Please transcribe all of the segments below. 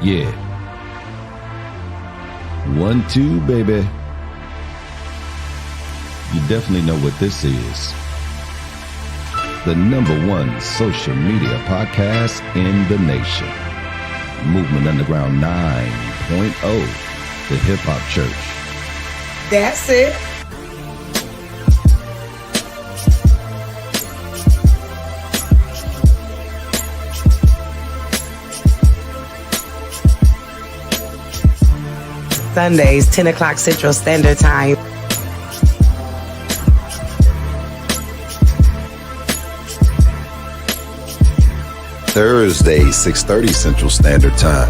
Yeah. 1, 2, baby. You definitely know what this is. The #1 social media podcast in the nation. Movement Underground 9.0, the Hip Hop Church. That's it. Sundays, 10 o'clock Central Standard Time. Thursday, 6:30 Central Standard Time.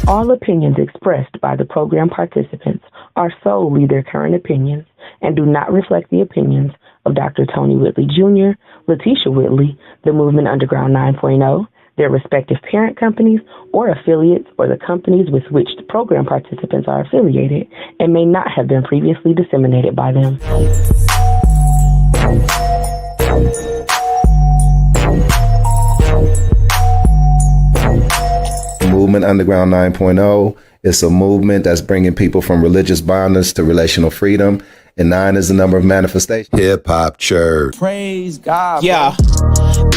All opinions expressed by the program participants are solely their current opinions and do not reflect the opinions of Dr. Tony Whitley Jr., Latesha Whitley, the Movement Underground 9.0, their respective parent companies or affiliates, or the companies with which the program participants are affiliated, and may not have been previously disseminated by them. Movement Underground 9.0 is a movement that's bringing people from religious bondage to relational freedom, and 9 is the number of manifestation. Hip Hop Church. Praise God. Yeah.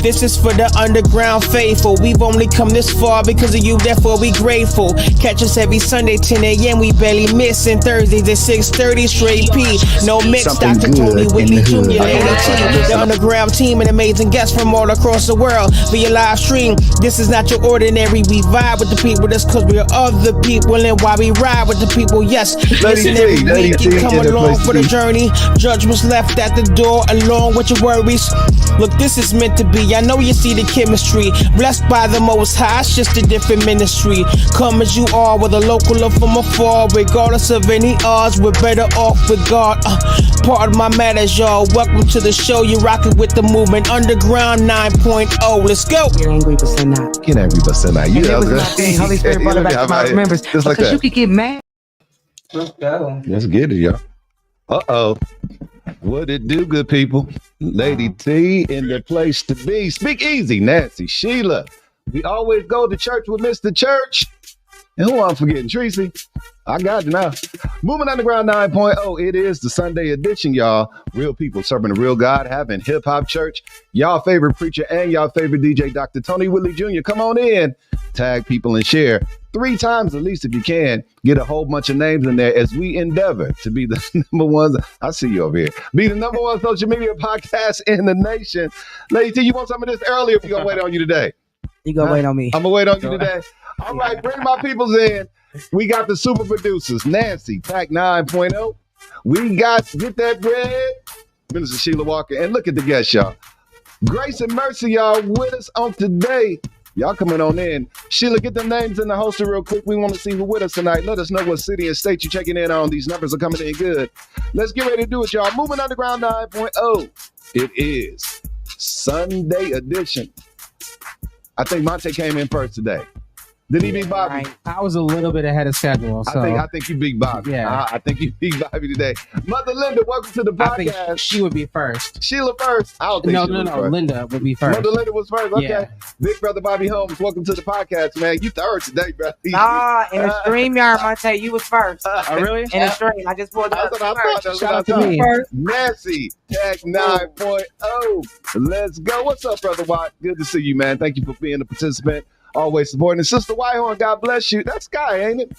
This is for the underground faithful. We've only come this far because of you, therefore we grateful. Catch us every Sunday, 10 a.m. We barely miss. And Thursdays at 6:30, straight P. No mix, Something Dr. Tony Whitley Jr., Lady T. The underground team and amazing guests from all across the world via live stream. This is not your ordinary. We vibe with the people. That's because we're other people. And why we ride with the people. Yes, listen every week. You come along for the journey. Judgment's left at the door along with your worries. Look, this is meant to be. I know you see the chemistry. Blessed by the Most High, it's just a different ministry. Come as you are, with a local or from afar. Regardless of any odds, we're better off with God. Part of my matters, y'all. Welcome to the show. You're rocking with the Movement Underground 9.0. Let's go. You're angry, but sin not. Get angry, but sin not. You That was my thing. Holy Spirit brought it back to my remembrance. Just like Because that. you could get mad. Let's go. Let's get it, y'all. Uh-oh. What it do, good people? Lady T in the place to be. Speak easy, Nancy, Sheila. We always go to church with Mr. Church. And who I'm forgetting? Tracy. I got you now. Moving Underground 9.0. It is the Sunday edition, y'all. Real people serving the real God, having hip hop church. Y'all favorite preacher and y'all favorite DJ, Dr. Tony Whitley Jr. Come on in. Tag people and share 3 times at least if you can. Get a whole bunch of names in there as we endeavor to be the #1. I see you over here. Be the #1 social media podcast in the nation. Lady T, you want some of this earlier? We're going to wait on you today. You gonna wait on me. I'm going to wait on you today. All right, bring my peoples in. We got the super producers, Nancy, Pack 9.0. We got Get That Bread, Minister Sheila Walker. And look at the guests, y'all. Grace and Mercy, y'all, with us on today. Y'all coming on in. Sheila, get them names in the holster real quick. We want to see who with us tonight. Let us know what city and state you're checking in on. These numbers are coming in good. Let's get ready to do it, y'all. Moving Underground 9.0. It is Sunday edition. I think Monte came in first today. Did he beat Bobby? Right. I was a little bit ahead of schedule. So. I think you beat Bobby. Yeah. I think you beat Bobby today. Mother Linda, welcome to the podcast. I think she would be first. Sheila first. I don't think No. first. Linda would be first. Mother Linda was first. Okay. Yeah. Big brother Bobby Holmes, welcome to the podcast, man. You third today, bro. Nah, in the stream yard, Monte, you was first. Oh, really? In the stream, I just pulled it up. That's what I thought. Shout out to me. Nancy, Tag 9.0. Let's go. What's up, brother Watt? Good to see you, man. Thank you for being a participant. Always supporting. And Sister Whitehorn, God bless you. That's Sky, ain't it?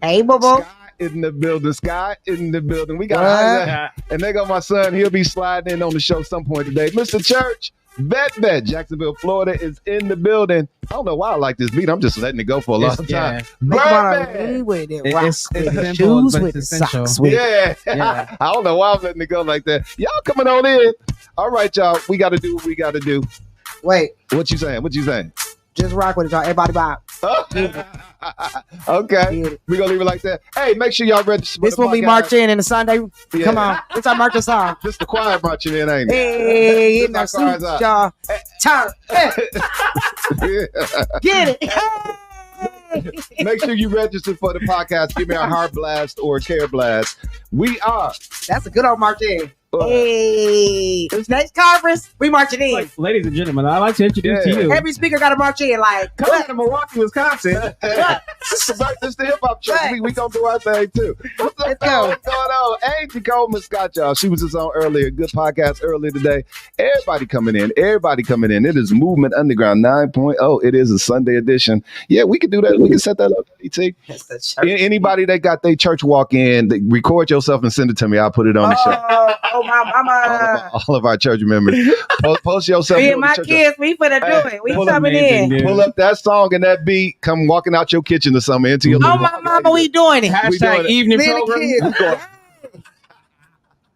Hey, boo. Sky in the building. Sky in the building. We got Isaac. And there go my son. He'll be sliding in on the show some point today. Mr. Church, Bet, Jacksonville, Florida is in the building. I don't know why I like this beat. I'm just letting it go for a long time. Yeah. Birdman. With it, It's simple, shoes but with it's the essential. socks with it. Yeah. I don't know why I'm letting it go like that. Y'all coming on in. All right, y'all. We got to do what we got to do. Wait, What you saying? just rock with it, y'all. Everybody vibe. Okay. We're going to leave it like that. Hey, make sure y'all register. This when we march in the Sunday. Yeah. Come on. This our marching song. This the choir marching in, ain't it? Hey, in the This our suits, choir's y'all. Turn. Yeah. Get it. Make sure you register for the podcast. Give me a heart blast or a care blast. We are. That's a good old march in. Hey, this next conference, we marching in. Like, ladies and gentlemen, I'd like to introduce to you. Every speaker got to march in. Like, Coming out of Milwaukee, Wisconsin. This is the hip hop show. We gonna do our thing too. What's going on? Angie Coleman Scott, y'all. She was just on earlier. Good podcast earlier today. Everybody coming in. It is Movement Underground 9.0. It is a Sunday edition. Yeah, we can do that. We can set that up. ET. Anybody that got their church walk in, record yourself and send it to me. I'll put it on the show. Oh, my mama. All of our church members. Post yourself. Me and my kids, we finna do it. We coming in. Pull up that song and that beat. Come walking out your kitchen or something into your Oh, my mama, we doing it. Hashtag evening program.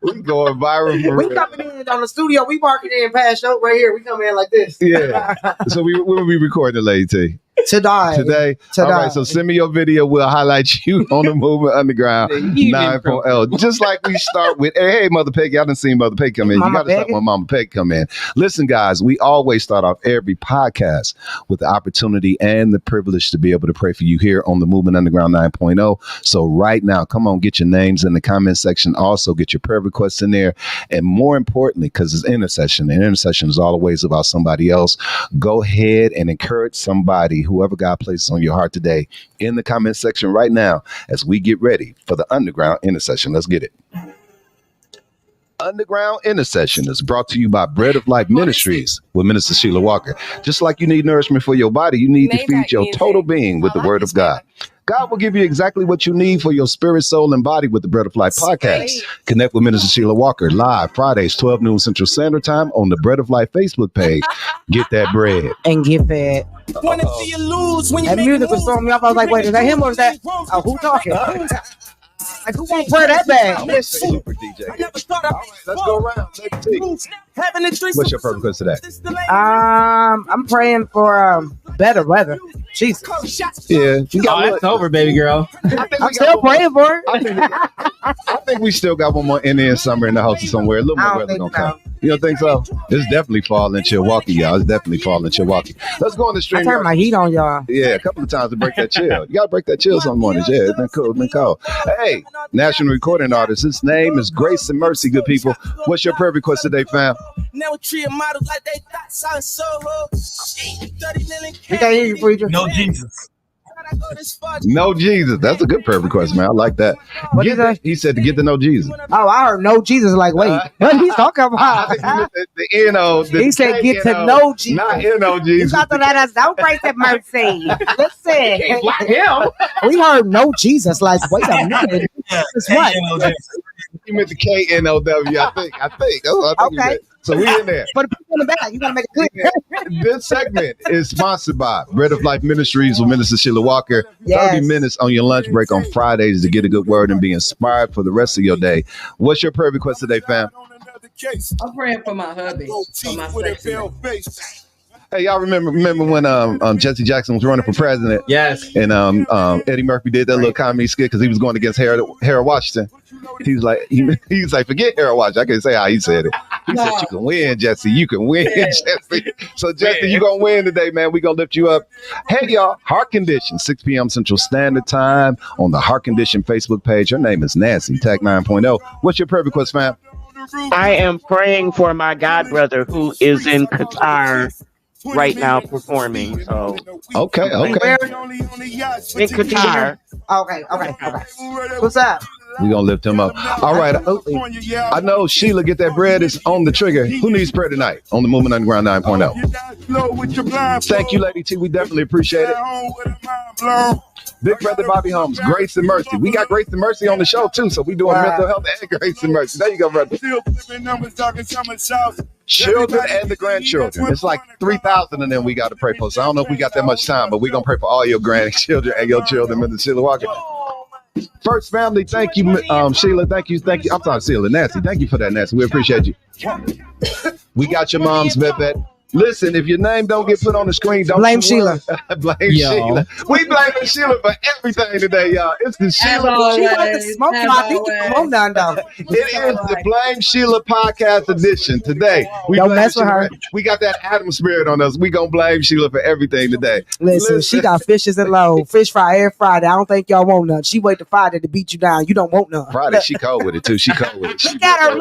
We going viral. For We real. coming in on the studio. We marking in past show right here. We coming in like this. Yeah. So we will be recording Lady T. Today. All right. So send me your video. We'll highlight you on the Movement Underground 9.0. Just like we start with, hey, Mother Peggy. I done seen Mother Peggy come in. You got to start when Mama Peggy come in. Listen, guys, we always start off every podcast with the opportunity and the privilege to be able to pray for you here on the Movement Underground 9.0. So right now, come on, get your names in the comment section. Also, get your prayer requests in there. And more importantly, because it's intercession, and intercession is always about somebody else, go ahead and encourage somebody, whoever God places on your heart today, in the comment section right now as we get ready for the Underground Intercession. Let's get it. Underground Intercession is brought to you by Bread of Life Ministries with Minister Sheila Walker. Just like you need nourishment for your body, you need to feed your total being with the Word of God. God will give you exactly what you need for your spirit, soul, and body with the Bread of Life podcast. Connect with Minister Sheila Walker live Fridays, 12 noon Central Standard Time on the Bread of Life Facebook page. Get that bread. And get fed. That music was throwing me off. I was like, wait, is that him or is that? Oh, who talking? Like, who won't pray that bad? Super DJ. All right, let's go around. What's your prayer request today? I'm praying for better weather. Jesus. Yeah, you got That's over, baby girl. I'm still praying for it. I think we still got one more Indian summer in the house somewhere. A little more weather gonna come. You don't think so? It's definitely fall in Milwaukee, y'all. It's definitely fall in Milwaukee. Let's go on the stream. I turned my heat on, y'all. Yeah, a couple of times to break that chill. You gotta break that chill some mornings. Yeah, it's been cool. It's been cold. Hey, national recording artist. His name is Grace and Mercy. Good people. What's your prayer request today, fam? Now we treat models like they thoughts on Soho. We can't hear you, preacher. No Jesus. No Jesus. That's a good prayer request, man. I like that. What is that? He said to get to know Jesus. Oh, I heard no Jesus. Like, wait, what he's talking about? The N-O. He said get to know Jesus. Not N-O You Jesus. got to let us know, Grace and Mercy. Listen. Like him. We heard no Jesus. Like, wait a minute. It's what? You meant the K-N-O-W, I think. That's what I think. Okay. So we in there. For the people in the back, you got to make it clear. This segment is sponsored by Bread of Life Ministries with Minister Sheila Walker. Yes. 30 minutes on your lunch break on Fridays to get a good word and be inspired for the rest of your day. What's your prayer request today, fam? I'm praying for my hubby, for my sexy. Hey, y'all remember when Jesse Jackson was running for president? Yes. And Eddie Murphy did that little comedy skit because he was going against Harold Washington. He's like, forget Harold Washington. I can't say how he said it. He said, "You can win, Jesse. You can win, Jesse." So, Jesse, you gonna win today, man. We gonna lift you up. Hey, y'all, Heart Condition, 6 p.m. Central Standard Time on the Heart Condition Facebook page. Her name is Nancy, Tech 9.0. What's your prayer request, fam? I am praying for my godbrother who is in Qatar right now performing. So Okay. in Qatar. Okay. What's up? We gonna lift him up. All right. I know Sheila Get That Bread is on the trigger. Who needs prayer tonight on the Movement Underground 9.0? Thank you, Lady T. We definitely appreciate it. Big Brother Bobby Holmes, Grace and Mercy. We got Grace and Mercy on the show too, so we doing mental health and Grace and Mercy. There you go, brother. Children and the grandchildren. It's like 3,000 of them we got to pray for. So I don't know if we got that much time, but we're gonna pray for all your grandchildren and your children, Mr. Sheila Walker. First Family, thank you, Sheila. Thank you. I'm sorry, Sheila. Nancy, thank you for that, Nancy. We appreciate you. We got your mom's Vivette. Listen, if your name don't get put on the screen, don't blame Sheila. Blame Sheila. We blaming Sheila for everything today, y'all. It's the Sheila. She like to smoke my dick. Come on down, dog. It is the Blame Sheila podcast edition today. Don't mess with her. We got that Adam spirit on us. We gonna blame Sheila for everything today. Listen, she got fishes and low. Fish fry every Friday. I don't think y'all want none. She wait to Friday to beat you down. You don't want none. Friday, she cold with it too. She cold with it. She got her.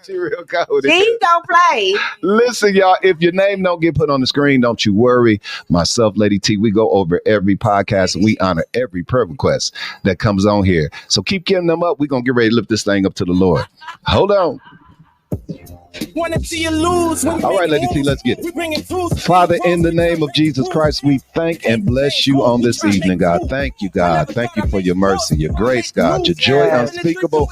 She real cold with it. She don't play. Listen, y'all, if your name don't get put on the screen, don't you worry. Myself, Lady T, we go over every podcast and we honor every prayer request that comes on here. So keep getting them up. We're going to get ready to lift this thing up to the Lord. Hold on. All right, Lady T, let's get it. Father, in the name of Jesus Christ, we thank and bless you on this evening, God. Thank you, God. Thank you for your mercy, your grace, God, your joy unspeakable,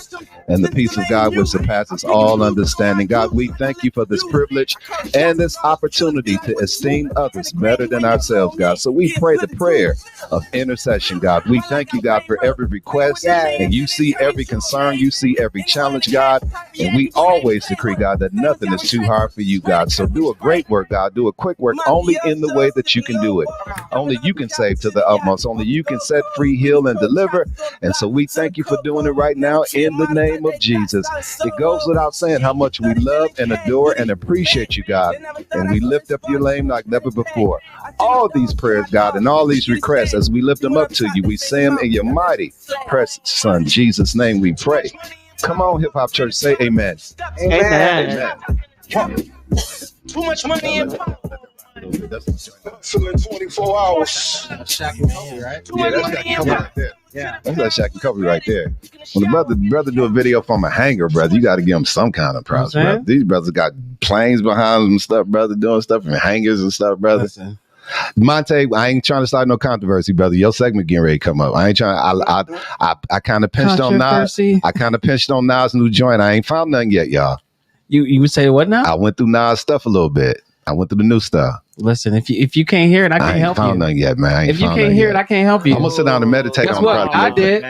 and the peace of God which surpasses all understanding. God, we thank you for this privilege and this opportunity to esteem others better than ourselves, God. So we pray the prayer of intercession, God. We thank you, God, for every request, and you see every concern, you see every challenge, God, and we always decree, God, that nothing is too hard for you, God. So do a great work, God. Do a quick work only in the way that you can do it. Only you can save to the utmost. Only you can set free, heal, and deliver. And so we thank you for doing it right now in the name of Jesus. It goes without saying how much we love and adore and appreciate you, God. And we lift up your name like never before. All these prayers, God, and all these requests, as we lift them up to you, we say them in your mighty, precious Son, Jesus' name we pray. Come on, Hip Hop Church, say amen. Amen. Amen. Too much money in Feeling 24 hours. Shaq and Kobe, right? Yeah, that's that cover right there. Yeah. That's that Shaq and Kobe right there. When the brother do a video from a hangar, brother, you got to give him some kind of props, brother. These brothers got planes behind them and stuff, brother, doing stuff from hangars and stuff, brother. Listen. Monte, I ain't trying to start no controversy, brother. Your segment getting ready to come up. I ain't trying. I kind of pinched on Nas. I kind of pinched on Nas' new joint. I ain't found nothing yet, y'all. You would say what now? I went through Nas' stuff a little bit. I went through the new stuff. Listen, if you can't hear it, I can't help you. I ain't found nothing yet, man. If you can't hear it, I can't help you. I'm gonna sit down and meditate Guess on what? it. I did.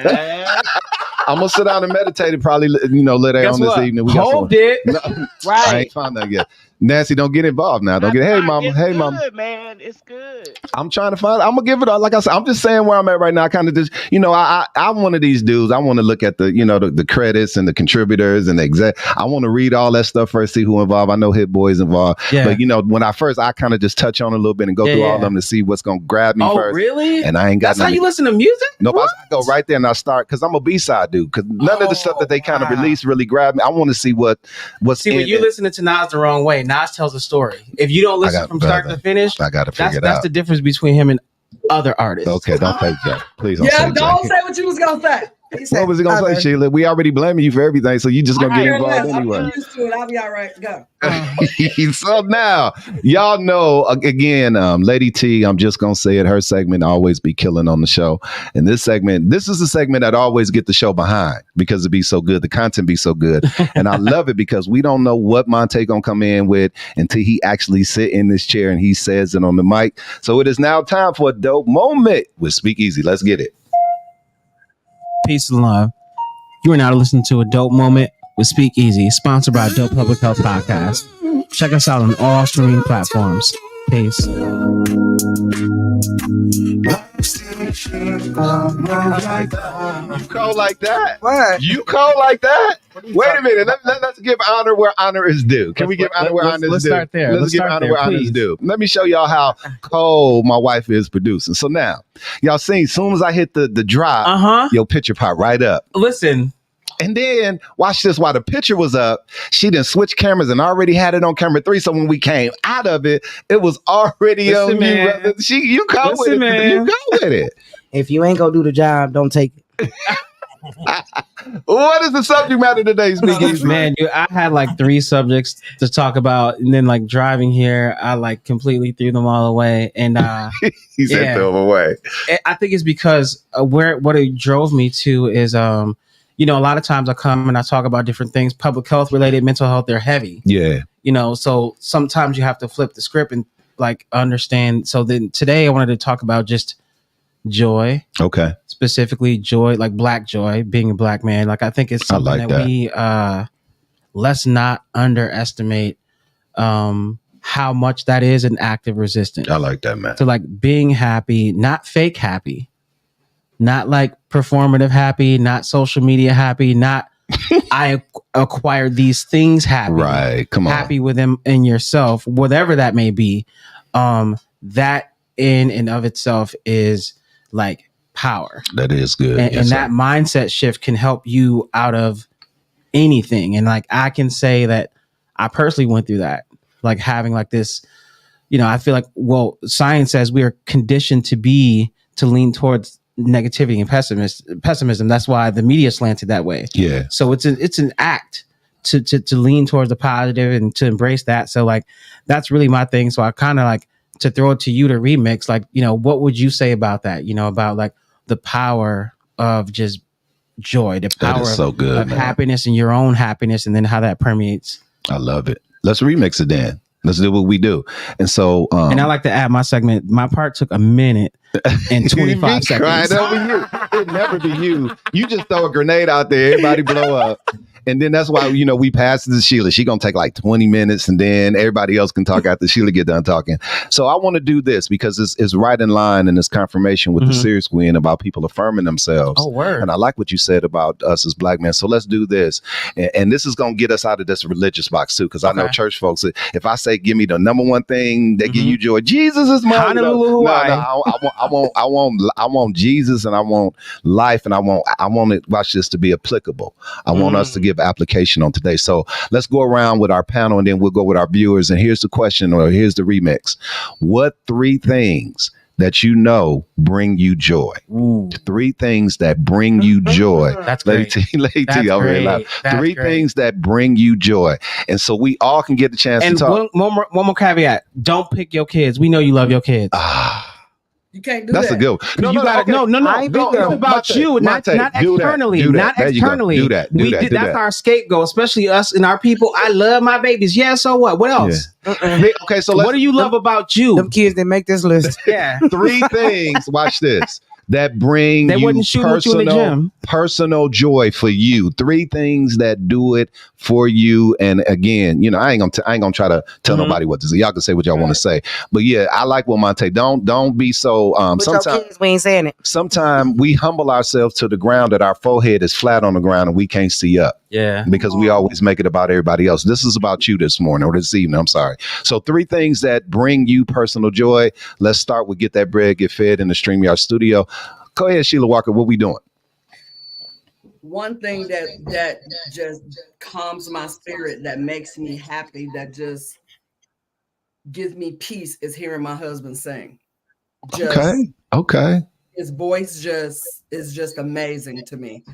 I'm gonna sit down and meditate and probably, later Guess on what? this evening. We Hold it. No, Right. I ain't found nothing yet. Nancy, don't get involved now. Don't get. Hey, mama. It's Hey, good, mama. Man, it's good. I'm trying to find. I'm gonna give it up. Like I said, I'm just saying where I'm at right now. I kind of just, I'm one of these dudes. I want to look at the, the credits and the contributors and the exec. I want to read all that stuff first, see who involved. I know Hit Boy's involved, but when I kind of just touch on a little bit and go through all of them to see what's gonna grab me first. Oh, really? And I ain't got. That's how you listen to music? No, I go right there and I start because I'm a B-side dude. Because none of the stuff that they kind of release really grab me. I want to see what's. See, when you're listening to Nas the wrong way, Nas tells a story. If you don't listen from start to finish, I gotta figure it out. That's the difference between him and other artists. Okay, don't say that. Please don't say Yeah, don't that. say what you was gonna say. What was he gonna say, Sheila? We already blaming you for everything, so you just gonna get involved anyway. I'm used to it. I'll be all right. Go. So now, y'all know, again, Lady T, I'm just gonna say it, her segment always be killing on the show. And this is the segment that always get the show behind because it be so good, the content be so good. And I love it because we don't know what Monte gonna come in with until he actually sit in this chair and he says it on the mic. So it is now time for a dope moment with Speak Easy. Let's get it. Peace and love. You are now listening to a dope moment with Speak Easy, sponsored by Dope Public Health Podcast. Check us out on all streaming platforms. Peace. You cold like that? What? You cold like that? Wait a minute. Let's give honor where honor is due. Can we give honor where honor is due? Let's start there. Let's give honor where honor is due. Let me show y'all how cold my wife is producing. So now, y'all seen, as soon as I hit the drop, your picture pop right up. Listen. And then, watch this, while the picture was up, she done switched cameras and already had it on camera 3. So when we came out of it, it was already on you, brother. You go with it, man. You go with it. If you ain't gonna do the job, don't take it. What is the subject matter today, Speak Easy? Man, I had like 3 subjects to talk about, and then like driving here, I like completely threw them all away. And he said throw them away. I think it's because what it drove me to is a lot of times I come and I talk about different things, public health related, mental health, they're heavy. Yeah. So sometimes you have to flip the script and like understand. So then today I wanted to talk about just joy. Okay. Specifically joy, like black joy, being a black man. Like I think it's something that we let's not underestimate how how much that is an active resistance. I like that, man. To like being happy, not fake happy, not like performative happy, not social media happy, not I acquired these things happy. Right. Come on. Happy with them in yourself, whatever that may be. That in and of itself is like power. That is good. And that mindset shift can help you out of anything. And like I can say that I personally went through that. Like having like this, I feel like, well, science says we are conditioned to lean towards negativity and pessimism. That's why the media slanted that way. Yeah. So it's an act to lean towards the positive and to embrace that. So like that's really my thing. So I kind of like to throw it to you to remix. Like, what would you say about that? About like the power of just joy, the power of happiness and your own happiness, and then how that permeates. I love it. Let's remix it then. Let's do what we do. And so, and I like to add my segment. My part took a minute and 25 seconds. Crying over you. It'd never be you. You just throw a grenade out there, everybody blow up. And then that's why, we pass it to Sheila. She going to take like 20 minutes and then everybody else can talk after Sheila get done talking. So I want to do this because it's right in line and it's confirmation with the series we in about people affirming themselves. Oh, word. And I like what you said about us as black men. So let's do this. And this is going to get us out of this religious box too. Because I know church folks, if I say, give me the number one thing that give you joy, Jesus is my I want Jesus and I want life and I want it, watch this, to be applicable. I want us to give application on today. So let's go around with our panel and then we'll go with our viewers. And here's the question, or here's the remix. What 3 things that bring you joy? Ooh. 3 things that bring you joy. That's great. Three things that bring you joy. And so we all can get the chance to talk. And one more caveat. Don't pick your kids. We know you love your kids. You can't do That's that. a good one. No. It's about you, not externally. Not externally. Do that. That's our scapegoat, especially us and our people. I love my babies. Yeah, so what? What else? Yeah. Okay, so what do you love about you? Them kids that make this list. Yeah. 3 things. Watch this. That bring you personal joy for you. 3 things that do it for you. And again, I ain't gonna try to tell nobody what to say. Y'all can say what y'all want to say. But yeah, I like what Monte. Don't be so. Sometimes we ain't saying it. Sometimes we humble ourselves to the ground that our forehead is flat on the ground and we can't see up. Yeah. Because we always make it about everybody else. This is about you this morning or this evening. I'm sorry. So 3 things that bring you personal joy. Let's start with Get That Bread, Get Fed in the StreamYard studio. Go ahead, Sheila Walker. What we doing? One thing that just calms my spirit, that makes me happy, that just gives me peace is hearing my husband sing. Okay. His voice is just amazing to me.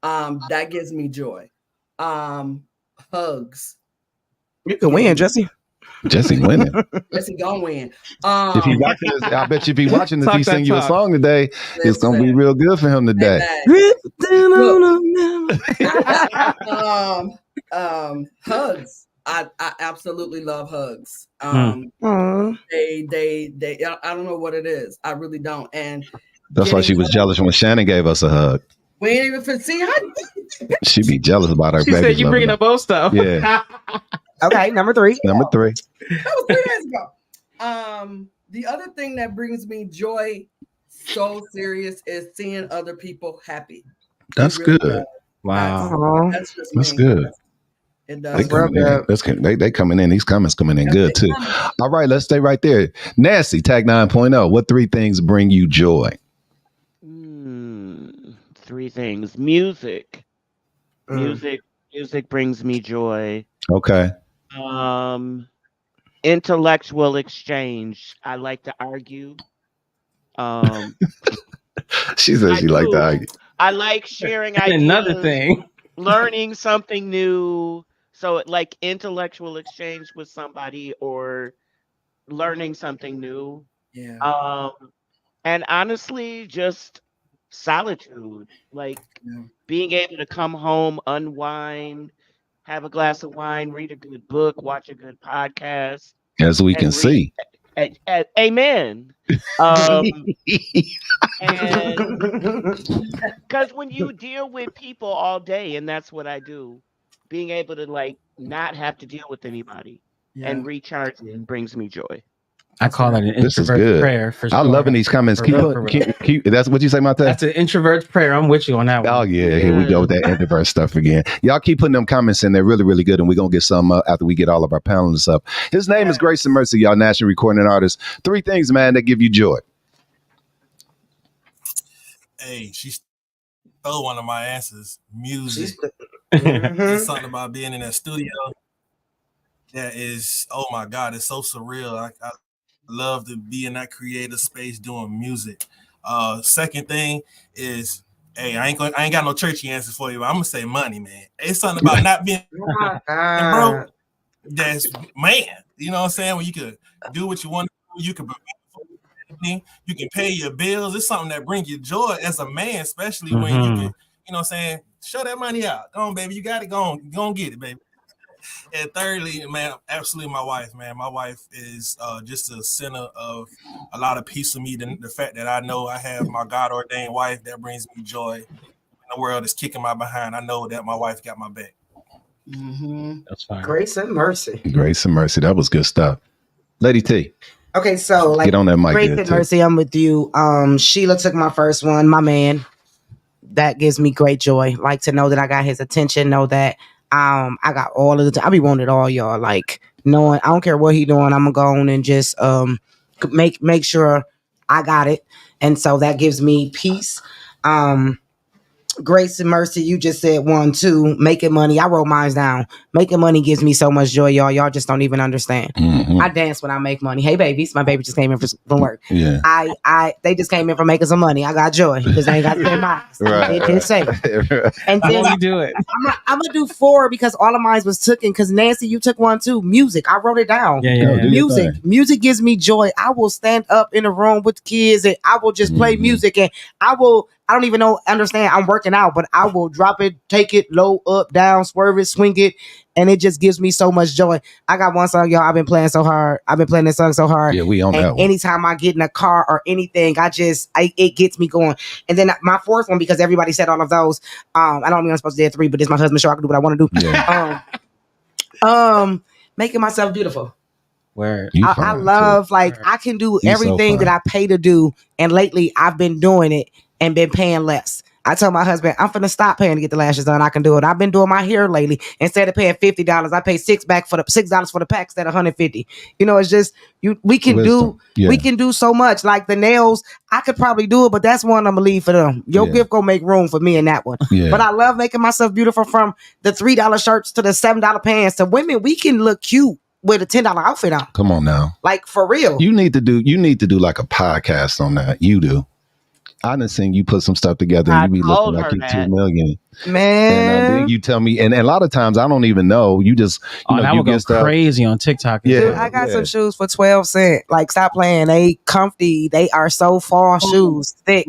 That gives me joy. Hugs. You can win, Jesse. Jesse winning. Jesse gonna win. If he watching this, I bet you if he watching this, he sing you a song today. It's gonna be real good for him today. Hugs. I absolutely love hugs. They I don't know what it is. I really don't. And that's why she was jealous when Shannon gave us a hug. We ain't even see how she be jealous about her. She said you bringing up old stuff. Yeah. Okay, number 3. That was 3 days ago. The other thing that brings me joy, so serious, is seeing other people happy. That's really good. Wow. That's good. It does. They coming in. These comments coming in good too. All right, let's stay right there. Nancy, Tag 9.0. What 3 things bring you joy? 3 things. Music. Music brings me joy. Okay. Intellectual exchange. I like to argue. She says she like to argue. I like sharing ideas. Another thing. Learning something new. So like intellectual exchange with somebody or learning something new. Yeah. And honestly, just solitude. Like being able to come home, unwind, have a glass of wine, read a good book, watch a good podcast. As we can see. Amen. Because when you deal with people all day, and that's what I do, being able to like not have to deal with anybody, and recharging brings me joy. I call it an This is introvert good. prayer for sure. I'm loving these comments. Keep, that's what you say, Mate? That's an introvert prayer. I'm with you on that one. Oh, yeah. Here we go with that introvert stuff again. Y'all keep putting them comments in. They're really, really good. And we're going to get some after we get all of our panelists up. His name is Grace and Mercy, y'all, national recording artist. 3 things, man, that give you joy. Hey, she stole one of my answers. Music. There's something about being in that studio that is, oh my God, it's so surreal. I love to be in that creative space doing music. Second thing is, hey, I ain't got no churchy answers for you, but I'm gonna say money, man. It's something about not being broke. That's, man, you know what I'm saying? When you can do what you want to do, you can pay your bills. It's something that brings you joy as a man, especially when you can, you know what I'm saying, show that money out. Go on, baby, you got it. Go on, get it, baby. And thirdly, man, absolutely my wife, man. My wife is just the center of a lot of peace for me. The fact that I know I have my God-ordained wife, that brings me joy. When the world is kicking my behind, I know that my wife got my back. That's fine. Grace and Mercy. Grace and Mercy. That was good stuff. Lady T. Okay, so like get on that mic. Grace and Mercy, I'm with you. Sheila took my first one, my man. That gives me great joy. Like to know that I got his attention, know that I got all of the time. I be wanting it all, y'all. Like knowing I don't care what he doing, I'm gonna go on and just make sure I got it. And so that gives me peace. Grace and Mercy, you just said 1, 2, making money. I wrote mine down. Making money gives me so much joy, y'all. Y'all just don't even understand. I dance when I make money. Hey, babies. My baby just came in from work. Yeah. They just came in from making some money. I got joy because they ain't got to pay mine. Right. It didn't say. And then you do it. I'm gonna do 4 because all of mine was taken. Because Nancy, you took 1 too. Music. I wrote it down. Yeah. Music gives me joy. I will stand up in a room with kids and I will just play music and I don't even understand. I'm working out, but I will drop it, take it, low, up, down, swerve it, swing it, and it just gives me so much joy. I got one song, y'all. I've been playing so hard. I've been playing this song so hard. Yeah, we on and that one. Anytime I get in a car or anything, it gets me going. And then my 4th one, because everybody said all of those. I don't mean I'm supposed to do 3, but it's my husband's show. I can do what I want to do. Yeah. Making myself beautiful. Where I love too. Like I can do everything that I pay to do, and lately I've been doing it and been paying less. I told my husband, I'm finna stop paying to get the lashes done. I can do it. I've been doing my hair lately. Instead of paying $50, I pay $6 for the pack instead of $150. You know, it's just we can do so much. Like the nails, I could probably do it, but that's one I'm gonna leave for them. Your gift gonna make room for me in that one. Yeah. But I love making myself beautiful, from the $3 shirts to the $7 pants. To women, we can look cute with a $10 outfit on. Come on now. Like for real. You need to do like a podcast on that. You do. I done seen you put some stuff together and you be looking like you're 2 million. Man. And then you tell me, and a lot of times I don't even know. You just, you get stuff crazy on TikTok. Yeah. Dude, I got some shoes for 12 cents. Like, stop playing. They comfy. They are so fall shoes. Thick.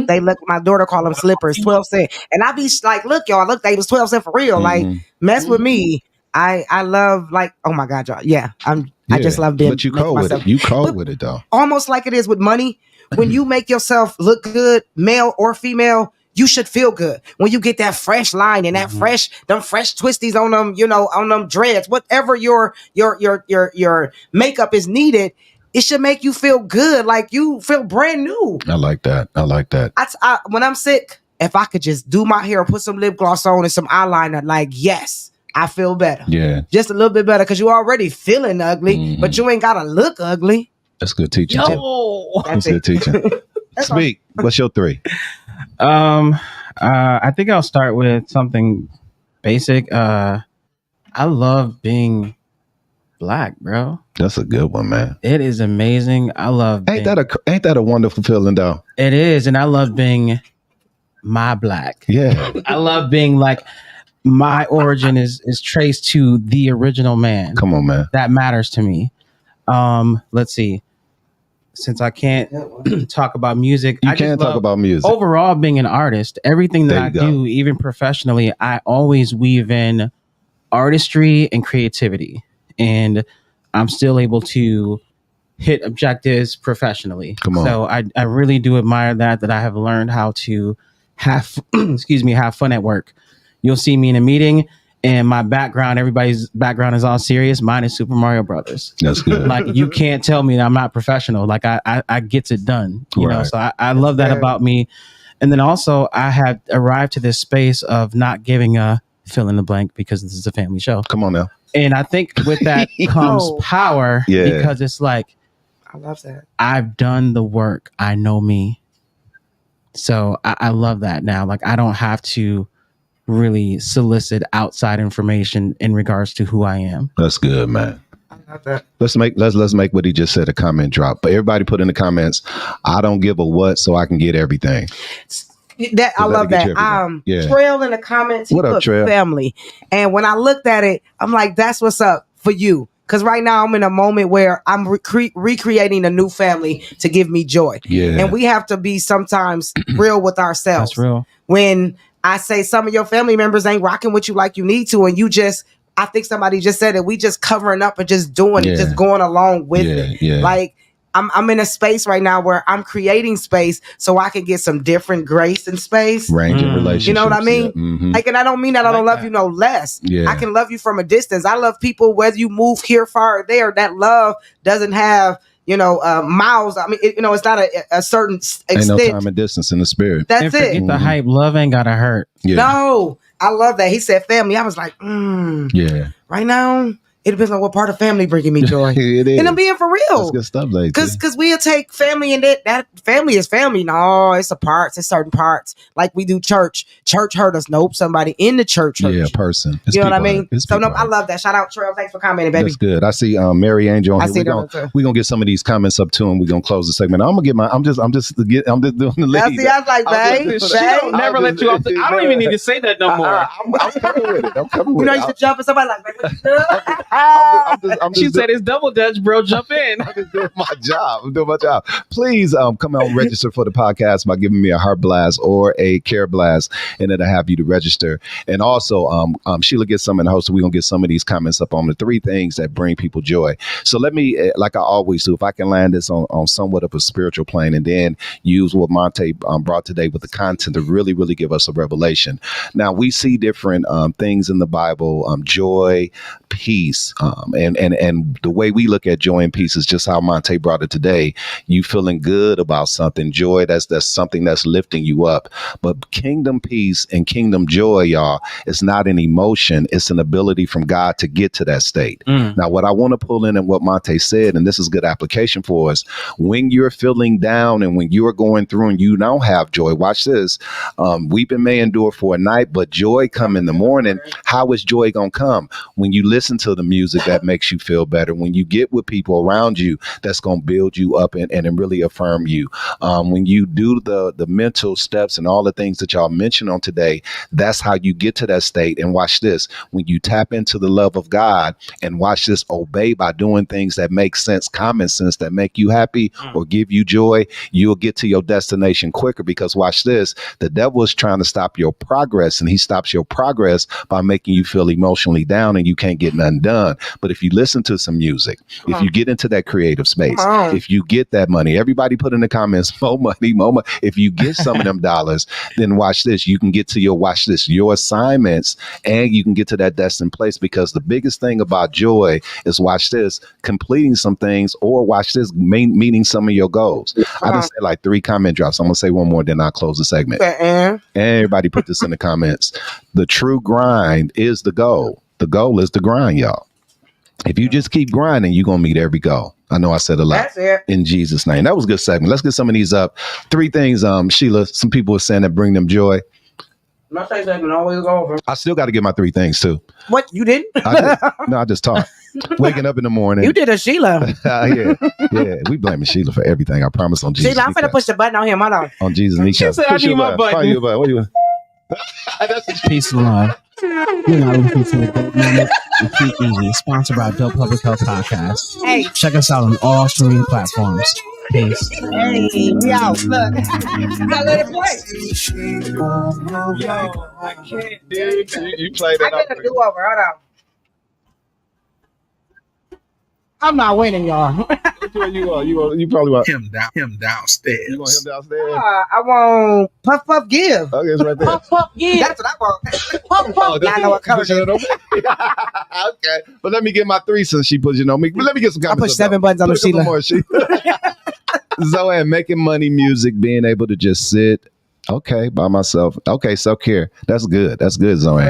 They look, my daughter call them slippers, 12 cents. And I be like, look, y'all, look, they was 12 cents for real. Like, mess with me. I love, like, oh my God, y'all. Yeah. I just love them. But you cold with it. You cold with it though. Almost like it is with money. When you make yourself look good, male or female, you should feel good. When you get that fresh line and that fresh twisties on them, on them dreads, whatever your makeup is needed, it should make you feel good. Like you feel brand new. I like that. When I'm sick, if I could just do my hair, put some lip gloss on and some eyeliner, like, yes, I feel better. Yeah. Just a little bit better because you already feeling ugly, but you ain't got to look ugly. That's good teaching. That's good teaching. Speak. What's your 3? I think I'll start with something basic. I love being Black, bro. That's a good one, man. It is amazing. I love. Ain't that a wonderful feeling, though? It is, and I love being my Black. Yeah. I love being like. My origin is traced to the original man. Come on, man. That matters to me. Let's see. Since I can't talk about music, I can talk about music. Overall, being an artist, everything that I do, even professionally, I always weave in artistry and creativity, and I'm still able to hit objectives professionally. Come on. So I really do admire that I have learned how to have fun at work. You'll see me in a meeting And my background, everybody's background is all serious. Mine is Super Mario Brothers. That's good. Like, you can't tell me that I'm not professional. Like, I gets it done, you know? So I love that about me. And then also I have arrived to this space of not giving a fill in the blank, because this is a family show. Come on now. And I think with that comes power, because it's like, I love that. I've done the work. I know me. So I love that now. Like, I don't have to really solicit outside information in regards to who I am. That's good, man. I love that. Let's make what he just said a comment drop. But everybody put in the comments, I don't give a what, so I can get everything. That I love that. Trail in the comments. What up, Trail? Family. And when I looked at it, I'm like, that's what's up for you. Because right now I'm in a moment where I'm recreating a new family to give me joy. Yeah. And we have to be sometimes real with ourselves. That's real. When I say some of your family members ain't rocking with you like you need to, and you just, I think somebody just said it, we just covering up and just doing it, just going along with it. Yeah. Like, I'm in a space right now where I'm creating space so I can get some different grace and space. Range of relationships. You know what I mean? Yeah. Mm-hmm. Like, and I don't mean that I don't love you no less. Yeah. I can love you from a distance. I love people whether you move here, far, or there. That love doesn't have, miles. I mean, it's not a certain extent. Ain't no time and distance in the spirit. That's it. Forget the hype. Love ain't gotta hurt. Yeah. No, I love that. He said family. I was like, yeah. Right now, it depends on what part of family bringing me joy. It is. And I'm being for real. That's good stuff, lady. Because we'll take family and that family is family. No, it's it's certain parts. Like we do church. Church hurt us. Nope. Somebody in the church hurt us. Person. You know what I mean? So no, I love that. Shout out, Trail. Thanks for commenting, baby. That's good. I see Mary Angel. I see that too. We're gonna get some of these comments up too, and we're gonna close the segment. I'm doing the lead. I was like, babe, She don't never let you off. I don't even need to say that no more. I'm coming with it. You know, you should jump and somebody like, She said it's double dutch, bro. Jump in. I'm just doing my job. Please come out and register for the podcast by giving me a heart blast or a care blast, and then I have you to register. And also, Sheila gets some in the host, so we're gonna get some of these comments up on the 3 things that bring people joy. So let me, like I always do, if I can land this on somewhat of a spiritual plane, and then use what Monte brought today with the content to really, really give us a revelation. Now we see different things in the Bible, joy, peace, and the way we look at joy and peace is just how Monte brought it today. You feeling good about something, joy, that's something that's lifting you up. But kingdom peace and kingdom joy, y'all, is not an emotion. It's an ability from God to get to that state. Now, what I want to pull in and what Monte said, and this is good application for us, when you're feeling down and when you're going through and you don't have joy, watch this. Weeping may endure for a night, but joy come in the morning. How is joy going to come? When you listen to the music that makes you feel better, when you get with people around you that's going to build you up and really affirm you, when you do the mental steps and all the things that y'all mentioned on today, that's how you get to that state. And watch this, when you tap into the love of God and watch this, obey by doing things that make sense, common sense, that make you happy or give you joy, you'll get to your destination quicker. Because watch this, the devil is trying to stop your progress, and he stops your progress by making you feel emotionally down and you can't get nothing done. But if you listen to some music, if you get into that creative space, if you get that money, everybody put in the comments, more money, more money. If you get some of them dollars, then watch this, you can get to your assignments, and you can get to that destined place. Because the biggest thing about joy is, watch this, completing some things, or watch this, meeting some of your goals. I done said like 3 comment drops. I'm gonna say one more, then I'll close the segment. And everybody put this in the comments. The true grind is the goal. The goal is the grind, y'all. If you just keep grinding, you're going to meet every goal. I know I said a lot. That's it. In Jesus' name. That was a good segment. Let's get some of these up. 3 things, Sheila, some people are saying that bring them joy. My segment always go over. I still got to get my 3 things too. What? You didn't? I just talked. Waking up in the morning. You did a Sheila. Yeah. We blaming Sheila for everything. I promise on Jesus. Sheila, I'm finna push the button on him. Hold on. On Jesus' kneecap. She said I need my button. Find your button. What do you want? Peace and love. You're not listening to the Dope Moment with Keep Easy, sponsored by Dope Public Health Podcast. Hey. Check us out on all streaming platforms. Peace. Hey, we out. Look. I let it play. Yo, I can't, dude. You played it. I got a do-over. Hold on. I'm not winning, y'all. Which one you want? You probably want Him downstairs. You want him downstairs? I want Puff Puff Give. Okay, it's right there. Puff Puff Give. That's what I want. Puff Puff Give. I know what color it is. Okay, but let me get my three since she pushing on me. But let me get some comments. I push 7 buttons on the Sheila. More, Zoe, making money, music, being able to just sit. Okay, by myself. Okay, self-care. That's good. That's good, Zoe.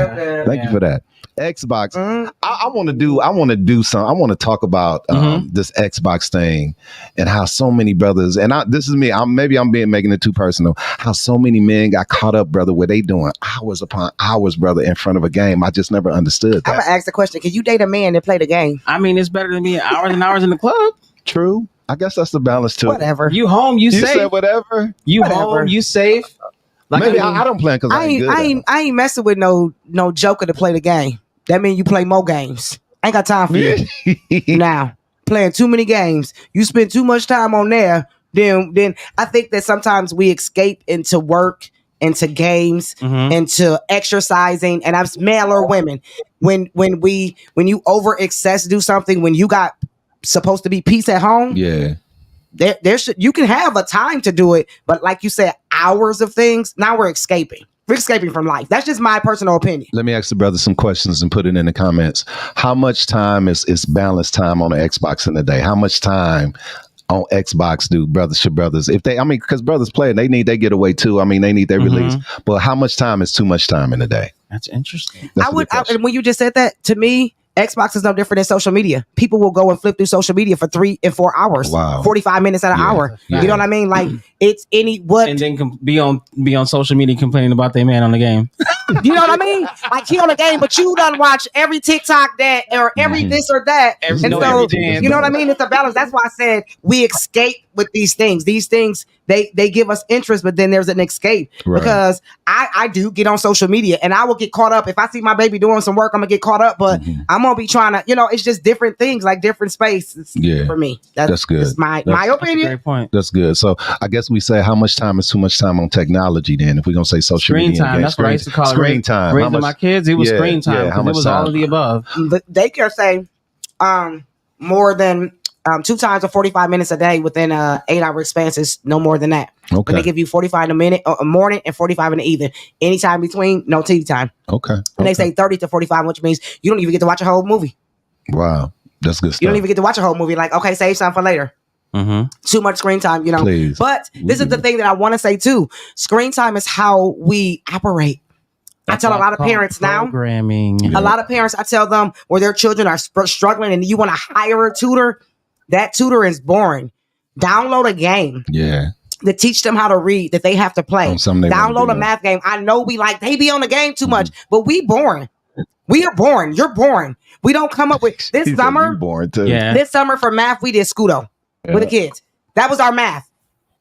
Thank you for that. Xbox. I want to do something. I want to talk about this Xbox thing and how so many brothers, and this is me. I'm making it too personal. How so many men got caught up, brother, where they doing hours upon hours, brother, in front of a game. I just never understood that. I'm gonna ask the question: can you date a man that play the game? I mean, it's better than being hours and hours in the club. True. I guess that's the balance too. Whatever. You home, you safe. Said whatever. You home, you safe. Like, maybe I don't plan because I ain't messing with no joker to play the game. That means you play more games. I ain't got time for you. Now, playing too many games. You spend too much time on there. Then I think that sometimes we escape into work, into games, into exercising, and I'm male or women. When you over excess do something, when you got supposed to be peace at home. Yeah. You can have a time to do it, but like you said, hours of things. Now we're escaping. We're escaping from life. That's just my personal opinion. Let me ask the brother some questions and put it in the comments. How much time is balanced time on the Xbox in the day? How much time on Xbox do brothers? If they, because brothers play, they need their getaway too. I mean, they need their release. But how much time is too much time in the day? That's interesting. And when you just said that to me, Xbox is no different than social media. People will go and flip through social media for 3 and 4 hours. Wow. 45 minutes at an hour. Yeah. You know what I mean? Like it's and then be on social media complaining about their man on the game. You know what I mean? Like he on the game, but you done watch every TikTok that or every this or that. You know what I mean? It's a balance. That's why I said we escape with these things. These things they give us interest, but then there's an escape because I do get on social media and I will get caught up. If I see my baby doing some work, I'm gonna get caught up, but I'm gonna be trying to, it's just different things, like different spaces for me. That's good. That's my opinion. That's a great point. That's good. So I guess we say how much time is too much time on technology then, if we're gonna say social media. Screen time. That's what I used to call it. Screen time. Raising my kids, it was screen time. It was all of the above. The daycare say more than 2 times or 45 minutes a day within 8-hour expanses, no more than that. Okay. But they give you 45 in a morning and 45 in the evening. Anytime between, no TV time. Okay. And they say 30 to 45, which means you don't even get to watch a whole movie. Wow. That's good stuff. You don't even get to watch a whole movie. Like, okay, save some for later. Too much screen time, Please. But this is the thing that I want to say too. Screen time is how we operate. That's I tell a lot of parents programming. A lot of parents, I tell them where their children are struggling and you want to hire a tutor, that tutor is boring. Download a game. Yeah. To teach them how to read that they have to play. Download a math game. I know they be on the game too much, but we boring. We are boring. You're boring. We don't come up with this summer. Boring too. Yeah. This summer for math, we did Scudo with the kids. That was our math.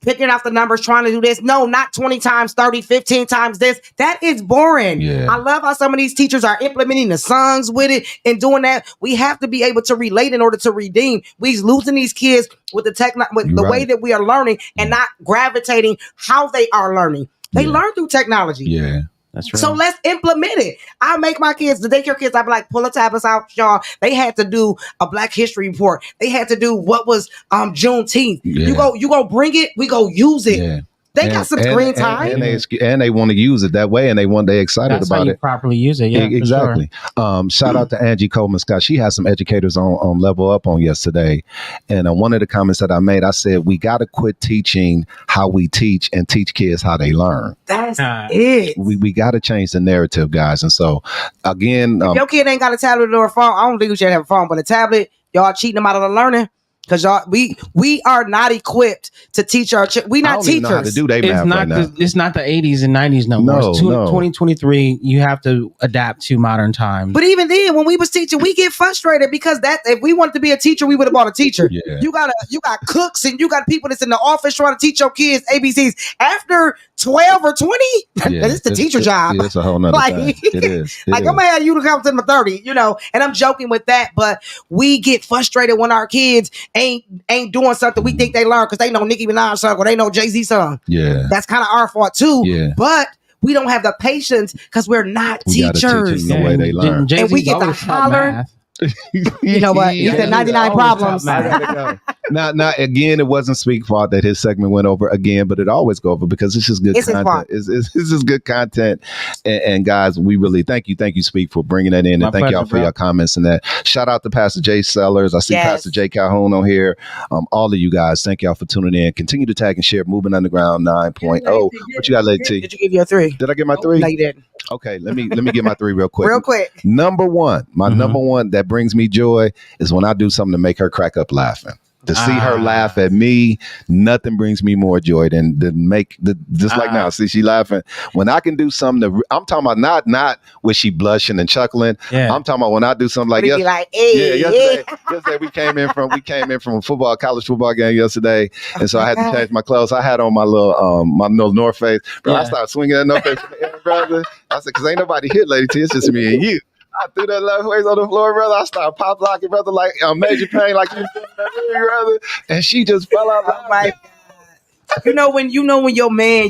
Picking out the numbers, trying to do this. No, not 20 times, 30, 15 times this. That is boring. Yeah. I love how some of these teachers are implementing the songs with it and doing that. We have to be able to relate in order to redeem. We're losing these kids with the way that we are learning and not gravitating how they are learning. They learn through technology. Yeah. That's right. So let's implement it. I make my kids, the daycare kids, I be like, pull the tablets out, y'all. They had to do a Black History report. They had to do what was Juneteenth. Yeah. You go bring it, we go use it. Yeah. They got some screen time. And they want to use it that way, and they excited That's about how you it. Properly use it, yeah. Exactly. Sure. Shout out to Angie Coleman Scott. She has some educators on Level Up on yesterday. And one of the comments that I made, I said, we got to quit teaching how we teach and teach kids how they learn. That's it. We got to change the narrative, guys. And so, again. If your kid ain't got a tablet or a phone, I don't think you should have a phone, but a tablet, y'all cheating them out of the learning. Because we are not equipped to teach our children. We not teachers. Know how to do they math right now. It's not the 80s and 90s no more. It's 2023. You have to adapt to modern times. But even then, when we was teaching, we get frustrated because if we wanted to be a teacher, we would have bought a teacher. Yeah. You got cooks and you got people that's in the office trying to teach your kids ABCs. After 12 or 20, it's the teacher job. Yeah, it's a whole nother thing. It is. I'm gonna have you to come to my 30, and I'm joking with that, but we get frustrated when our kids ain't doing something we think they learn because they know Nicki Minaj song or they know Jay-Z song. Yeah. That's kind of our fault too. Yeah. But we don't have the patience because we're not teachers. Teach them the way they learn. And we get to holler. You know what? He said 99 problems. I gotta go. Now, again, it wasn't Speak's fault that his segment went over again, but it always go over because it's just good content. It's just good content. And guys, we really thank you, Speak, for bringing that in. And thank y'all for your comments and that. Shout out to Pastor Jay Sellers. I see Pastor Jay Calhoun on here. All of you guys, thank y'all for tuning in. Continue to tag and share Moving Underground 9.0. What you got, Lady T? Did you give your 3? Did I get my 3? No, you didn't. Okay, let me get my 3 real quick. Real quick. Number one, number one that brings me joy is when I do something to make her crack up laughing. To see her laugh at me, nothing brings me more joy than just like now. See, she laughing. When I can do something I'm talking about not when she blushing and chuckling. Yeah. I'm talking about when I do something like yesterday we came in from a college football game yesterday, and so I had to change my clothes. I had on my little North Face, bro. I started swinging that North Face, brother. I said, because ain't nobody here, Lady T. It's just me and you. I threw that left waist on the floor, brother. I started pop locking, brother, like Major Pain, like you doing that movie, brother. And she just fell out. Oh my God. You know when your man,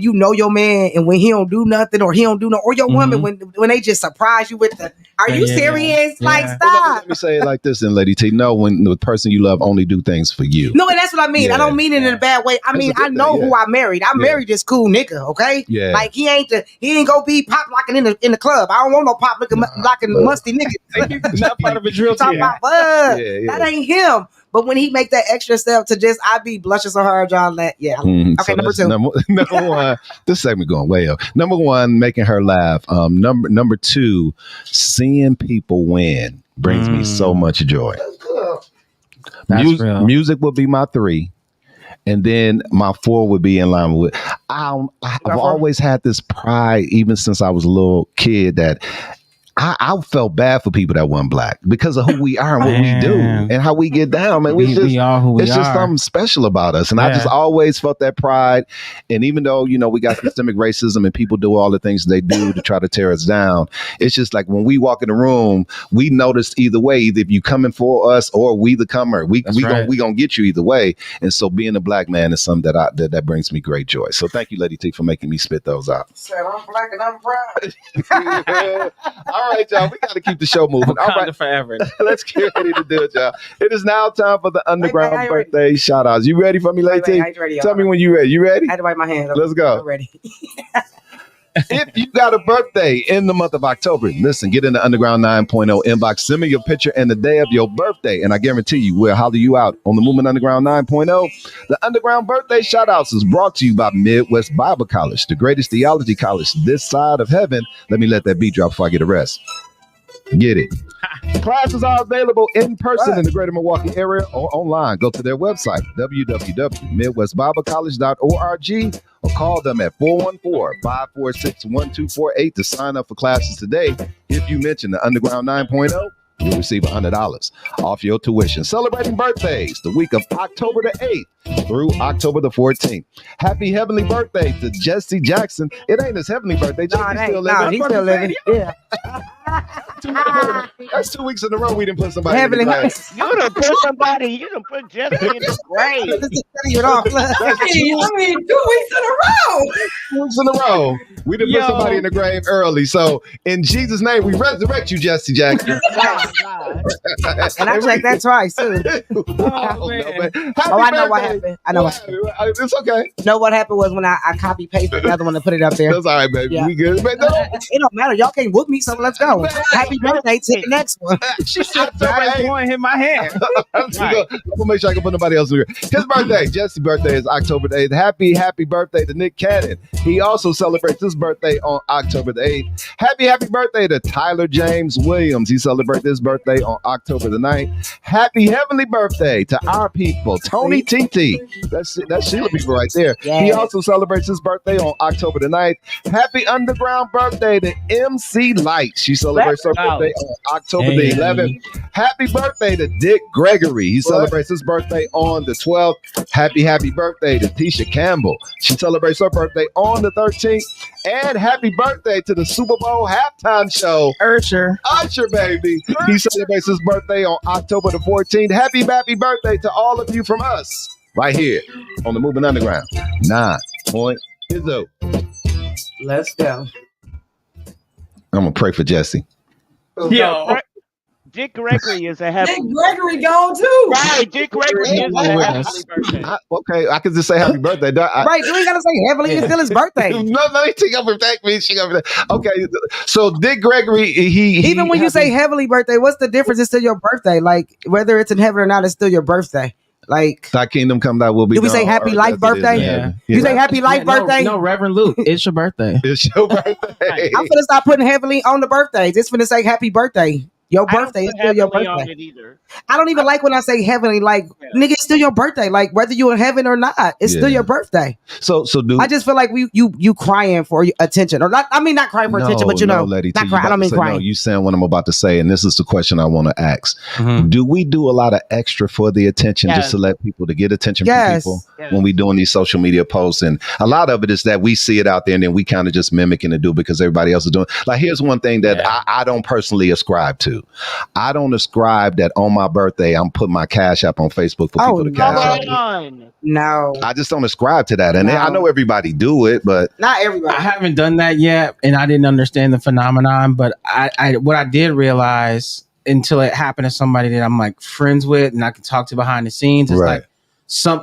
and when he don't do nothing or he don't do no, or your woman when they just surprise you with the, are you serious? Yeah. Like, stop. Well, let me say it like this, then, Lady T. No, when the person you love only do things for you. No, and that's what I mean. I don't mean it in a bad way. I mean, I know who I married. I married this cool nigga. Okay. Yeah. Like he ain't go be pop locking in the club. I don't want no pop locking musty nigga. Not part of a drill team. That ain't him. But when he make that extra step to just, I be blushing so hard, John. Okay, so number 2. Number 1, this segment going way up. Number 1, making her laugh. Number 2, seeing people win brings me so much joy. Music would be my 3. And then my 4 would be in line with, I've always had this pride, even since I was a little kid, that I felt bad for people that weren't black because of who we are and what we do and how we get down. Man, we are who we are. It's just something special about us. And I just always felt that pride. And even though, we got systemic racism and people do all the things they do to try to tear us down, it's just like when we walk in the room, we notice either way, either if you coming for us or we the comer, we gonna get you either way. And so being a black man is something that brings me great joy. So thank you, Lady T, for making me spit those out. Said I'm black and I'm proud. All right, y'all. We got to keep the show moving. All right, forever. Let's get ready to do it, y'all. It is now time for the Underground birthday shout outs. You ready for me, Lady? Tell me when you're ready. You ready? I had to wipe my hands. Let's go. I'm ready. If you got a birthday in the month of October, listen, get in the Underground 9.0 inbox. Send me your picture and the day of your birthday, and I guarantee you we'll holler you out on the Movement Underground 9.0. The Underground birthday shout-outs is brought to you by Midwest Bible College, the greatest theology college this side of heaven. Let me let that beat drop before I get a rest. Get it. Classes are available in person in the greater Milwaukee area or online. Go to their website, www.midwestbiblecollege.org, or call them at 414-546-1248 to sign up for classes today. If you mention the Underground 9.0, you'll receive $100 off your tuition. Celebrating birthdays the week of October the 8th through October the 14th. Happy heavenly birthday to Jesse Jackson. It ain't his heavenly birthday. Jesse's still living. He's still living. Yeah. That's 2 weeks in a row we didn't put somebody heavenly in the grave. You done put Jesse in the grave. I mean, 2 weeks in a row. 2 weeks in a row. We didn't put somebody in the grave early. So in Jesus' name, we resurrect you, Jesse Jackson. And I checked that twice too. I know what happened. It's okay. No, what happened was when I copy pasted the other one and put it up there. That's all right, baby. Yeah. We good. But no. It don't matter. Y'all can't book me, so let's go. Happy birthday to the next one. She should have hit my hand. I'm gonna make sure I can put nobody else in here. His birthday, Jesse's birthday is October the 8th. Happy birthday to Nick Cannon. He also celebrates his birthday on October the 8th. Happy birthday to Tyler James Williams. He celebrates his birthday on October the 9th. Happy heavenly birthday to our people, Tony TT. That's Sheila people right there. Yes. He also celebrates his birthday on October the 9th. Happy underground birthday to MC Light. She celebrates her birthday on October the 11th. Happy birthday to Dick Gregory. He celebrates his birthday on the 12th. Happy birthday to Tisha Campbell. She celebrates her birthday on the 13th. And happy birthday to the Super Bowl halftime show, Usher, baby. He celebrates his birthday on October the 14th. Happy birthday to all of you from us right here on the Moving Underground 9.0. Let's go. I'm gonna pray for Jesse. Yo, Dick Gregory is a happy. Dick Gregory gone too. Right, Dick Gregory is a happy birthday. Okay, I can just say happy birthday. Right, you ain't gotta say heavily. It's still his birthday. No, she gonna protect me. She gonna protect. Okay, so Dick Gregory, he even when you say heavily birthday, what's the difference? It's still your birthday. Like whether it's in heaven or not, it's still your birthday. Like thy kingdom come, thy will be. Do we say happy life birthday? Yeah. You say happy life birthday? No, Reverend Luke, it's your birthday. It's your birthday. I'm finna stop putting heavily on the birthdays. It's finna say happy birthday. Your birthday is still your birthday. I don't even like when I say heavenly. Like, nigga, it's still your birthday. Like, whether you're in heaven or not, it's still your birthday. So do I just feel like you crying for attention, or not? I mean, not crying for attention, but lady, not crying. I don't mean crying. No, you saying what I'm about to say, and this is the question I want to ask. Do we do a lot of extra for the attention just to let people to get attention from people when we doing these social media posts? And a lot of it is that we see it out there, and then we kind of just mimicking and do because everybody else is doing. Like, here's one thing that I don't personally ascribe to. I don't ascribe that on my birthday I'm putting my cash app on Facebook for people to cash out. No, I just don't ascribe to that, and I know everybody do it, but not everybody. I haven't done that yet, and I didn't understand the phenomenon. But I what I did realize until it happened to somebody that I'm like friends with, and I can talk to behind the scenes. It's like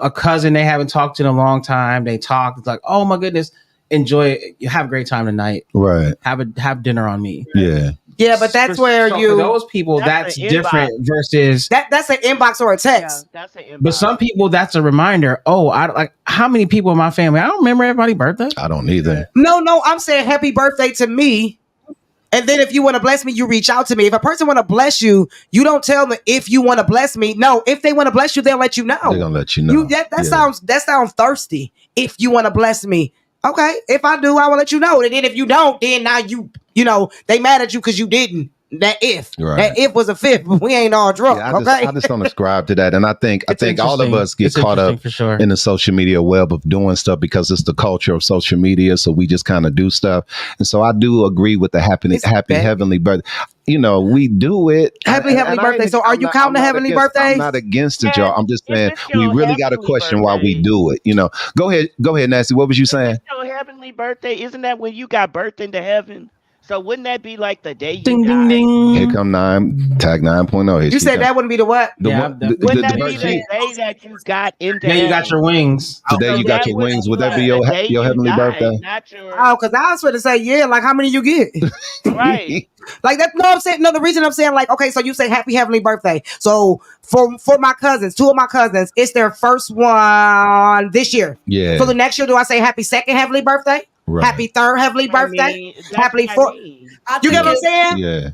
a cousin they haven't talked to in a long time. They talk. It's like, oh my goodness, enjoy it. You have a great time tonight. Right. Have dinner on me. Yeah. Yeah, but that's where for those people that's different versus that's an inbox or a text. Yeah, that's an inbox. But some people that's a reminder. Oh, I like how many people in my family? I don't remember everybody's birthday. I don't either. No, I'm saying happy birthday to me. And then if you want to bless me, you reach out to me. If a person want to bless you, you don't tell them if you want to bless me. No, if they want to bless you, they'll let you know. They're gonna let you know. That sounds thirsty. If you want to bless me. Okay, if I do, I will let you know. And then if you don't, then now you know, they mad at you because you didn't. That if was a fifth, but we ain't all drunk. I just don't ascribe to that. And I think all of us get caught up in the social media web of doing stuff because it's the culture of social media. So we just kind of do stuff. And so I do agree with the happy heavenly birthday. You know, we do it. Happy heavenly birthday. So are you counting the heavenly birthday? I'm not against it, y'all. I'm just saying we really got to question why we do it. You know, go ahead, Nancy. What was you saying? Your heavenly birthday, isn't that when you got birthed into heaven? So wouldn't that be like the day you ding, died? ding, ding. Here come tag 9.0. You said that wouldn't be the what? Wouldn't that be the day that you got into heaven? You got your wings. Today you got your wings. Would that be your heavenly birthday? Oh, because I was going to say, like how many you get? Right. Like that. No, I'm saying the reason I'm saying like, okay, so you say happy heavenly birthday. So for my cousins, two of my cousins, it's their first one this year. Yeah. So the next year, do I say happy second heavenly birthday? Right. Happy third heavenly birthday? Happy fourth. You get what I'm saying? Yeah.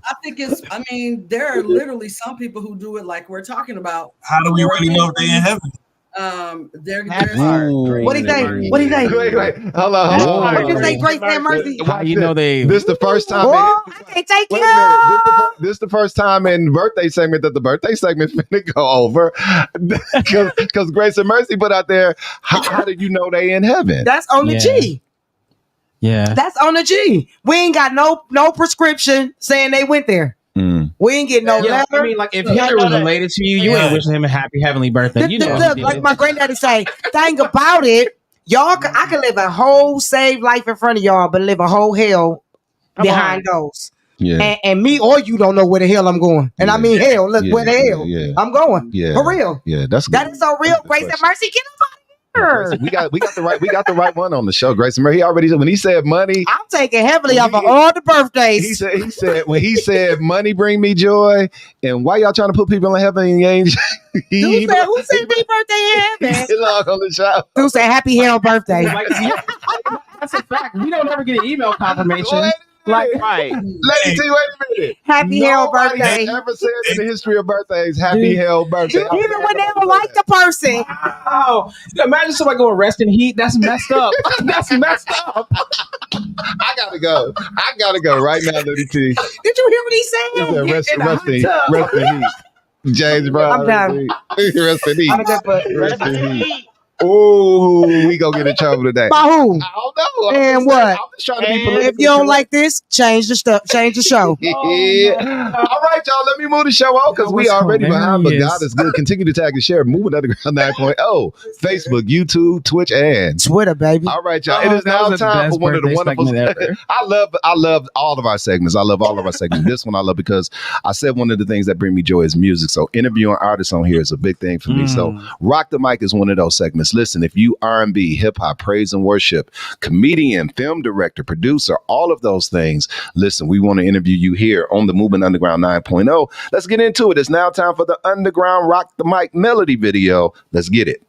I mean, there are literally some people who do it like we're talking about. How do we really know if they're in heaven? What do you think? What do you think? Wait. Hold on. What do you say, grace and mercy? How you know they? This the first time. I can't take you. This the first time in birthday segment that the birthday segment finna go over because Grace and Mercy put out there. How did you know they in heaven? That's on the G. Yeah, that's on the G. We ain't got no prescription saying they went there. We ain't getting no letter. I mean, like if Hitler was related to you, you ain't wishing him a happy heavenly birthday. Like my granddaddy say, thing about it, y'all, I can live a whole saved life in front of y'all, but live a whole hell behind those. Yeah. And me or you don't know where the hell I'm going. And I mean hell, look where the hell I'm going. Yeah. For real. Yeah, that is so real. Grace and mercy, get up out of here. We got the right one on the show, Grace and Mercy. He already when he said money, I'm taking heavily off of all the birthdays. He said when he said money bring me joy, and why y'all trying to put people in heaven and you ain't who said big birthday in heaven? He log on the show. Who said happy hell birthday? That's a fact. We don't ever get an email confirmation. Like, right. Lady T, wait a minute. Happy hell birthday. Never said in the history of birthdays, happy hell birthday. Even when they don't like the person. Wow. Imagine somebody going rest in heat. That's messed up. That's messed up. I gotta go right now, Lady T. Did you hear what he said? He said rest in heat. James Brown. I'm done. Rest in heat. I'm a good Rest in heat. Oh, we gonna get in trouble today. By who? I don't know. And what? I'm just trying to be politically If you don't correct. like this, change the stuff. Change the show. Yeah. All right, y'all. Let me move the show on because we already behind. But God is good. Continue to tag and share. Moving Underground 9.0. Facebook, YouTube, Twitch, and Twitter, baby. All right, y'all. It is now time for one of the wonderful. I love all of our segments. I love all of our segments. This one I love because I said one of the things that bring me joy is music. So interviewing artists on here is a big thing for me. So Rock the Mic is one of those segments. Listen, if you R&B, hip hop, praise and worship, comedian, film director, producer, all of those things, listen, we want to interview you here on the Movement Underground 9.0. Let's get into it. It's now time for the Underground Rock the Mic melody video. Let's get it.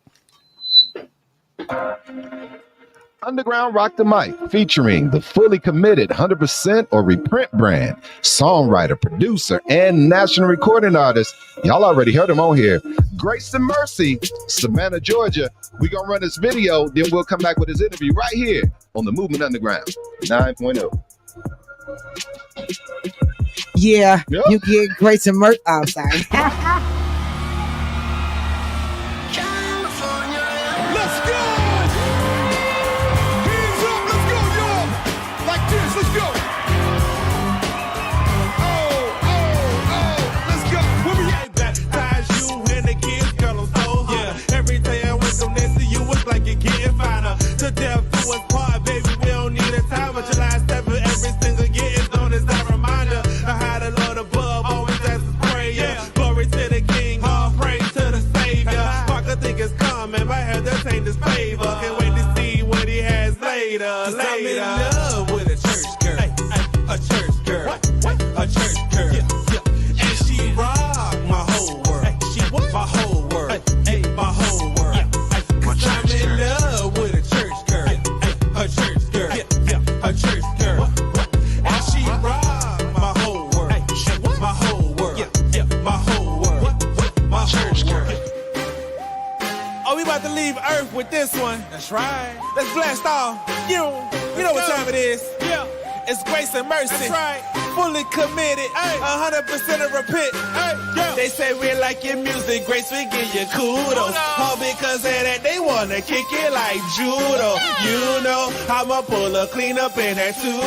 Underground Rock the Mic, featuring the fully committed 100% or reprint brand, songwriter, producer, and national recording artist. Y'all already heard him on here. Grace and Mercy, Savannah, Georgia. We're going to run this video, then we'll come back with his interview right here on the Movement Underground 9.0. Yeah, you get Grace and Mercy. Oh, I'm sorry. With this one, that's right. Let's blast off. You know what time it is. Yeah, it's Grace and Mercy. That's right. Fully committed, 100% of repent. They say we like your music, Grace, we give you kudos. All because of that, they wanna kick it like judo. You know, I'ma pull a clean up in that tudo.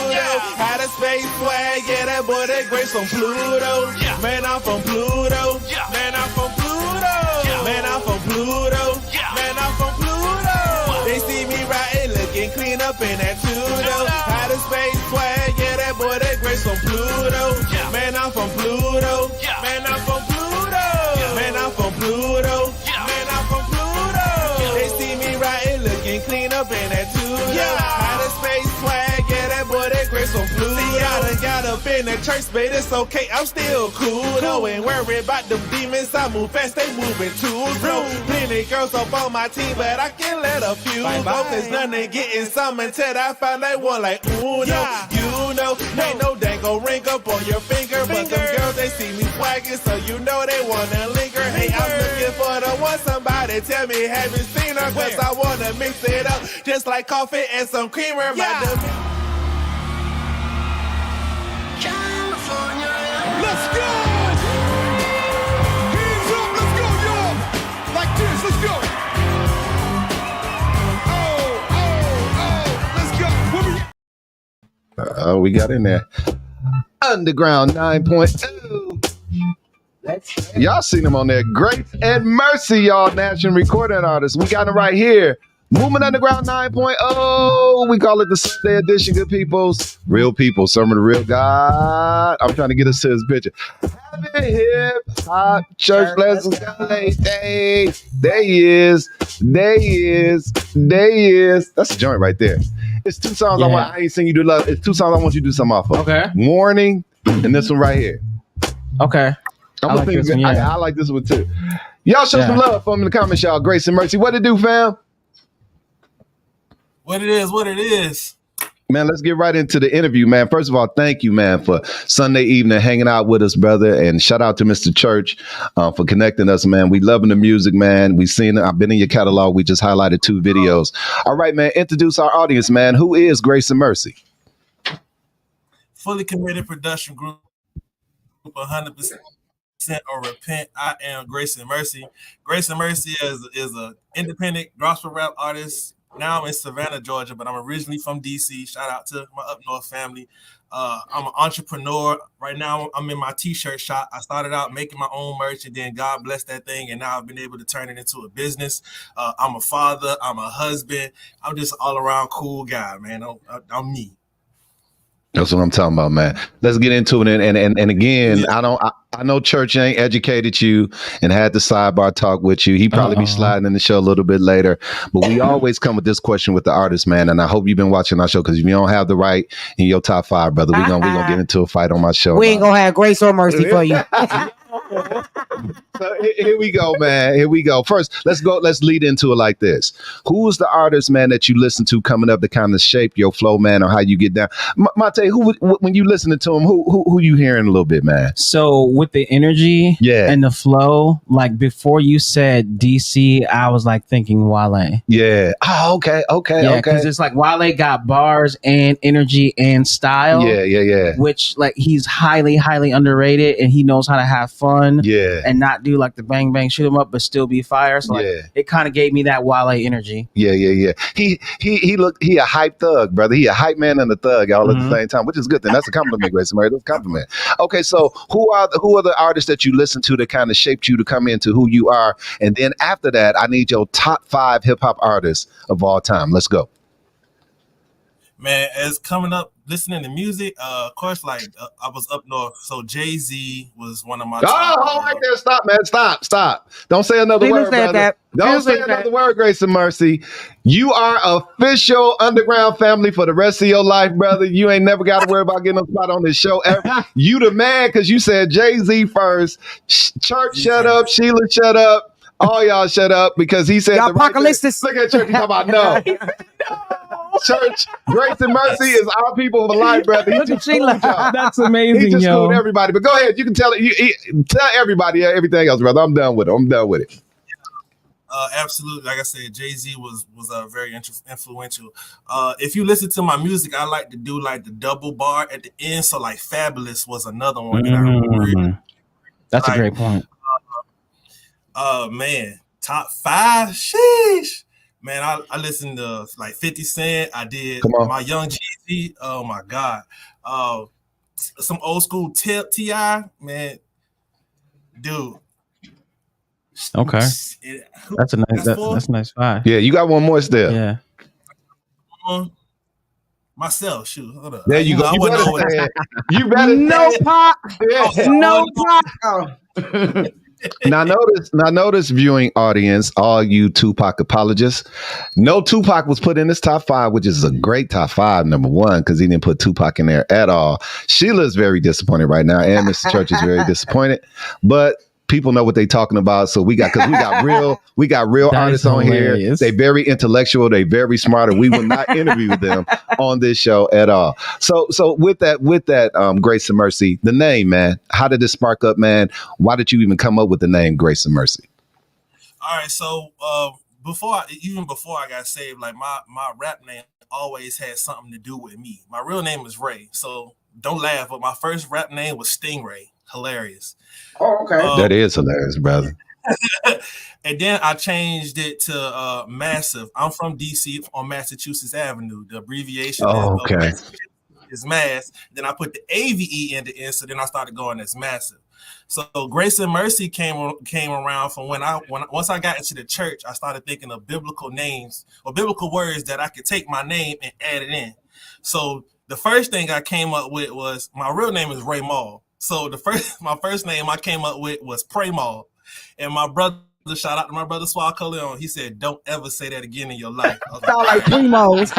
Had a space swag, yeah, that boy, that Grace from Pluto. Man, I'm from Pluto. Man, I'm from Pluto. Man, I'm from Pluto. Man, I'm from Pluto. They see me riding, looking clean up in that tudo. Had a space swag, yeah, that boy, that Grace from Pluto. Man, I'm from Pluto. Man, I'm from Pluto. Man, I'm from Pluto. Man, I'm from Pluto. They see me riding, looking clean up in that tudo. Had a space swag, yeah, that boy, that Grace from Pluto. See, I done got up in the church, but it's okay, I'm still cool. Though, ain't worried about them demons, I move fast, they moving too slow. Plenty girls up on my team, but I can let a few go. There's nothing getting some until I find that one like Uno. You know, ain't no dang gon' ring up on your finger, but them girls, they see me swagging, so you know they wanna linger. Hey, I'm looking for the one, somebody tell me, have you seen her? Cause I wanna mix it up, just like coffee and some creamer. Let's go! Hands up, let's go, y'all! Like this, let's go! Let's go! We got in there. Underground 9.2. Y'all seen them on there. Grace and Mercy, y'all, national recording artists. We got them right here. Movement Underground 9.0. We call it the Sunday edition, good peoples. Real people, sermon of the real God. I'm trying to get us to his picture. Happy hip hop church lessons. Hey, there he is. There he is. There he is. That's a joint right there. It's two songs I ain't seen you do love. It's two songs I want you to do something off of. Okay. Warning and this one right here. Okay. I like this one too. Y'all show some love for me in the comments, y'all. Grace and Mercy. What it do, fam? What it is. Man, let's get right into the interview, man. First of all, thank you, man, for Sunday evening hanging out with us, brother. And shout out to Mr. Church for connecting us, man. We loving the music, man. We seen it. I've been in your catalog. We just highlighted 2 videos. All right, man. Introduce our audience, man. Who is Grace and Mercy? Fully committed production group, 100% or repent. I am Grace and Mercy. Grace and Mercy is an independent gospel rap artist. Now I'm in Savannah, Georgia, but I'm originally from DC. Shout out to my up north family. I'm an entrepreneur. Right now, I'm in my t-shirt shop. I started out making my own merch, and then God blessed that thing, and now I've been able to turn it into a business. I'm a father. I'm a husband. I'm just all around cool guy, man. I'm me. That's what I'm talking about, man. Let's get into it. And again, I know Church ain't educated you and had the sidebar talk with you. He probably be sliding in the show a little bit later. But we always come with this question with the artist, man. And I hope you've been watching our show, because if you don't have the right in your top 5, brother, we're gonna get into a fight on my show. We ain't gonna have grace or mercy for you. So here we go, man. Here we go. First, let's lead into it like this. Who's the artist, man, that you listen to coming up to kind of shape your flow, man, or how you get down? Mate, when you listening to him, who you hearing a little bit, man? So with the energy and the flow, like before you said DC, I was like thinking Wale. Yeah. Oh, okay. Yeah, because it's like Wale got bars and energy and style. Yeah. Which like he's highly, highly underrated, and he knows how to have fun. Yeah. And not do like the bang bang shoot 'em up, but still be fire. So like, it kind of gave me that Wale energy. Yeah. He a hype thug, brother. He a hype man and a thug all at the same time, which is a good thing. That's a compliment, Grace Murray. That's a compliment. Okay, so who are the artists that you listen to that kind of shaped you to come into who you are? And then after that, I need your top 5 hip hop artists of all time. Let's go. Man, as coming up, listening to music, of course, like I was up north, so Jay-Z was one of my. Hold right there! Stop, man! Stop! Don't say another word, brother. Don't say another word, Grace and Mercy. You are official underground family for the rest of your life, brother. You ain't never got to worry about getting a spot on this show ever. You the man, because you said Jay-Z first. Church, shut up. Sheila, shut up. All y'all shut up, because he said y'all apocalyptic. Look at Church. He's talking about no. Church, Grace and Mercy is our people for life, brother. He just Sheila. That's amazing, he just fooled everybody. But go ahead, you can tell it. Tell everybody everything else, brother. I'm done with it. Absolutely, like I said, Jay-Z was very influential. If you listen to my music, I like to do like the double bar at the end. So like Fabulous was another one that I really. That's a great point. Man, top 5, sheesh. Man, I listened to like 50 Cent. I did my Young Jeezy. Oh my God. Some old school T.I. Man, dude. Okay. That's a nice 5. Yeah, you got one more still. Yeah. Myself, shoot. Hold up. There you go. You better no pop. No pop. Now notice, viewing audience, all you Tupac apologists. No Tupac was put in this top 5, which is a great top 5, number 1, because he didn't put Tupac in there at all. Sheila's very disappointed right now, and Mr. Church is very disappointed. But people know what they're talking about, so we got real artists on here. They very intellectual, they very smart, and we will not interview them on this show at all. So with that, Grace and Mercy, the name, man, how did this spark up, man? Why did you even come up with the name Grace and Mercy? All right, so before I got saved, like my rap name always had something to do with me. My real name is Ray, so don't laugh, but my first rap name was Stingray. Hilarious. Oh, okay. That is hilarious, brother. And then I changed it to Massive. I'm from DC on Massachusetts Avenue. The abbreviation is Mass. Then I put the AVE in the end, so then I started going as Massive. So Grace and Mercy came around from once I got into the church, I started thinking of biblical names or biblical words that I could take my name and add it in. So the first thing I came up with was, my real name is Ray Maul. So my first name I came up with was Pray Maul. And my brother, shout out to my brother Swag Leon, he said, "Don't ever say that again in your life." Sound like primos.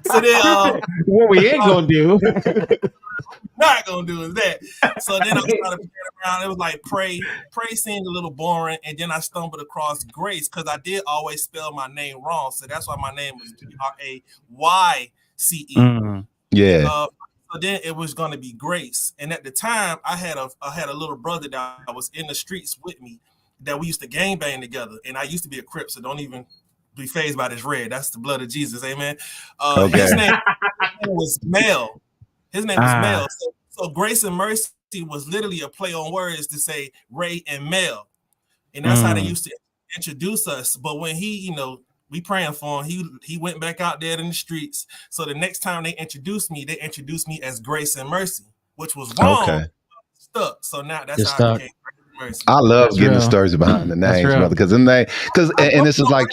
So then what we ain't gonna do. Not gonna do is that. So then I started playing around. It was like pray seemed a little boring, and then I stumbled across Grace, because I did always spell my name wrong. So that's why my name was GRAYCE. Yeah. So then it was going to be Grace. And at the time, I had a little brother that was in the streets with me that we used to gangbang together. And I used to be a Crip, so don't even be fazed by this red. That's the blood of Jesus, amen. His name was Mel. His name was Mel. So Grace and Mercy was literally a play on words to say Ray and Mel. And that's how they used to introduce us. But when he, you know, we praying for him, he went back out there in the streets. So the next time they introduced me as Grace and Mercy, which was wrong. Okay. Stuck. So now that's how I became Grace and Mercy. I love that's getting real. The stories behind the names, brother, because then they, and this is like,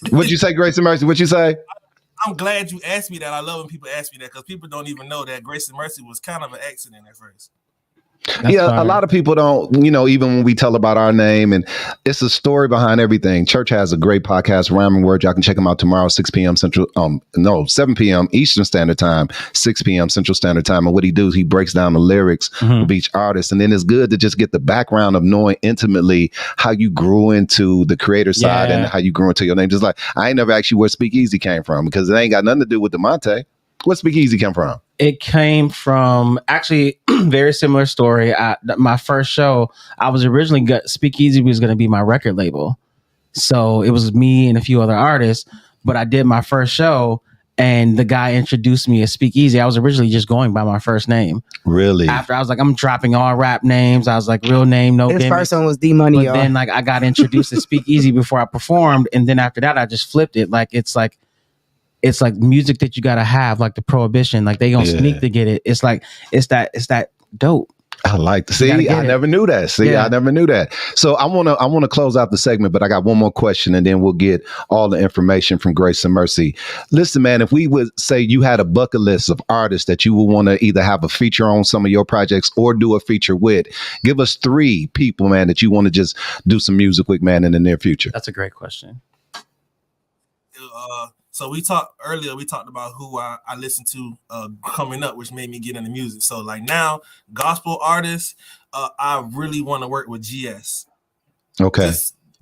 what'd you say, Grace and Mercy? What'd you say? I'm glad you asked me that. I love when people ask me that because people don't even know that Grace and Mercy was kind of an accident at first. That's fine. A lot of people don't, you know, even when we tell about our name, and it's a story behind everything. Church has a great podcast, Rhyming Word. Y'all can check them out tomorrow, 6 p.m. Central, 7 p.m. Eastern Standard Time, 6 p.m. Central Standard Time. And what he does, he breaks down the lyrics of each artist. And then it's good to just get the background of knowing intimately how you grew into the creator side and how you grew into your name. Just like, I ain't never asked you where Speakeasy came from because it ain't got nothing to do with DeMonte. Where Speakeasy come from? It came from actually very similar story. My first show, I was originally Speakeasy was going to be my record label. So it was me and a few other artists, but I did my first show and the guy introduced me as Speakeasy. I was originally just going by my first name. Really? After I was like, I'm dropping all rap names. I was like, real name, no gimmicks. His first one was D-Money. But then like I got introduced as Speakeasy before I performed. And then after that, I just flipped it. It's like music that you gotta have, like the Prohibition. Like they gonna sneak to get it. It's that dope. I like to see. I never knew that. I never knew that. So I wanna close out the segment, but I got one more question, and then we'll get all the information from Grace and Mercy. Listen, man, if we would say you had a bucket list of artists that you would want to either have a feature on some of your projects or do a feature with, give us 3 people, man, that you want to just do some music with, man, in the near future. That's a great question. So we talked about who I listened to coming up, which made me get into music. So like now, gospel artists, I really want to work with GS. Okay.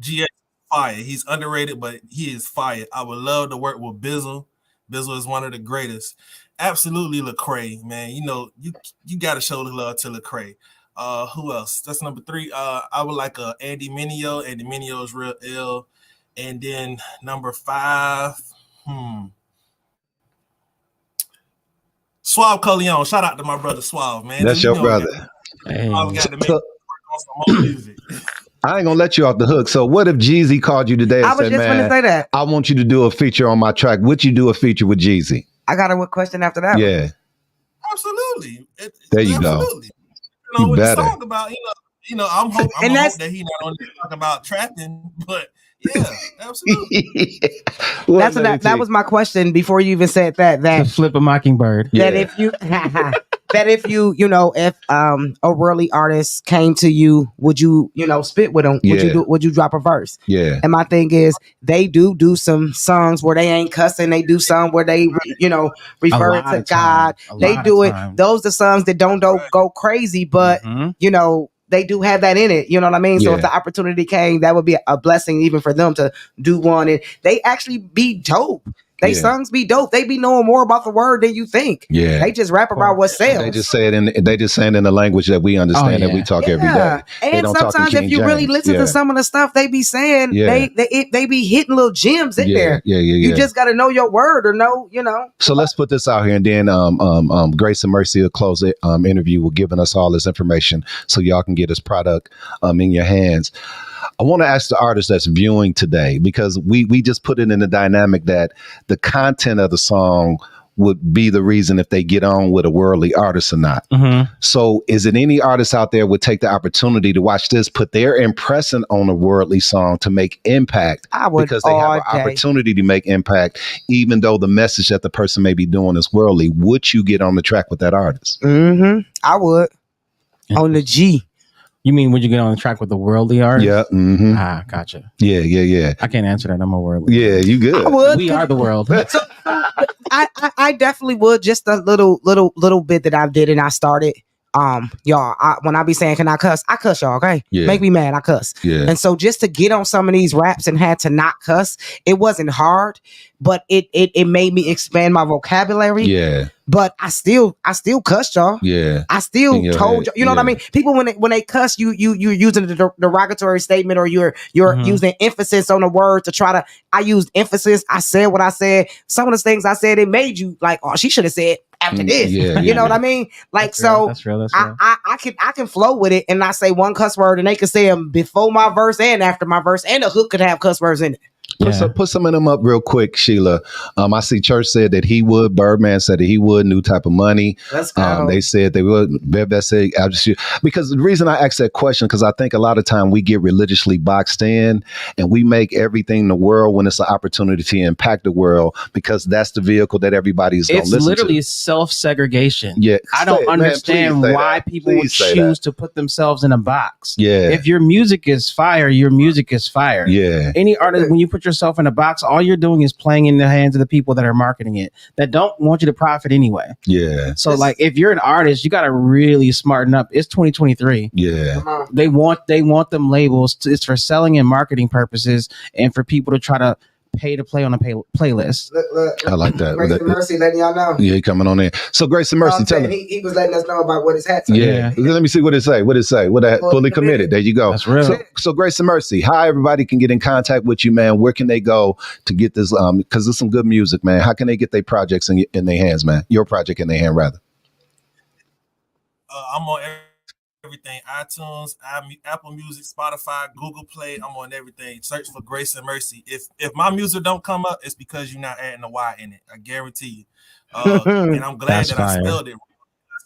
GS fire. He's underrated, but he is fire. I would love to work with Bizzle. Bizzle is one of the greatest. Absolutely Lecrae, man. You know, you got to show the love to Lecrae. Who else? That's number 3. I would like Andy Mineo. Andy Mineo is real ill. And then number 5. Suave Corleone. Shout out to my brother Suave, man. That's your brother. Hey. I've got to make work on some more music. I ain't gonna let you off the hook. So what if Jeezy called you today and said, man, say that. I want you to do a feature on my track. Would you do a feature with Jeezy? I got a question after that. Yeah. Absolutely. There you go. You know, when the song about, I'm hope that he not only talk about trapping, but yeah, absolutely. That was my question before you even said that. That to flip a mockingbird. That if you if a worldly artist came to you, would you spit with them? Would you drop a verse? Yeah. And my thing is, they do some songs where they ain't cussing. They do some where they refer to God. They do it. Those are songs that don't go crazy, but they do have that in it. You know what I mean? So if the opportunity came, that would be a blessing even for them to do one. And they actually be dope. They songs be dope. They be knowing more about the word than you think. Yeah. They just rap about what sells. They just say it they just saying in the language that we understand that we talk every day. And sometimes if you really listen to some of the stuff they be saying, they be hitting little gems in there. You just got to know your word or know. So let's put this out here, and then Grace and Mercy will close the interview with giving us all this information so y'all can get this product in your hands. I want to ask the artist that's viewing today, because we just put it in the dynamic that the content of the song would be the reason if they get on with a worldly artist or not. So is it any artist out there would take the opportunity to watch this, put their impression on a worldly song to make impact? Because they have an opportunity to make impact, even though the message that the person may be doing is worldly. Would you get on the track with that artist? I would. On the G. You mean would you get on the track with the worldly artist? Yeah. Gotcha. Yeah. I can't answer that. I'm a worldly. Yeah, you good. I would. We are the world. So, I definitely would. Just a little bit that I did and I started. Y'all, when I be saying, can I cuss y'all, okay? Yeah. Make me mad, I cuss. Yeah. And so just to get on some of these raps and had to not cuss, it wasn't hard, but it made me expand my vocabulary. Yeah. But I still cussed y'all. Yeah. I still told y'all, you know what I mean? People when they cuss, you're using the derogatory statement, or you're using emphasis on the word to try to. I used emphasis. I said what I said. Some of the things I said, it made you like, oh, she should have said after this. Yeah, you know what I mean? Like, That's real, so that's real, that's real. I can flow with it and not say one cuss word, and they can say them before my verse and after my verse, and the hook could have cuss words in it. Put some of them up real quick, Sheila. I see Church said that he would. Birdman said that he would. New Type of Money. Let's go. They said they would. Bev said, because the reason I asked that question, because I think a lot of time we get religiously boxed in and we make everything in the world when it's an opportunity to impact the world, because that's the vehicle that everybody's going to listen to. It's literally self-segregation. Yeah, I don't understand why people would choose to put themselves in a box. Yeah. If your music is fire, your music is fire. Yeah. Any artist, when you put yourself in a box, all you're doing is playing in the hands of the people that are marketing it, that don't want you to profit anyway. Yeah. So like, if you're an artist, you got to really smarten up. It's 2023. Yeah. They want them labels. It's for selling and marketing purposes, and for people to try to pay to play on a playlist. Look, I like that. Grace and Mercy letting y'all know. Yeah, he coming on in. So Grace and Mercy, tell him. He was letting us know about what his hat said. Yeah. Let me see what it say. What it say? What that fully committed. There you go. That's real. So Grace and Mercy, how everybody can get in contact with you, man? Where can they go to get this? Because there's some good music, man. How can they get their projects in their hands, man? Your project in their hand, rather. I'm on everything: iTunes, Apple Music, Spotify, Google Play. I'm on everything. Search for Grace and Mercy. If my music don't come up, it's because you're not adding a Y in it. I guarantee you. And I'm glad that I spelled it.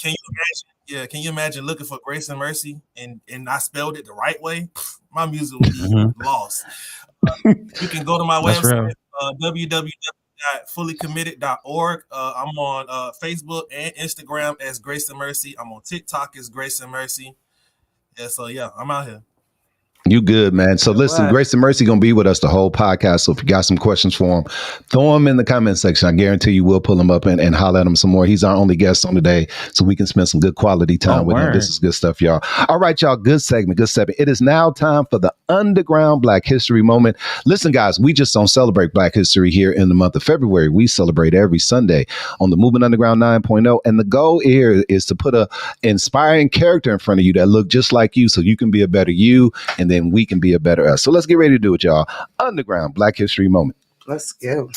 Can you imagine? Yeah, can you imagine looking for Grace and Mercy and I spelled it the right way? My music would be lost. You can go to my website, www.fullycommitted.org. I'm on Facebook and Instagram as Grace and Mercy. I'm on TikTok as Grace and Mercy. Yeah, so yeah, I'm out here. You good, man. So listen, Grace and Mercy going to be with us the whole podcast. So if you got some questions for him, throw them in the comment section. I guarantee you we'll pull him up and holler at him some more. He's our only guest on today, so we can spend some good quality time with him. This is good stuff, y'all. All right, y'all. Good segment. It is now time for the Underground Black History Moment. Listen, guys, we just don't celebrate Black History here in the month of February. We celebrate every Sunday on the Movement Underground 9.0. And the goal here is to put a inspiring character in front of you that look just like you, so you can be a better you, and then we can be a better us. So let's get ready to do it, y'all. Underground Black History Moment. Let's go.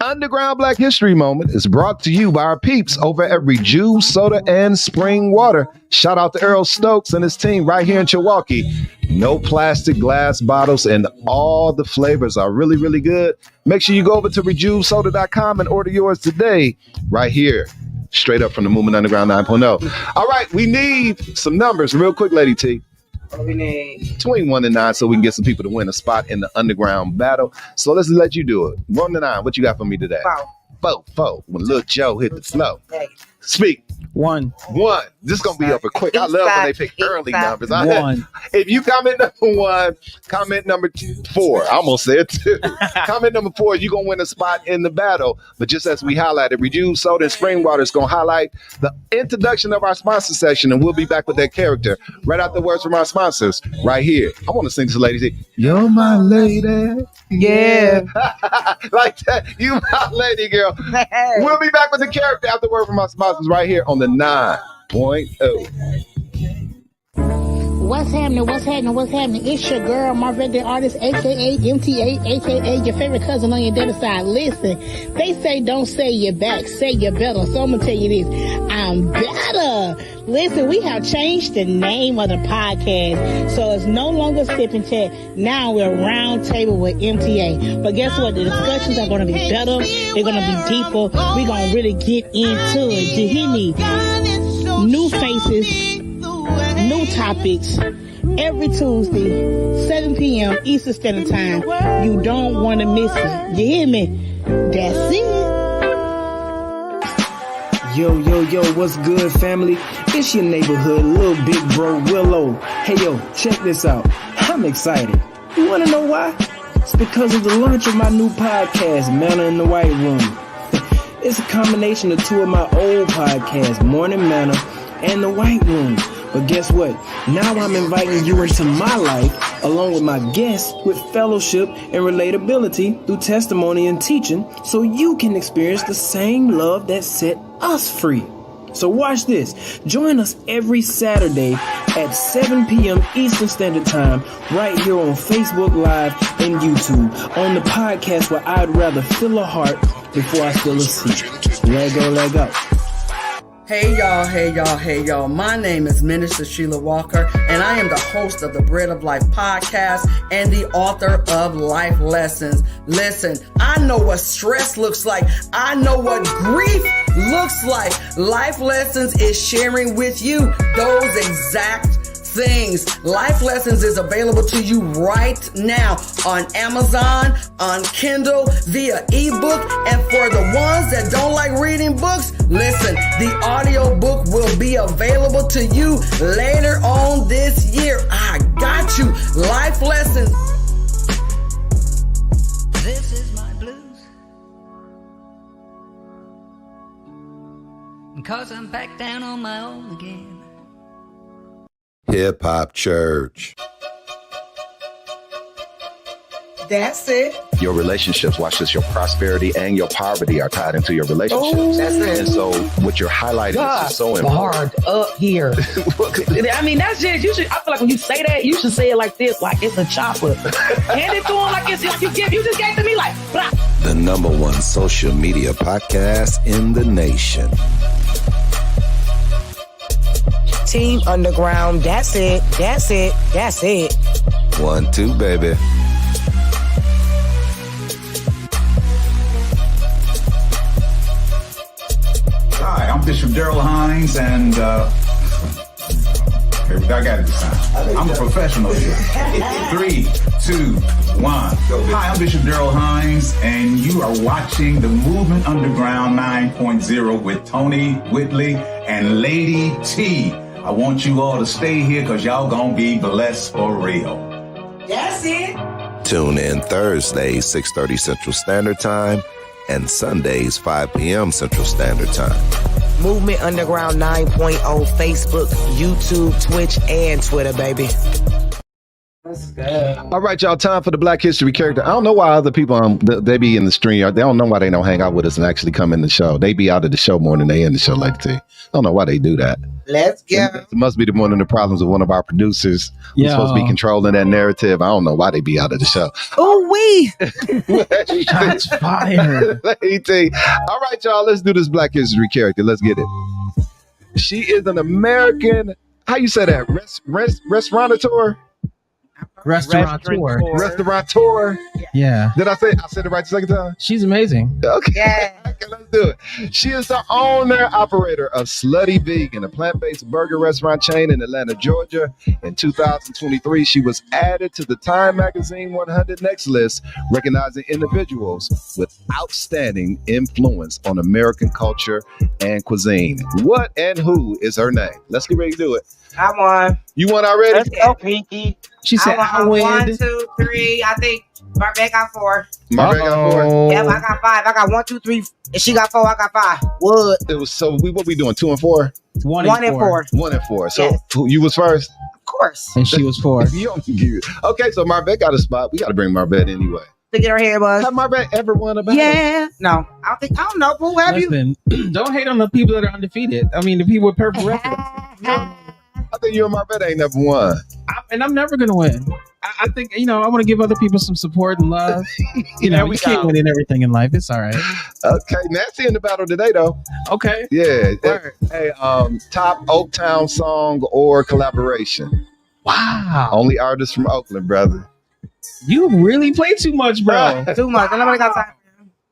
Underground Black History Moment is brought to you by our peeps over at Rejuve Soda and Spring Water. Shout out to Earl Stokes and his team right here in Milwaukee. No plastic glass bottles, and all the flavors are really, really good. Make sure you go over to rejuvesoda.com and order yours today right here. Straight up from the Movement Underground 9.0. All right, we need some numbers real quick, Lady T. We need between 1 and 9 so we can get some people to win a spot in the underground battle. So let's let you do it. 1 to 9. What you got for me today? 4. When Lil Joe hit the flow. Speak. 1. This is going to be over quick. I love when they pick early numbers. 1. If you comment number 1, comment number 4. I almost said 2. Comment number 4, you're going to win a spot in the battle. But just as we highlighted, Rejuve Soda and Spring Water is going to highlight the introduction of our sponsor section, and we'll be back with that character right after words from our sponsors right here. I want to sing to the ladies. You're my lady. Yeah. Like that. You my lady, girl. We'll be back with the character after word from our sponsors right here on the 9.0. What's happening? It's your girl, my regular artist, aka MTA, aka your favorite cousin on your dad's side. Listen, they say don't say you're back, say you're better. So I'm gonna tell you this, I'm better. Listen, we have changed the name of the podcast, so it's no longer Sip and Chat. Now we're Round Table with MTA. But guess what? The discussions are gonna be better. They're gonna be deeper. We're gonna really get into it. Do you hear me? New faces. New topics every Tuesday, 7 p.m. Eastern Standard Time. You don't want to miss it. You hear me? That's it. Yo, what's good, family? It's your neighborhood, little big bro Willow. Hey, yo, check this out. I'm excited. You want to know why? It's because of the launch of my new podcast, Manna in the White Room. It's a combination of 2 of my old podcasts, Morning Manna and The White Room. But guess what? Now I'm inviting you into my life, along with my guests, with fellowship and relatability through testimony and teaching, so you can experience the same love that set us free. So watch this. Join us every Saturday at 7 p.m. Eastern Standard Time, right here on Facebook Live and YouTube, on the podcast where I'd rather fill a heart before I spill a seat. Let go. Hey y'all. My name is Minister Sheila Walker, and I am the host of the Bread of Life podcast and the author of Life Lessons. Listen, I know what stress looks like. I know what grief looks like. Life Lessons is sharing with you those exact things. Life Lessons is available to you right now on Amazon, on Kindle, via ebook, and for the ones that don't like reading books, listen, the audio book will be available to you later on this year. I got you. Life Lessons. This is my blues, 'cause I'm back down on my own again. Hip Hop Church. That's it. Your relationships, watch this, your prosperity and your poverty are tied into your relationships. Oh, that's it. And so what you're highlighting is so important. Hard up here. I mean, that's just, you should, I feel like when you say that, you should say it like this, like it's a chopper. Hand it to him like it's like you just gave to me like, blah. The #1 social media podcast in the nation. Team Underground. That's it. 1, 2, baby. Hi, I'm Bishop Daryl Hines, and I got it this time. I'm a professional here. 3, 2, 1. Hi, I'm Bishop Daryl Hines, and you are watching the Movement Underground 9.0 with Tony Whitley and Lady T. I want you all to stay here because y'all gonna be blessed for real. That's it. Tune in Thursdays, 6:30 Central Standard Time, and Sundays, 5 p.m. Central Standard Time. Movement Underground 9.0, Facebook, YouTube, Twitch, and Twitter, baby. That's good. All right, y'all. Time for the Black History character. I don't know why other people they be in the stream. They don't know why they don't hang out with us and actually come in the show. They be out of the show more than they in the show, like T. I don't know why they do that. Let's go. It must be one of the problems with one of our producers who's supposed to be controlling that narrative. I don't know why they be out of the show. Oh, we. Shots fired. All right, y'all. Let's do this Black History character. Let's get it. She is an American. How you say that? Restaurateur. Restaurateur. Yeah. Did I said it right the second time? She's amazing. Okay. Yeah. Okay, let's do it. She is the owner, operator of Slutty Vegan, a plant-based burger restaurant chain in Atlanta, Georgia. In 2023, she was added to the Time Magazine 100 Next list, recognizing individuals with outstanding influence on American culture and cuisine. What and who is her name? Let's get ready to do it. I won. You won already? Let's go, Pinky. She said, I win. 1, 2, 3. I think Marvet got 4. Marvet got 4. Yep, I got 5. I got 1, 2, 3. And she got 4. I got 5. Wood. It was so. What we doing? 2 and 4. 1 and 4. 1 and 4. So Yes. you was first. Of course. And she was 4. Okay, so Marvet got a spot. We got to bring Marvet anyway. To get her hair buzz. Have Marvet ever won a battle? Yeah. No. I don't know. Who have Listen, don't hate on the people that are undefeated. I mean, the people with purple records. I think you and Marvet ain't never won. And I'm never going to win. I think, I want to give other people some support and love. We can't win in everything in life. It's all right. Okay, Nancy in the battle today, though. Okay. Yeah. Hey, top Oaktown song or collaboration. Wow. Only artist from Oakland, brother. You really play too much, bro. Too much. Nobody got time.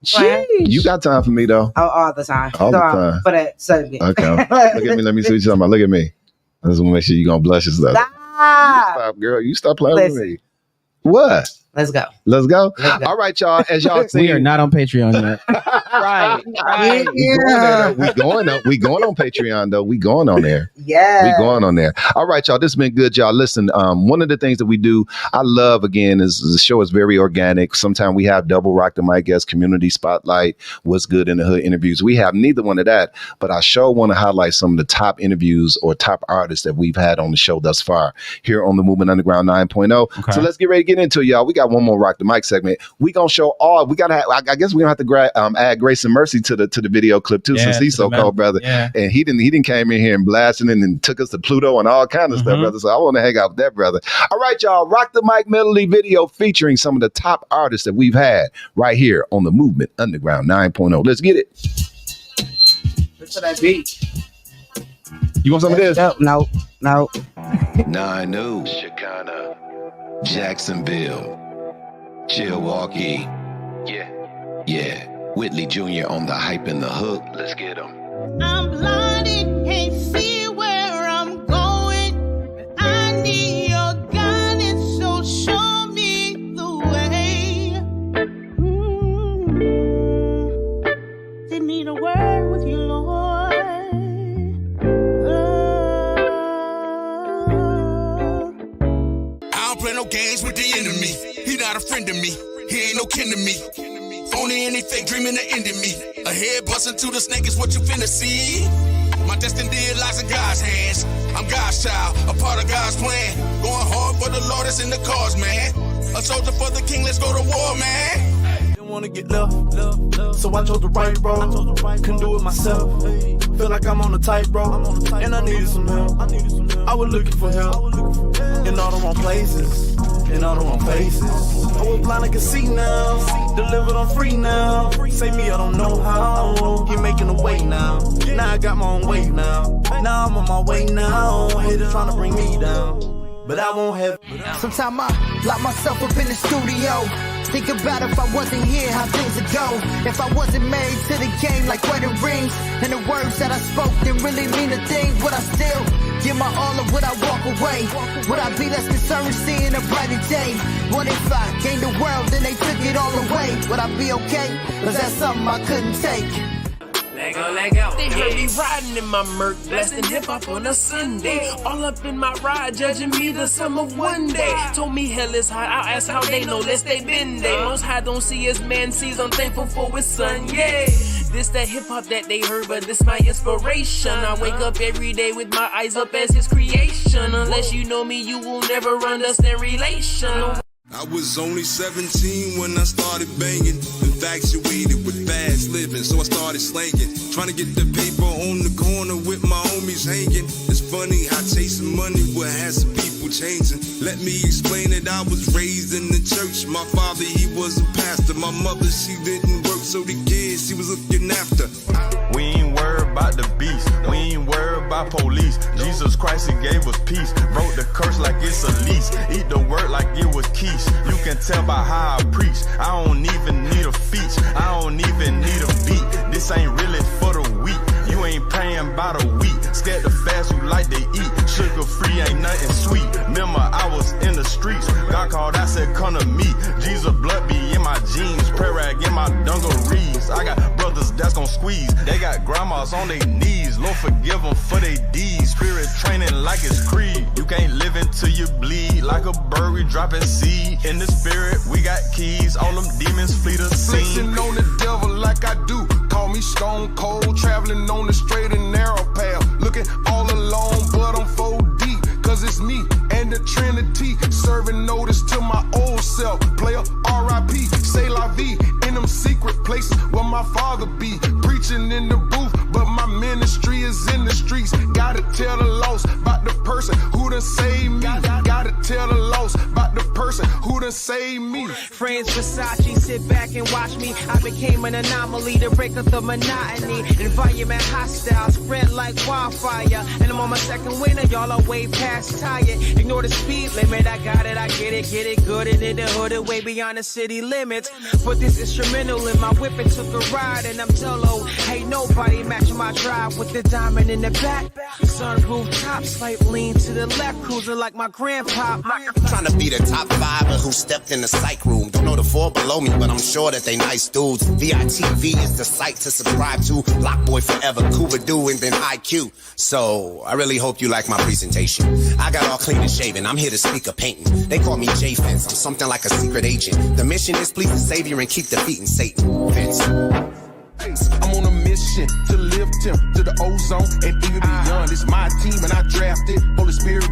Sheesh. You got time for me, though. All the time. All the time. For that subject. Okay. Look at me. Let me see what you're talking about. Look at me. I just want to make sure you're going to blush and stuff. Stop, girl. You stop playing with me. What? Let's go. Let's go. All right, y'all. As y'all see, we are not on Patreon yet. Right. We going on Patreon though. We going on there. Yeah. We going on there. All right, y'all. This has been good, y'all. Listen, one of the things that we do, I love again, is the show is very organic. Sometimes we have double rock the mic guest, community spotlight, what's good in the hood interviews. We have neither one of that, but I sure want to highlight some of the top interviews or top artists that we've had on the show thus far here on the Movement Underground 9.0. Okay. So let's get ready to get into it, y'all. We got got one more Rock the Mic segment. We gonna show all. We gotta. I guess we gonna have to add Grace and Mercy to the video clip too, since he's so cold, brother. Yeah. And he didn't came in here and blasting and took us to Pluto and all kind of stuff, brother. So I want to hang out with that brother. All right, y'all. Rock the Mic melody video featuring some of the top artists that we've had right here on the Movement Underground 9.0. Let's get it. Listen to that beat. You want some of this? No. 9-0, Chicana, Jacksonville, Chilwaukee. Yeah. Whitley Jr. on the hype and the hook. Let's get him. I'm blinded, can't see where I'm going. I need your guidance, so show me the way. They need a word with you, Lord. I don't play no games with the enemy. He not a friend of me. He ain't no kin to me. Only any fake dreaming to end in me. A head busting to the snake is what you finna see. My destiny lies in God's hands. I'm God's child, a part of God's plan. Going hard for the Lord that's in the cause, man. A soldier for the king, let's go to war, man. Didn't wanna get love, so I chose the right road. Couldn't do it myself. Feel like I'm on a tightrope, and I needed some help. I was looking for help in all the wrong places, in all the wrong faces. I was blind, I can see now. Delivered, I'm free now. Save me, I don't know how. He making a way now. Now I got my own way now. Now I'm on my way now. Haters trying to bring me down, but I won't have. Sometimes I lock myself up in the studio. Think about if I wasn't here, how things would go. If I wasn't married to the game like wedding rings, and the words that I spoke didn't really mean a thing, would I still give my all or would I walk away? Would I be less concerned seeing a brighter day? What if I gained the world and they took it all away? Would I be okay? Cause that's something I couldn't take. Leg out. They heard me riding in my Merc, blasting hip-hop on a Sunday. All up in my ride, judging me the sum of one day. Told me hell is hot, I asked how they know, lest they been there. Most high don't see as man sees, I'm thankful for his son, yeah. This that hip-hop that they heard, but this my inspiration. I wake up every day with my eyes up as his creation. Unless you know me, you will never understand relation. I was only 17 when I started banging, infatuated with fast living, so I started slanging, trying to get the paper on the corner with my homies hanging. It's funny how chasing money will have some people changing. Let me explain it, I was raised in the church. My father, he was a pastor. My mother, she didn't work, so the kids she was looking after. We ain't worried about the beast, we ain't worried about police. Jesus Christ, he gave us peace, wrote the curse like it's a lease, eat the word like it was quiche. You can tell by how I preach, I don't even need a feature, I don't even need a beat. This ain't really for the weak, you ain't paying by the week. Scared to fast, you like to eat, sugar free ain't nothing sweet. Remember I was in the streets, God called, I said come to me. Jesus blood be in my jeans, prayer rag in my dungarees. I got brothers that's gon' squeeze, they got grandmas on their knees. Lord forgive them for their deeds, spirit training like it's creed. You can't live until you bleed, like a bird we dropping seed. In the spirit we got keys, all them demons flee the scene. Flexing on the devil like I do, call me stone cold, traveling on the straight and narrow path. Looking all alone, but I'm 4 deep, cause it's me and the Trinity. Serving notice to my old self, player R.I.P. Say la vie, in them secret places where my father be. Preaching in the booth, but my ministry is in the streets. Gotta tell the lost about the person who done saved me. Gotta tell the lost about the person who done saved me. Friends Versace, sit back and watch me. I became an anomaly to break up the monotony. Environment hostile, spread like wildfire. And I'm on my second winter, y'all are way past tired. Ignore the speed limit, I got it, I get it good. And in the hood, way beyond the city limits. Put this instrumental in my whip and took a ride. And I'm solo, ain't nobody matching my drive with the diamond in the back. Sunroof top, slight lean to the left, cruising like my grandpa. Trying to be the top 5 but who stepped in the psych room. Don't know the 4 below me, but I'm sure that they nice dudes. VITV is the site to subscribe to. Lock Boy Forever, Cuba Do, and then IQ. So I really hope you like my presentation. I got all clean and shaven, I'm here to speak a painting. They call me J-Fence, I'm something like a secret agent. The mission is please the Savior and keep defeating Satan. Vince. I'm on a mission to lift him to the ozone and even beyond. It's my team and I drafted Holy Spirit,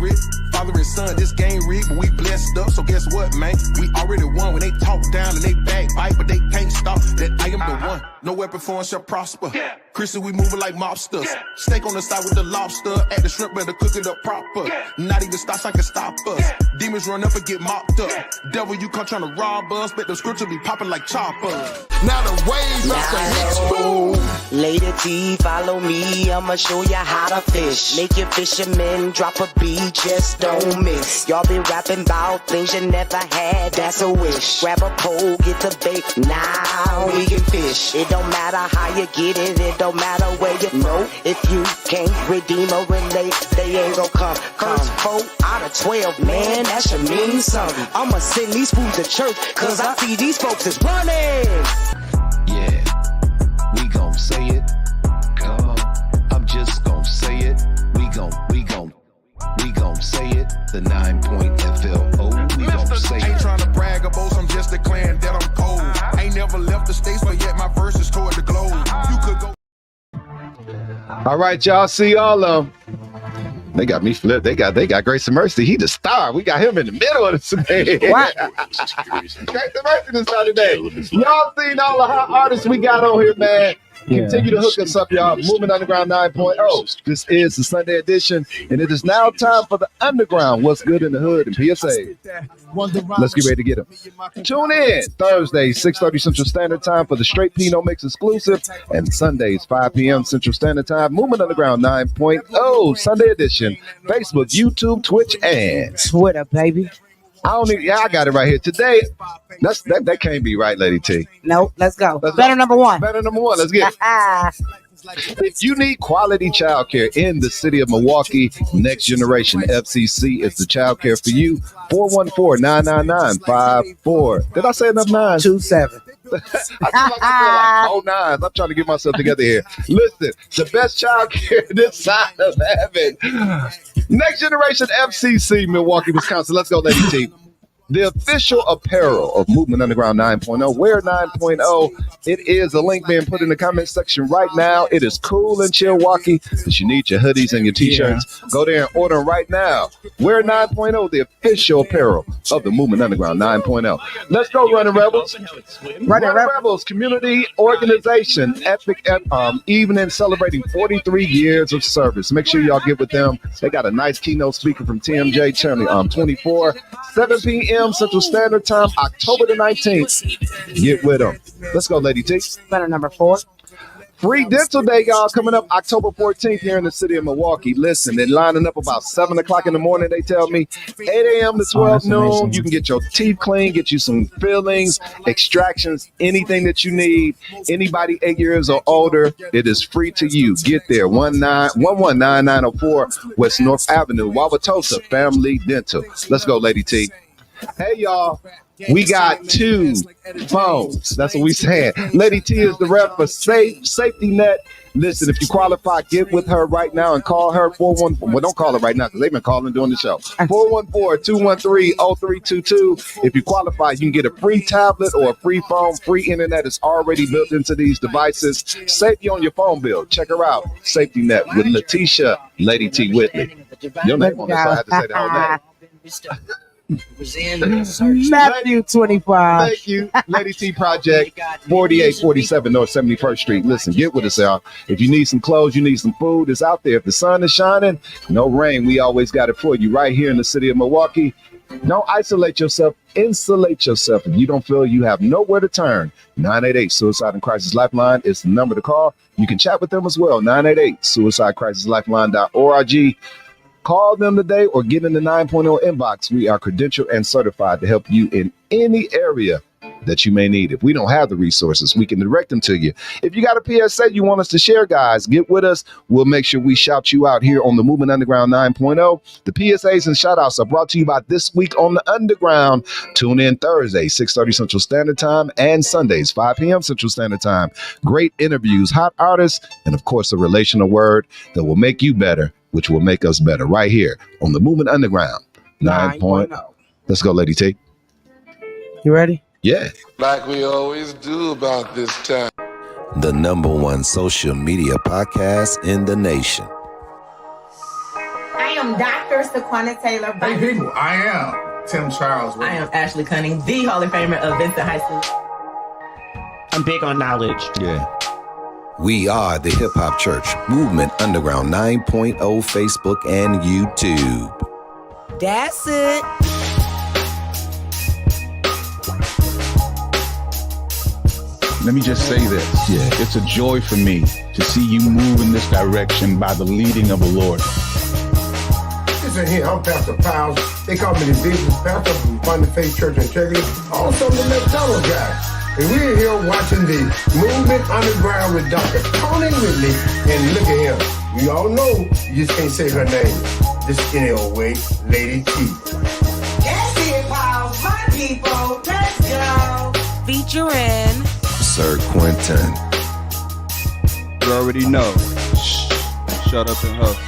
Father and Son. This game rigged, but we blessed up. So guess what, man? We already won when they talk down and they backbite, but they can't stop that I am the one. No weapon for us shall prosper. Chrissy, we moving like mobsters. Steak on the side with the lobster. At the shrimp, better cook it up proper. Not even stop sign can stop us. Demons run up and get mopped up. Devil, you come trying to rob us, but the scripture be popping like choppers. Now the waves up the hits, boom. Lady T, follow me, I'ma show ya how to fish. Make your fishermen drop a beat, just don't miss. Y'all been rapping about things you never had, that's a wish. Grab a pole, get the bait, now we can fish. It don't matter how you get it, it don't matter where you know. If you can't redeem or relate, they ain't gon' come. First 4 out of 12, man, that should mean something. I'ma send these fools to church, cause I see these folks is running. Yeah, we gon' say it. Come on, I'm just gon' say it. We gon' say it. The 9.FLO, we gon' say it. Ain't trying to brag or boast, I'm just declaring that I'm cold. Ain't never left the States, but yet my verse is toward the globe. You could go. All right, y'all see all of them. They got me flipped. They got Grace and Mercy. He the star. We got him in the middle of the today. What? Grace and Mercy this star today. Y'all seen all the hot artists we got on here, man. Continue to hook us up, y'all. Movement Underground 9.0. This is the Sunday edition, and it is now time for the Underground. What's good in the hood and PSA. Let's get ready to get them. Tune in Thursday, 6:30 Central Standard Time for the Straight Pinot Mix exclusive, and Sundays, 5 p.m. Central Standard Time. Movement Underground 9.0 Sunday edition. Facebook, YouTube, Twitch, and Twitter, baby. I got it right here. Today, that can't be right, Lady T. Nope, let's go. Better number one. Better number one. Let's get it. If you need quality childcare in the city of Milwaukee, Next Generation FCC is the childcare for you. 414-999-54. Did I say enough nines? 27. I feel like 4 nines. I'm trying to get myself together here. Listen, the best childcare this side of heaven. Next Generation FCC, Milwaukee, Wisconsin. Let's go, Lady T. The official apparel of Movement Underground 9.0. Wear 9.0. It is a link being put in the comment section right now. It is cool in Chilwaukee, but you need your hoodies and your t-shirts. Go there and order them right now. Wear 9.0, the official apparel of the Movement Underground 9.0. Let's go, Running Rebels. Running Rebels community organization, epic evening celebrating 43 years of service. Make sure y'all get with them. They got a nice keynote speaker from TMJ Channel 24, 7 p.m. Central Standard Time, October the 19th. Get with them. Let's go, Lady T. Better number 4. Free Dental Day, y'all, coming up October 14th here in the city of Milwaukee. Listen, they're lining up about 7 o'clock in the morning, they tell me. 8 a.m. to 12 noon. You can get your teeth clean, get you some fillings, extractions, anything that you need. Anybody 8 years or older, it is free to you. Get there, 119904 West North Avenue, Wauwatosa Family Dental. Let's go, Lady T. Hey, y'all. We got 2 phones. That's what we said. Lady T is the rep for Safety Net. Listen, if you qualify, get with her right now and call her 414. Well, don't call her right now because they've been calling during the show. 414-213-0322. If you qualify, you can get a free tablet or a free phone. Free internet is already built into these devices. Save you on your phone bill. Check her out. Safety Net with Latesha Lady T Whitley. Your name on this, so I had to say the whole name. Matthew 25. Thank you. Lady T Project, 4847 North 71st Street. Listen, get with us, y'all. If you need some clothes, you need some food, it's out there. If the sun is shining, no rain, we always got it for you right here in the city of Milwaukee. Don't isolate yourself. Insulate yourself. If you don't feel you have nowhere to turn, 988 Suicide and Crisis Lifeline is the number to call. You can chat with them as well. 988 suicidecrisislifeline.org. Call them today or get in the 9.0 inbox. We are credentialed and certified to help you in any area that you may need. If we don't have the resources, we can direct them to you. If you got a PSA you want us to share, guys, get with us. We'll make sure we shout you out here on the Movement Underground 9.0. The PSAs and shout outs are brought to you by This Week on the Underground. Tune in Thursday, 6:30 Central Standard Time, and Sundays, 5 p.m. Central Standard Time. Great interviews, hot artists, and of course, a relational word that will make you better, which will make us better right here on the Movement Underground 9.0. Let's go, Lady T. You ready? Yeah. Like we always do about this time. The #1 social media podcast in the nation. I am Dr. Saquana Taylor. Hey people, I am Tim Charles. I am Ashley Cunning, the Hall of Famer of Vincent High School. I'm big on knowledge. Yeah. We are the Hip Hop Church, Movement Underground 9.0, Facebook and YouTube. That's it. Let me just say this. Yeah. It's a joy for me to see you move in this direction by the leading of the Lord. Listen here, I'm Pastor Powers. They call me the business pastor from Finding Faith Church Integrity. Also the McDonald's guy. And we're here watching the Movement Underground with Dr. Tony Whitley. And look at him. You all know you just can't say her name. This skinny old way, Lady T. That's it, pals. My people. Let's go. Featuring Sir Quentin. You already know. Shut up and hustle.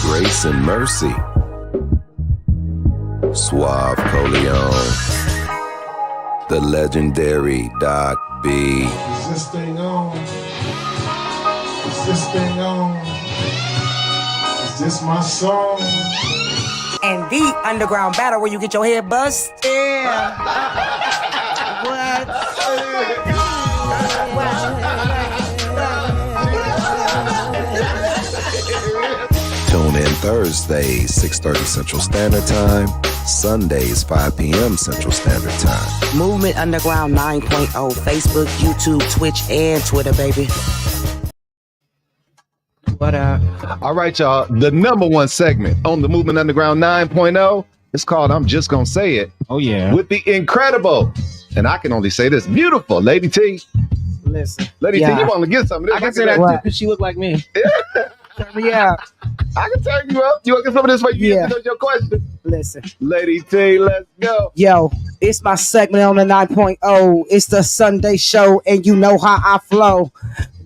Grace and Mercy. Suave Coleon. The legendary Doc B. Is this thing on? Is this thing on? Is this my song? and the underground battle where you get your head busted. Tune in Thursdays, 6:30 Central Standard Time. Sundays, 5 p.m. Central Standard Time. Movement Underground 9.0. Facebook, YouTube, Twitch, and Twitter, baby. What up? All right, y'all. The number one segment on the Movement Underground 9.0 is called I'm Just Gonna Say It. Oh, yeah. With the incredible, and I can only say this, beautiful Lady T. Listen. Lady T, you want to get some of this? I can say that too, because she look like me. Turn me out. I can turn you up. You want to get some of this while you answer your question? Listen. Lady T, let's go. Yo, it's my segment on the 9.0. It's the Sunday show, and you know how I flow.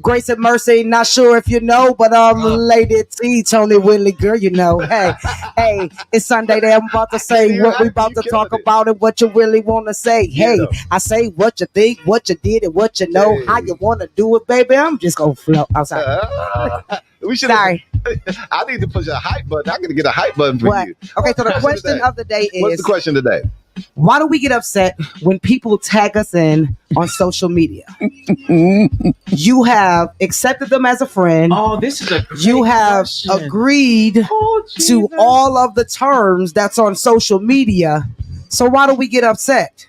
Grace and Mercy, not sure if you know, but Lady T, Tony Whitley, girl, you know. Hey, it's Sunday day. I'm about to say what we about to talk about and what you really want to say. Hey, I say what you think, what you did, and what you know, how you want to do it, baby. I'm just going to flow. I'm sorry. Sorry. I need to push a hype button. I'm going to get a hype button for you. Okay, so the question of the day is... What's the question today? Why do we get upset when people tag us in on social media? You have accepted them as a friend. Oh, this is a great You have question. agreed to all of the terms that's on social media. So why do we get upset?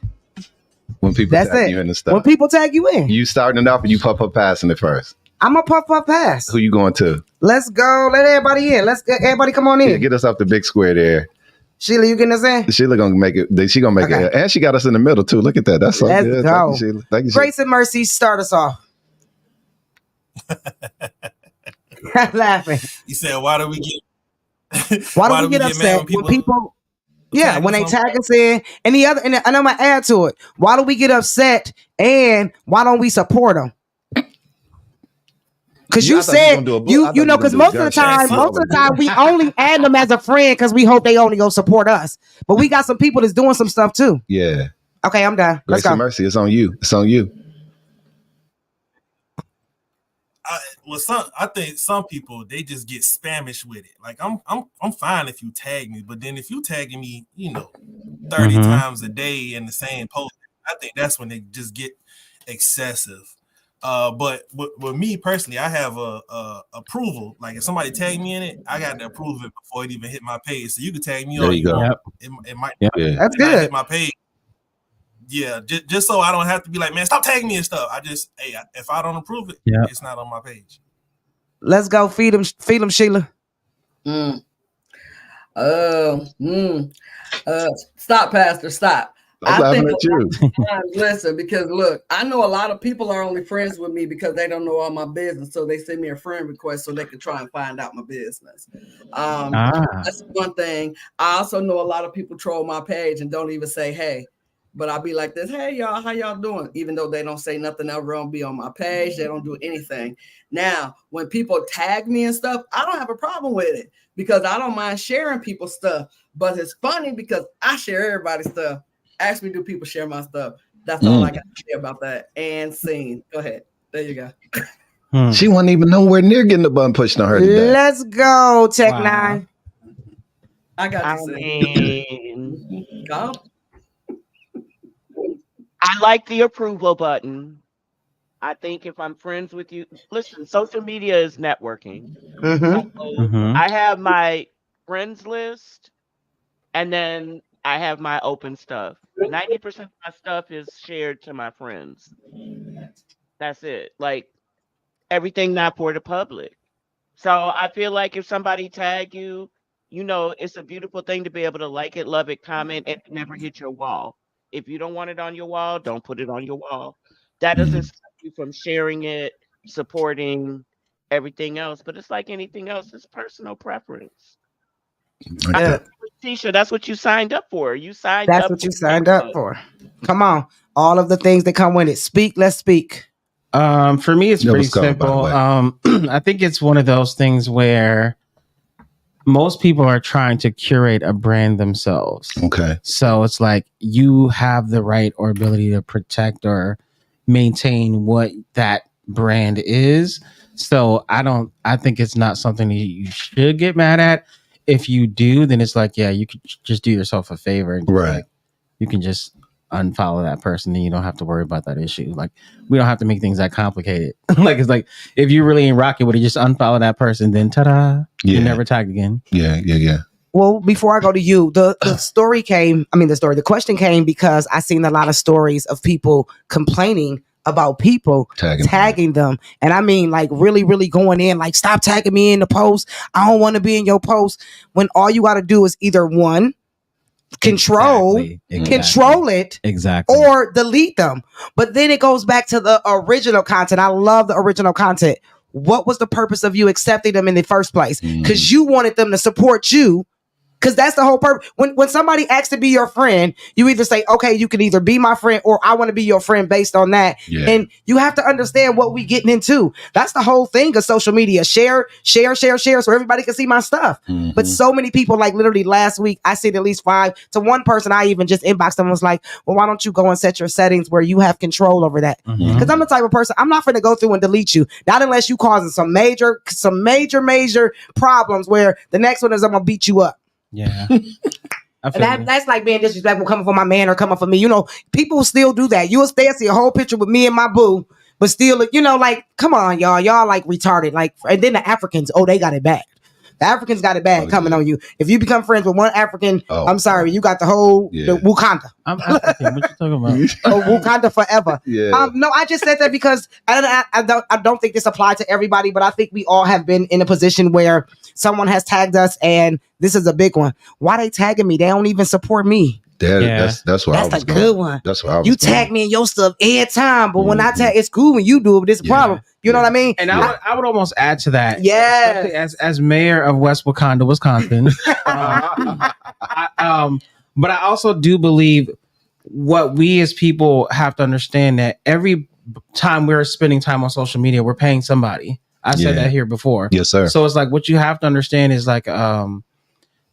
When people tag you in the stuff. When people tag you in. You starting it off and you puff passing it first. I'm a puff pass. Who you going to? Let's go. Let everybody in. Let's get everybody come on in. Yeah, get us off the big square there. Sheila, you getting us in? Sheila gonna make it. She gonna make it, and she got us in the middle too. Look at that. That's so Let's good. go. Thank you, Sheila. Thank you, Sheila. Grace and Mercy, start us off. Laughing. You said, why do we get? Why do we get upset when people? Yeah, when they tag us in, and and I'm gonna add to it. Why do we get upset, and why don't we support them? Because you said you know, because most of the time we only add them as a friend because we hope they only go support us. But we got some people that's doing some stuff too. Yeah. Okay, I'm done. Let's Grace go. and Mercy, it's on you. It's on you. I think some people, they just get spamish with it. Like I'm fine if you tag me, but then if you tagging me, 30 times a day in the same post, I think that's when they just get excessive. But with me personally, I have a approval. Like if somebody tag me in it, I got to approve it before it even hit my page. So you can tag me there on you go. It might That's not good. hit my page. Yeah, just so I don't have to be like, man, stop tagging me and stuff. I just, if I don't approve it, it's not on my page. Let's go. Feed them, Sheila. Stop, Pastor, stop. I'm laughing at you. Listen, because look, I know a lot of people are only friends with me because they don't know all my business, so they send me a friend request so they can try and find out my business. That's one thing. I also know a lot of people troll my page and don't even say hey, but I'll be like this: hey y'all, how y'all doing? Even though they don't say nothing ever on be on my page, they don't do anything. Now, when people tag me and stuff, I don't have a problem with it because I don't mind sharing people's stuff. But it's funny because I share everybody's stuff. Ask me, do people share my stuff? That's all I got to say about that. And scene. Go ahead. There you go. She wasn't even nowhere near getting the button pushed on her today. Let's go, Tech 9. I got I to say. mean, Come. I like the approval button. I think if I'm friends with you, listen, social media is networking. Mm-hmm. So I have my friends list and then I have my open stuff. 90% of my stuff is shared to my friends. That's it. Like everything not for the public. So I feel like if somebody tag you, you know, it's a beautiful thing to be able to like it, love it, comment, and never hit your wall. If you don't want it on your wall, don't put it on your wall. That doesn't stop you from sharing it, supporting everything else. But it's like anything else, it's personal preference. Yeah. Tisha, that's what you signed up for. You signed That's up what for you signed up for. Come on. All of the things that come with it. Speak, let's speak. For me, it's That pretty was covered, by the simple. I think it's one of those things where most people are trying to curate a brand themselves. Okay. So it's like you have the right or ability to protect or maintain what that brand is. So I think it's not something that you should get mad at. If you do, then it's like, yeah, you could just do yourself a favor. And Right. like, you can just unfollow that person and you don't have to worry about that issue. Like, we don't have to make things that complicated. Like, it's like, if you really ain't rocking with it, just unfollow that person, then ta-da, you're never tagged again. Yeah. Well, before I go to you, the the question came because I seen a lot of stories of people complaining about people tagging them. And I mean, like really, really going in, like, stop tagging me in the post. I don't want to be in your post. When all you got to do is either one, control it or delete them. But then it goes back to the original content. I love the original content. What was the purpose of you accepting them in the first place? Because you wanted them to support you. Because that's the whole purpose. When somebody asks to be your friend, you either say, okay, you can either be my friend or I want to be your friend based on that. Yeah. And you have to understand what we getting into. That's the whole thing of social media. Share so everybody can see my stuff. But so many people, like literally last week, I seen at least 5 to one person. I even just inboxed them and was like, well, why don't you go and set your settings where you have control over that? Because I'm the type of person, I'm not going to go through and delete you. Not unless you causing some major problems where the next one is I'm going to beat you up. Yeah. That's like being disrespectful coming from my man or coming from me. You know, people still do that. You'll stay and see a whole picture with me and my boo, but still, you know, like, come on, y'all. Y'all like retarded. Like, and then the Africans, they got it bad. The Africans got it bad coming on you. If you become friends with one African, I'm sorry, you got the whole the Wakanda. I'm African. What you talking about? Wakanda forever. Yeah. No, I just said that because I don't think this applies to everybody, but I think we all have been in a position where someone has tagged us, and this is a big one. Why they tagging me? They don't even support me. That's what I was That's a good one. That's what I was You tag me in your stuff every time, but when I tag, it's cool when you do it, but it's a problem. You know what I mean? And I would almost add to that. Yeah. As mayor of West Wakanda, Wisconsin. But I also do believe what we as people have to understand that every time we're spending time on social media, we're paying somebody. I said that here before. Yes, sir. So it's like what you have to understand is like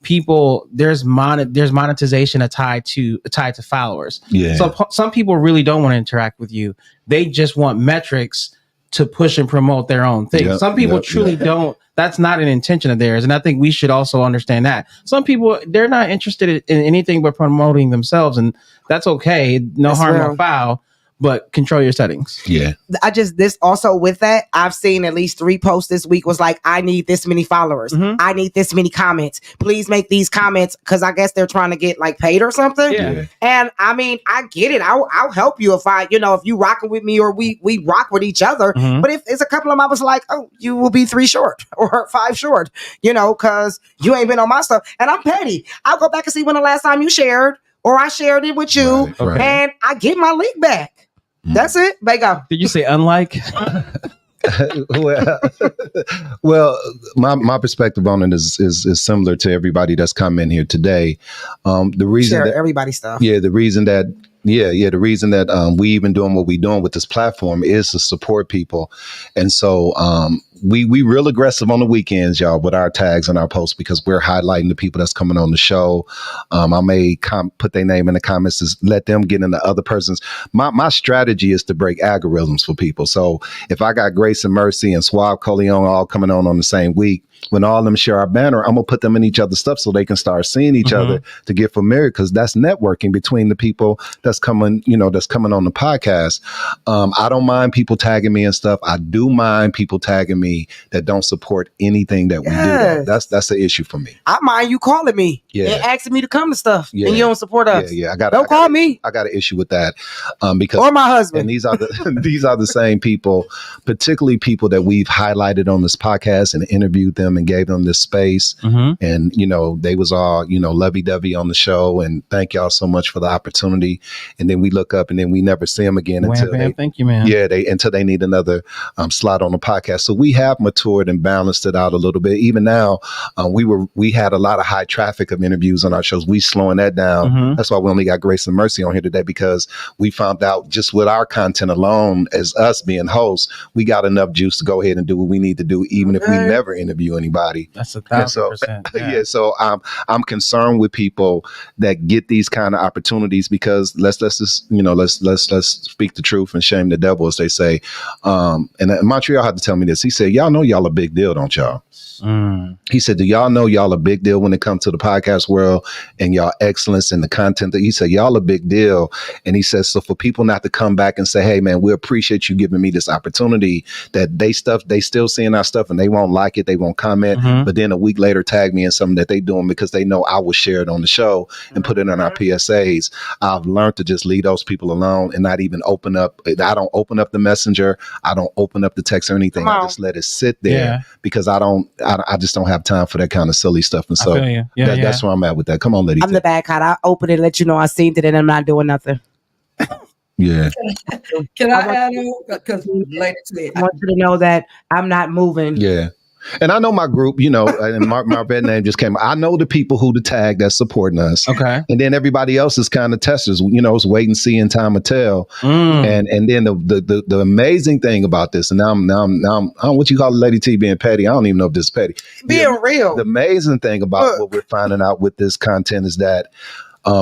people, there's monetization tied to followers. Yeah. So some people really don't want to interact with you. They just want metrics to push and promote their own thing. Some people truly don't. That's not an intention of theirs. And I think we should also understand that. Some people, they're not interested in anything but promoting themselves. And that's okay. No harm, no foul. But control your settings. Yeah. This also with that, I've seen at least 3 posts this week was like, I need this many followers. I need this many comments. Please make these comments, because I guess they're trying to get like paid or something. Yeah. And I mean, I get it. I'll help you if if you rocking with me or we rock with each other. But if it's a couple of them, I was like, oh, you will be 3 short or 5 short, because you ain't been on my stuff. And I'm petty. I'll go back and see when the last time you shared or I shared it with you, and I get my link back. That's it. Go. Did you say unlike? Well, my perspective on it is similar to everybody that's come in here today. The reason Share that everybody's stuff. Yeah, the reason that Yeah. The reason that we even doing what we doing with this platform is to support people. And so we real aggressive on the weekends, y'all, with our tags and our posts, because we're highlighting the people that's coming on the show. I may put their name in the comments to let them get into other persons. My strategy is to break algorithms for people. So if I got Grace and Mercy and Suave Coleon all coming on the same week, when all of them share our banner, I'm going to put them in each other's stuff so they can start seeing each other to get familiar, because that's networking between the people that's coming on the podcast. I don't mind people tagging me and stuff. I do mind people tagging me that don't support anything that we do. That's an issue for me. I mind you calling me and asking me to come to stuff and you don't support us. Don't call me. I got an issue with that because or my husband. And these are the same people, particularly people that we've highlighted on this podcast and interviewed them and gave them this space. And, they was all, lovey-dovey on the show. And thank y'all so much for the opportunity. And then we look up and then we never see them again thank you, man. Yeah, until they need another slot on the podcast. So we have matured and balanced it out a little bit. Even now, we had a lot of high traffic of interviews on our shows. We slowing that down. That's why we only got Grace and Mercy on here today, because we found out just with our content alone, as us being hosts, we got enough juice to go ahead and do what we need to do, even if we never interview anybody. That's 1,000%. So I'm concerned with people that get these kind of opportunities, because let's just let's speak the truth and shame the devil, as they say. And Montreal had to tell me this. He said, "Y'all know y'all a big deal, don't y'all?" He said, "Do y'all know y'all a big deal when it comes to the podcast world and y'all excellence in the content?" That he said, "Y'all a big deal." And he says, so for people not to come back and say, "Hey man, we appreciate you giving me this opportunity," that they still seeing our stuff and they won't like it, they won't comment, but then a week later tag me in something that they doing because they know I will share it on the show and put it on our PSAs. I've learned to just leave those people alone and not even open up. I don't open up the messenger. I don't open up the text or anything. I just let it sit there because I just don't have time for that kind of silly stuff. And so that's where I'm at with that. Come on, lady. I'm the bad kind. I open it, let you know I seen it, and I'm not doing nothing. Yeah. Can I add on? Because later today, I want you to know that I'm not moving. Yeah. And I know my group, and my bed name just came. I know the people who the tag that's supporting us. Okay. And then everybody else is kind of testers, it's wait and see and time will tell. And then the amazing thing about this, and now I'm what you call Lady T being petty. I don't even know if this is petty. Being real. The amazing thing about what we're finding out with this content is that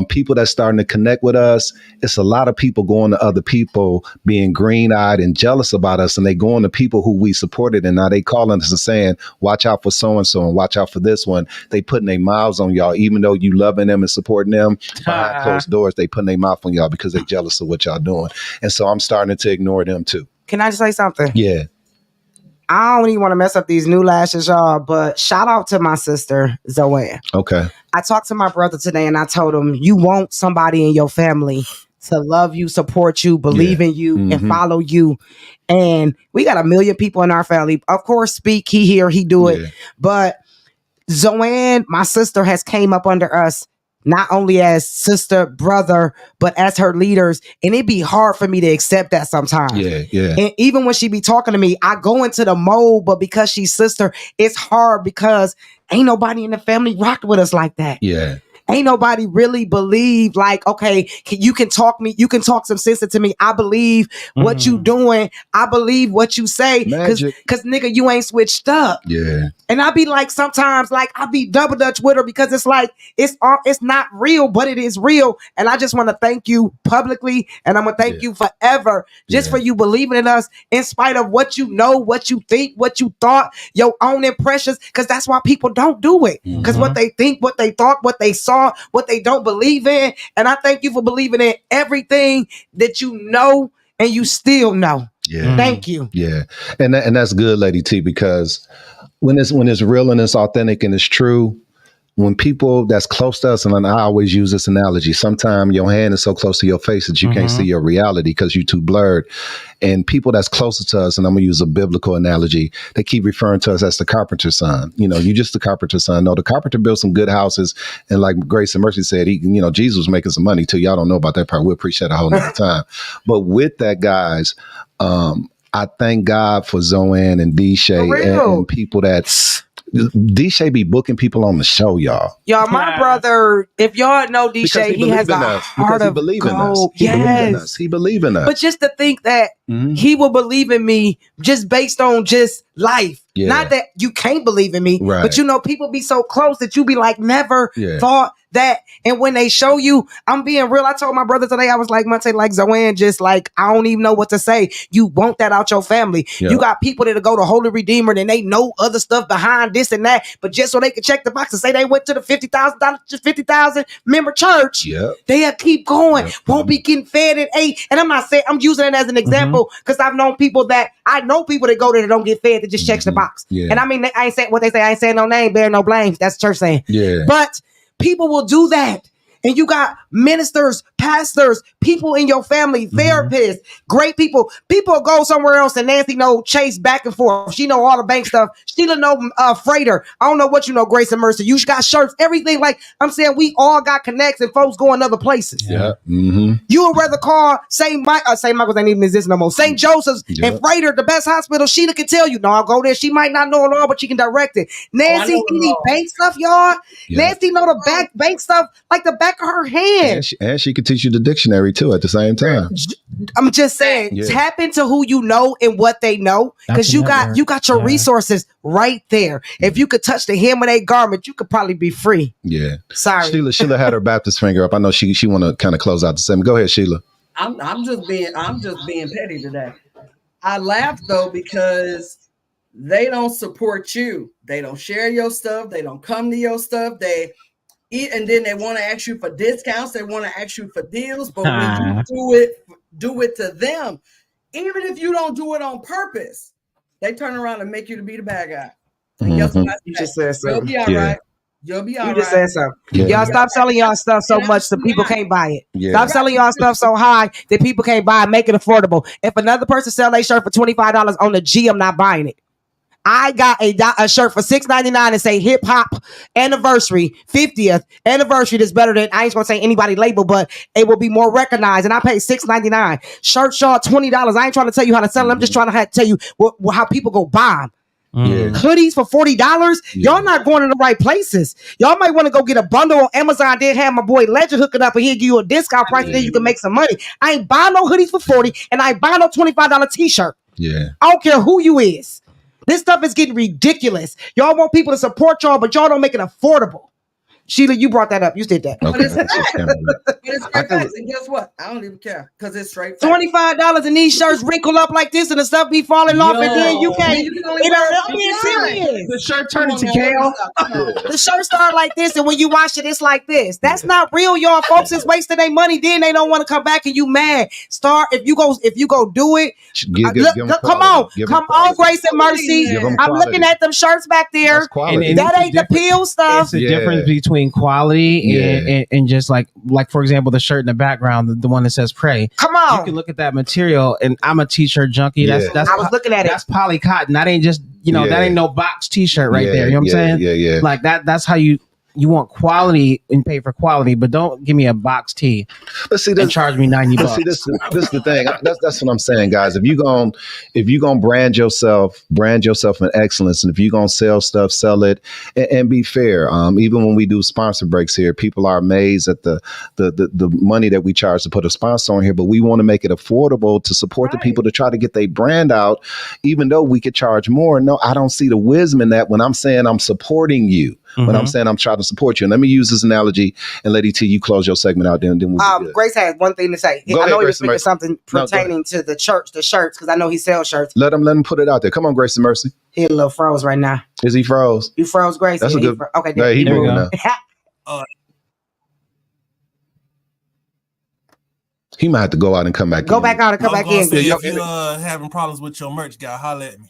people that's starting to connect with us, it's a lot of people going to other people being green-eyed and jealous about us, and they going to people who we supported, and now they calling us and saying, watch out for so-and-so and watch out for this one. They putting their mouths on y'all, even though you loving them and supporting them. Behind closed doors, they putting their mouth on y'all because they jealous of what y'all doing. And so I'm starting to ignore them too. Can I just say something? Yeah. I don't even want to mess up these new lashes, y'all, but shout out to my sister, Zoanne. Okay. I talked to my brother today and I told him, you want somebody in your family to love you, support you, believe in you, and follow you. And we got 1 million people in our family. Of course, Speak, he here, he do it. But Zoanne, my sister, has came up under us not only as sister, brother, but as her leaders. And it'd be hard for me to accept that sometimes. Yeah. And even when she be talking to me, I go into the mold, but because she's sister, it's hard because ain't nobody in the family rocked with us like that. Yeah. Ain't nobody really believe like, okay, you can talk some sense into me. I believe what you doing. I believe what you say. Cause nigga, you ain't switched up. Yeah. And I be like, sometimes like I be double dutch with her because it's like, it's not real, but it is real. And I just want to thank you publicly. And I'm going to thank you forever just for you believing in us in spite of what you know, what you think, what you thought, your own impressions. Cause that's why people don't do it. Cause what they think, what they thought, what they saw, what they don't believe in. And I thank you for believing in everything that you know and you still know. Yeah. Thank you. Yeah. And that's good, Lady T, because when it's real and it's authentic and it's true, when people that's close to us, and I always use this analogy, sometimes your hand is so close to your face that you can't see your reality because you're too blurred. And people that's closer to us, and I'm going to use a biblical analogy, they keep referring to us as the carpenter's son. You just the carpenter's son. No, the carpenter built some good houses. And like Grace and Mercy said, Jesus was making some money too. Y'all don't know about that part. We'll preach that a whole nother time. But with that, guys, I thank God for Zoanne and D-Shay and people that D-Shay be booking people on the show, y'all. Y'all, my brother, if y'all know D-Shay, he has a heart of gold. Yes. He believe in us. But just to think that he will believe in me just based on just life. Yeah. Not that you can't believe in me, but you know, people be so close that you be like, never thought that. And when they show you, I'm being real. I told my brother today, I was like, Monte, like Zoanne, just like, I don't even know what to say. You want that out your family. Yeah. You got people that go to Holy Redeemer and they know other stuff behind this and that, but just so they can check the box and say they went to the $50,000 member church, they have keep going. Won't be getting fed at 8. And I'm not saying, I'm using it as an example because I've known people that go there that don't get fed that just checks the box. Yeah. And I mean, I ain't saying what they say. I ain't saying no name, bear no blame. That's the church saying. Yeah. But people will do that. And you got ministers, pastors, people in your family, therapists, great people. People go somewhere else and Nancy know Chase back and forth. She know all the bank stuff. Sheila know Freighter. I don't know what you know, Grace and Mercy. You got shirts, everything. Like I'm saying, we all got connects and folks going other places. Yeah. You would rather call St. Michael's ain't even exist no more. St. Joseph's and Freighter, the best hospital. Sheila can tell you, no, I'll go there. She might not know it all, but she can direct it. Nancy, any bank stuff, y'all? Nancy know the bank stuff like the back of her hand. And she could teach you the dictionary too at the same time. I'm just saying, tap into who you know and what they know, because you got your resources right there. If you could touch the hem of their garment, you could probably be free. Yeah. Sorry. Sheila had her Baptist finger up. I know she want to kind of close out the segment. Go ahead, Sheila. I'm just being petty today. I laugh though because they don't support you. They don't share your stuff. They don't come to your stuff. They eat, and then they want to ask you for discounts. They want to ask you for deals. But when you do it to them, even if you don't do it on purpose, they turn around and make you to be the bad guy. And guess what I You just said You'll something. be all right. You'll be all right. You just said something. Y'all stop selling y'all stuff so much that people can't buy it. Stop selling y'all stuff so high that people can't buy it. Make it affordable. If another person sell a shirt for $25 on the G, I'm not buying it. I got a shirt for $6.99 and say hip hop anniversary, 50th anniversary. That's better than, I ain't gonna say anybody label, but it will be more recognized. And I paid $6.99. Shirt short $20. I ain't trying to tell you how to sell them. I'm just trying to tell you how people go buy them. Hoodies for $40. Y'all not going to the right places. Y'all might want to go get a bundle on Amazon. Then have my boy Ledger hook it up and he'll give you a discount price. And then you can make some money. I ain't buying no hoodies for $40 and I ain't buying no $25 t-shirt. Yeah. I don't care who you is. This stuff is getting ridiculous. Y'all want people to support y'all, but y'all don't make it affordable. Sheila, you brought that up. You did that. But it's straight facts. And guess what? I don't even care because it's straight facts. $25 and these shirts wrinkle up like this and the stuff be falling off and then you can't. The shirt turned into kale. The shirt start like this and when you wash it, it's like this. That's not real, y'all. Folks is wasting their money. Then they don't want to come back and you mad. If you go do it. Come on, Grace and Mercy. I'm looking at them shirts back there. That ain't the pill stuff. It's the difference between quality and just like for example, the shirt in the background, the one that says pray. Come on. You can look at that material, and I'm a t-shirt junkie. That's I was looking at that's poly cotton. That ain't just that ain't no box t-shirt right there. You know what I'm saying? Yeah. Like that's how you want quality and pay for quality, but don't give me a box tee and charge me $90. See, this is the thing. That's what I'm saying, guys. If you gonna brand yourself in excellence, and if you gonna sell stuff, sell it and be fair. Even when we do sponsor breaks here, people are amazed at the money that we charge to put a sponsor on here, but we want to make it affordable to support the people to try to get their brand out, even though we could charge more. No, I don't see the wisdom in that when I'm saying I'm supporting you. When I'm saying I'm trying to support you. And let me use this analogy, and Lady T, you close your segment out there, and then we'll Grace has one thing to say. I know he was speaking something pertaining to the church, the shirts, because I know he sells shirts. Let him put it out there. Come on, Grace and Mercy. He a little froze right now. Is he froze? You froze, Grace. That's a good. Okay, there he moving now. He might have to go out and come back. Go back out and come back in. If you're having problems with your merch, guy, holler at me.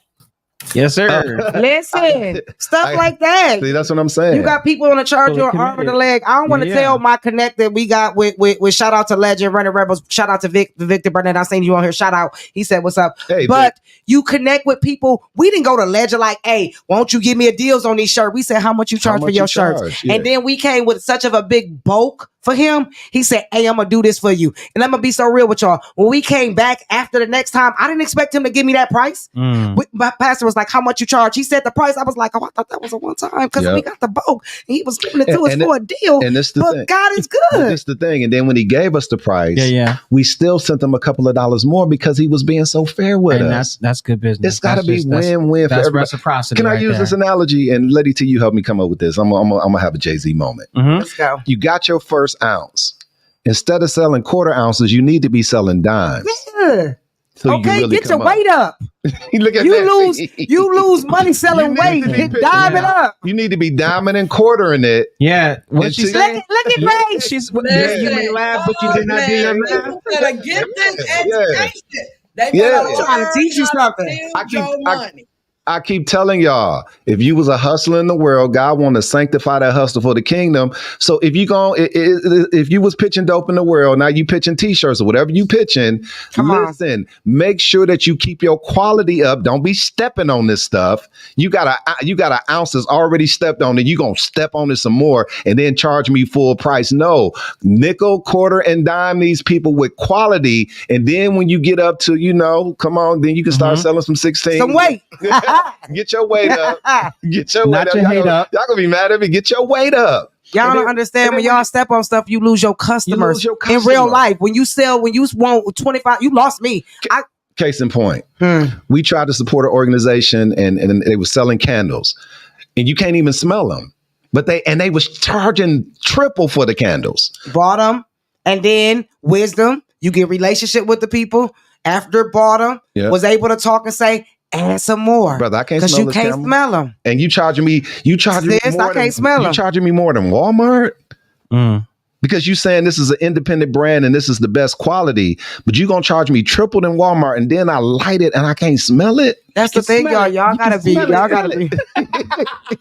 Yes, sir. Listen, stuff like that. See, that's what I'm saying. You got people on the charge your arm or the leg. I don't want to tell my connect that we got with shout out to Legend, Running Rebels, shout out to Victor Burnett. I seen you on here. Shout out. He said, "What's up?" Hey, but you connect with people. We didn't go to Legend like, "Hey, won't you give me a deals on these shirts?" We said, "How much you charge for your shirts?" And then we came with such of a big bulk for him, he said, hey, I'm gonna do this for you. And I'm gonna be so real with y'all. When we came back after the next time, I didn't expect him to give me that price. My pastor was like, how much you charge? He said the price. I was like, oh, I thought that was a one time because we got the boat. And he was giving it to us for a deal. And this the thing. God is good. That's the thing. And then when he gave us the price, we still sent him a couple of dollars more because he was being so fair with us. That's good business. It's got to be win-win for everybody. Reciprocity. Can I use this analogy? And Lady T, you help me come up with this. I'm gonna have a Jay-Z moment. Let's go. You got your first ounce. Instead of selling quarter ounces, you need to be selling dimes. Yeah. So okay, you really get your weight up. Look at you lose money selling weight. Get diamond up. You need to be diamond and quartering it. Yeah. What she saying? Look at Ray. You may laugh, but you did not do your math. People better get this education. They trying to teach you something. I keep telling y'all, if you was a hustler in the world, God want to sanctify that hustle for the kingdom. So if you was pitching dope in the world, now you pitching t-shirts or whatever you pitching, make sure that you keep your quality up. Don't be stepping on this stuff. You got an ounce that's already stepped on and you gonna step on it some more and then charge me full price. No, nickel, quarter, and dime these people with quality. And then when you get up to, come on, then you can start selling some 16. Some weight. Get your weight up. Get your Not weight your up. hate up. Y'all gonna be mad at me. Get your weight up. Y'all don't understand when y'all step on stuff, you lose your customers. In real life. When you want 25, you lost me. Case in point, we tried to support an organization and they were selling candles, and you can't even smell them. But they was charging triple for the candles. Bought them, and then wisdom. You get relationship with the people after bought them. Was able to talk and say, add some more, brother. I can't because smell you can't smell them. And you charging me more. I can't smell them. You charging me more than Walmart. Because you saying this is an independent brand and this is the best quality, but you gonna charge me triple than Walmart, and then I light it and I can't smell it. That's the thing, y'all. Y'all gotta be.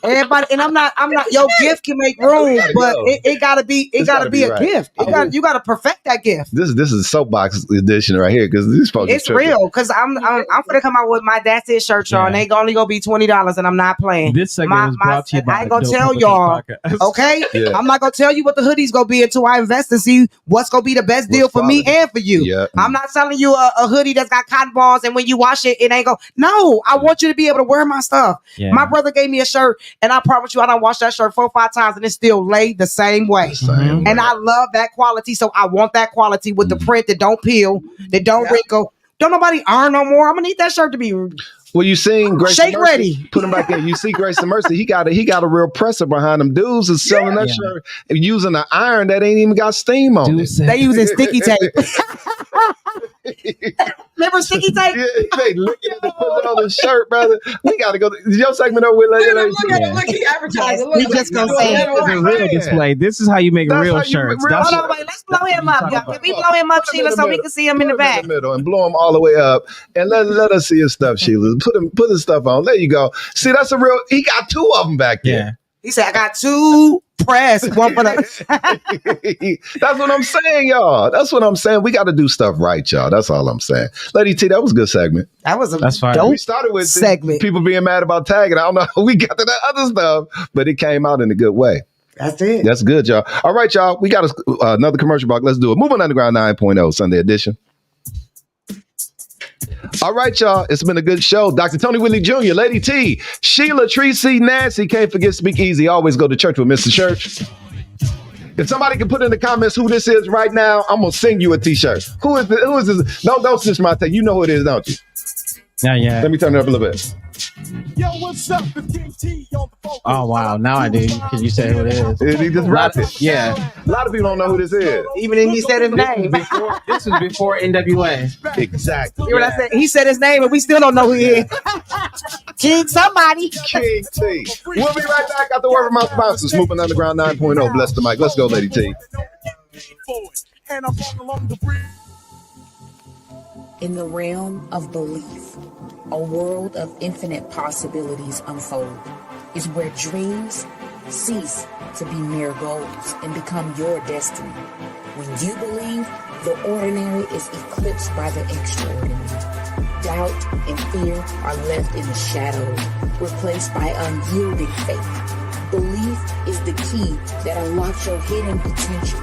Everybody, and I'm not. Your gift can make room, but it gotta be. It gotta be a gift. You gotta perfect that gift. This is a soapbox edition right here because these folks. It's real because I'm gonna come out with my That's It shirt, y'all, and they only gonna be $20, and I'm not playing. This segment was brought to you by I ain't gonna tell y'all. Okay, I'm not gonna tell you what the hoodie's gonna be until I invest and see what's gonna be the best deal for me and for you. I'm not selling you a hoodie that's got cotton balls, and when you wash it, it ain't go. No. I want you to be able to wear my stuff. My brother gave me a shirt, and I promise you, I don't wash that shirt 4 or 5 times, and it's still laid the same way. And I love that quality, so I want that quality with the print that don't peel, that don't wrinkle. Don't nobody iron no more. I'm gonna need that shirt to be. Well, you seen Grace Shake ready. Put him back in. You see Grace and Mercy. He got a real presser behind him. Dudes is selling that shirt using an iron that ain't even got steam on it. They using sticky tape. Remember sticky tape? They looking at the put on the shirt, brother. We gotta go. Your segment over with. Look, he advertising. He just gonna say this is a real display. This is how you make real shirts. Hold on, wait. Let's blow him up, y'all. Can we blow him up, Sheila, so we can see him in the back? And blow him all the way up, and let us see his stuff, Sheila. Put his stuff on. There you go. See, that's a real. He got 2 of them back there. He said, "I got 2 press, one for the." That's what I'm saying, y'all. That's what I'm saying. We got to do stuff right, y'all. That's all I'm saying. Lady T, that was a good segment. That was that's fine. We started with segment. People being mad about tagging. I don't know how we got to that other stuff, but it came out in a good way. That's it. That's good, y'all. All right, y'all. We got another commercial block. Let's do it. Moving Underground 9.0 Sunday edition. All right, y'all. It's been a good show. Dr. Tony Whitley Jr., Lady T, Sheila, Tracy, Nancy. Can't forget Speak Easy. Always go to church with Mr. Church. If somebody can put in the comments who this is right now, I'm gonna sing you a t-shirt. Who is this? Don't snitch my take. You know who it is, don't you? Yeah. Let me turn it up a little bit. Yo, what's up? It's King T on the phone. Oh wow, now I do. Can you say who it is? He just rapped it. Yeah. A lot of people don't know who this is. Even if he said his name. This was before NWA. Exactly. Hear what I said? He said his name, and we still don't know who he is. King somebody. King T. We'll be right back after word from my sponsors. Moving Underground 9.0. Bless the mic. Let's go, Lady T. In the realm of belief, a world of infinite possibilities unfold is where dreams cease to be mere goals and become your destiny. When you believe, the ordinary is eclipsed by the extraordinary. Doubt and fear are left in the shadows, replaced by unyielding faith. Belief is the key that unlocks your hidden potential,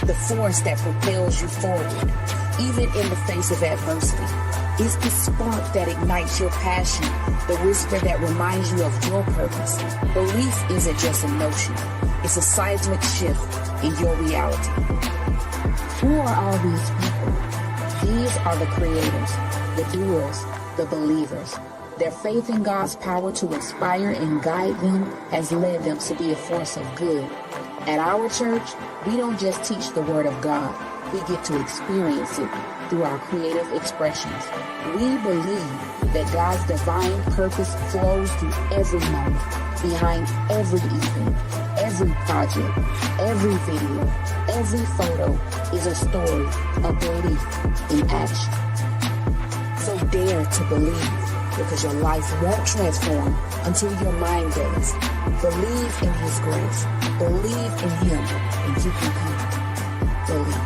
the force that propels you forward, even in the face of adversity. It's the spark that ignites your passion, the whisper that reminds you of your purpose. Belief isn't just a notion, it's a seismic shift in your reality. Who are all these people? These are the creators, the doers, the believers. Their faith in God's power to inspire and guide them has led them to be a force of good. At our church, we don't just teach the Word of God, we get to experience it through our creative expressions. We believe that God's divine purpose flows through every moment, behind every event, every project, every video, every photo is a story of belief in action. So dare to believe, because your life won't transform until your mind does. Believe in His grace. Believe in Him, and you can come. Believe.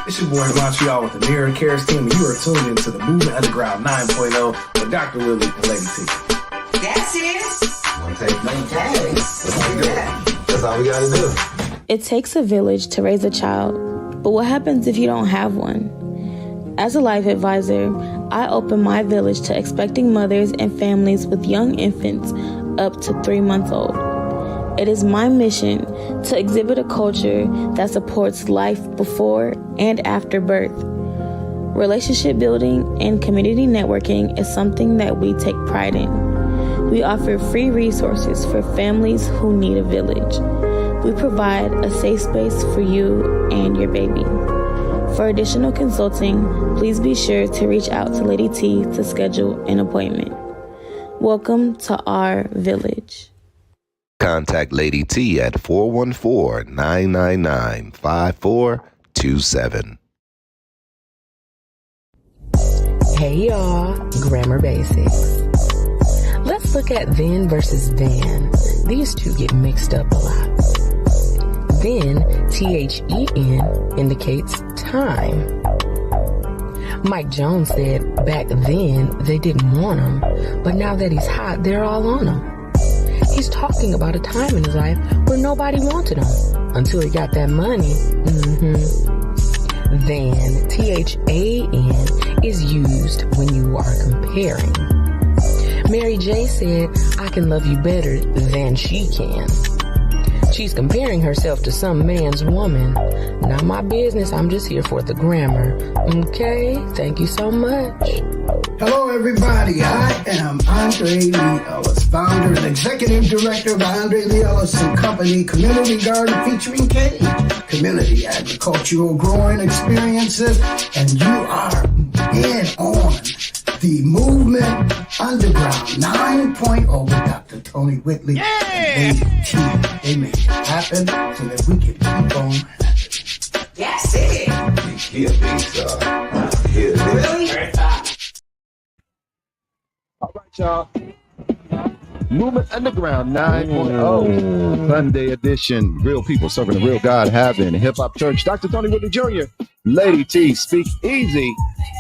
It's your boy Montreal with the Mirror Cares team, and you are tuned into the Movement Underground 9.0 with Dr. Whitley and Lady T. That's it. One take, no take. That's all we gotta do. It takes a village to raise a child, but what happens if you don't have one? As a life advisor, I open my village to expecting mothers and families with young infants up to 3 months old. It is my mission to exhibit a culture that supports life before and after birth. Relationship building and community networking is something that we take pride in. We offer free resources for families who need a village. We provide a safe space for you and your baby. For additional consulting, please be sure to reach out to Lady T to schedule an appointment. Welcome to our village. Contact Lady T at 414-999-5427. Hey y'all, Grammar Basics. Let's look at then versus than. These two get mixed up a lot. Then, THEN indicates time. Mike Jones said back then they didn't want him, but now that he's hot, they're all on him. He's talking about a time in his life where nobody wanted him until he got that money. Then, THAN is used when you are comparing. Mary J said, I can love you better than she can. She's comparing herself to some man's woman. Not my business, I'm just here for the grammar. Okay, thank you so much. Hello everybody, I am Andre Lee Ellis, founder and executive director of Andre Lee Ellis & Company Community Garden featuring Katie. Community agricultural growing experiences, and you are in on the Movement Underground 9.0 with Dr. Tony Whitley and Lady T. They make it happen so that we can keep on happening. That's it. Really? All right, y'all. Movement Underground 9.0 Sunday edition. Real people serving the real God having Hip Hop Church. Dr. Tony Whitley Jr., Lady T, Speak Easy,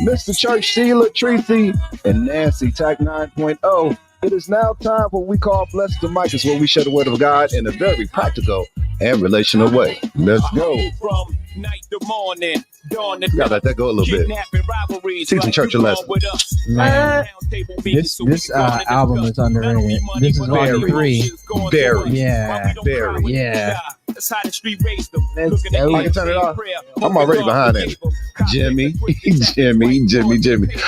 Mr. Church, Sheila, Tracy, and Nancy, TAC 9.0. It is now time for what we call Bless the Mic. It's where we share the word of God in a very practical and relational way. Let's go. From night to morning, dawn to Gotta let that go a little bit. Teaching church a lesson. Man, this album is underrated. This is volume 3. Very. Yeah. Very. Yeah. That's how the street raised them. Let's Looking go. at I can turn it off. I'm already behind it. Jimmy.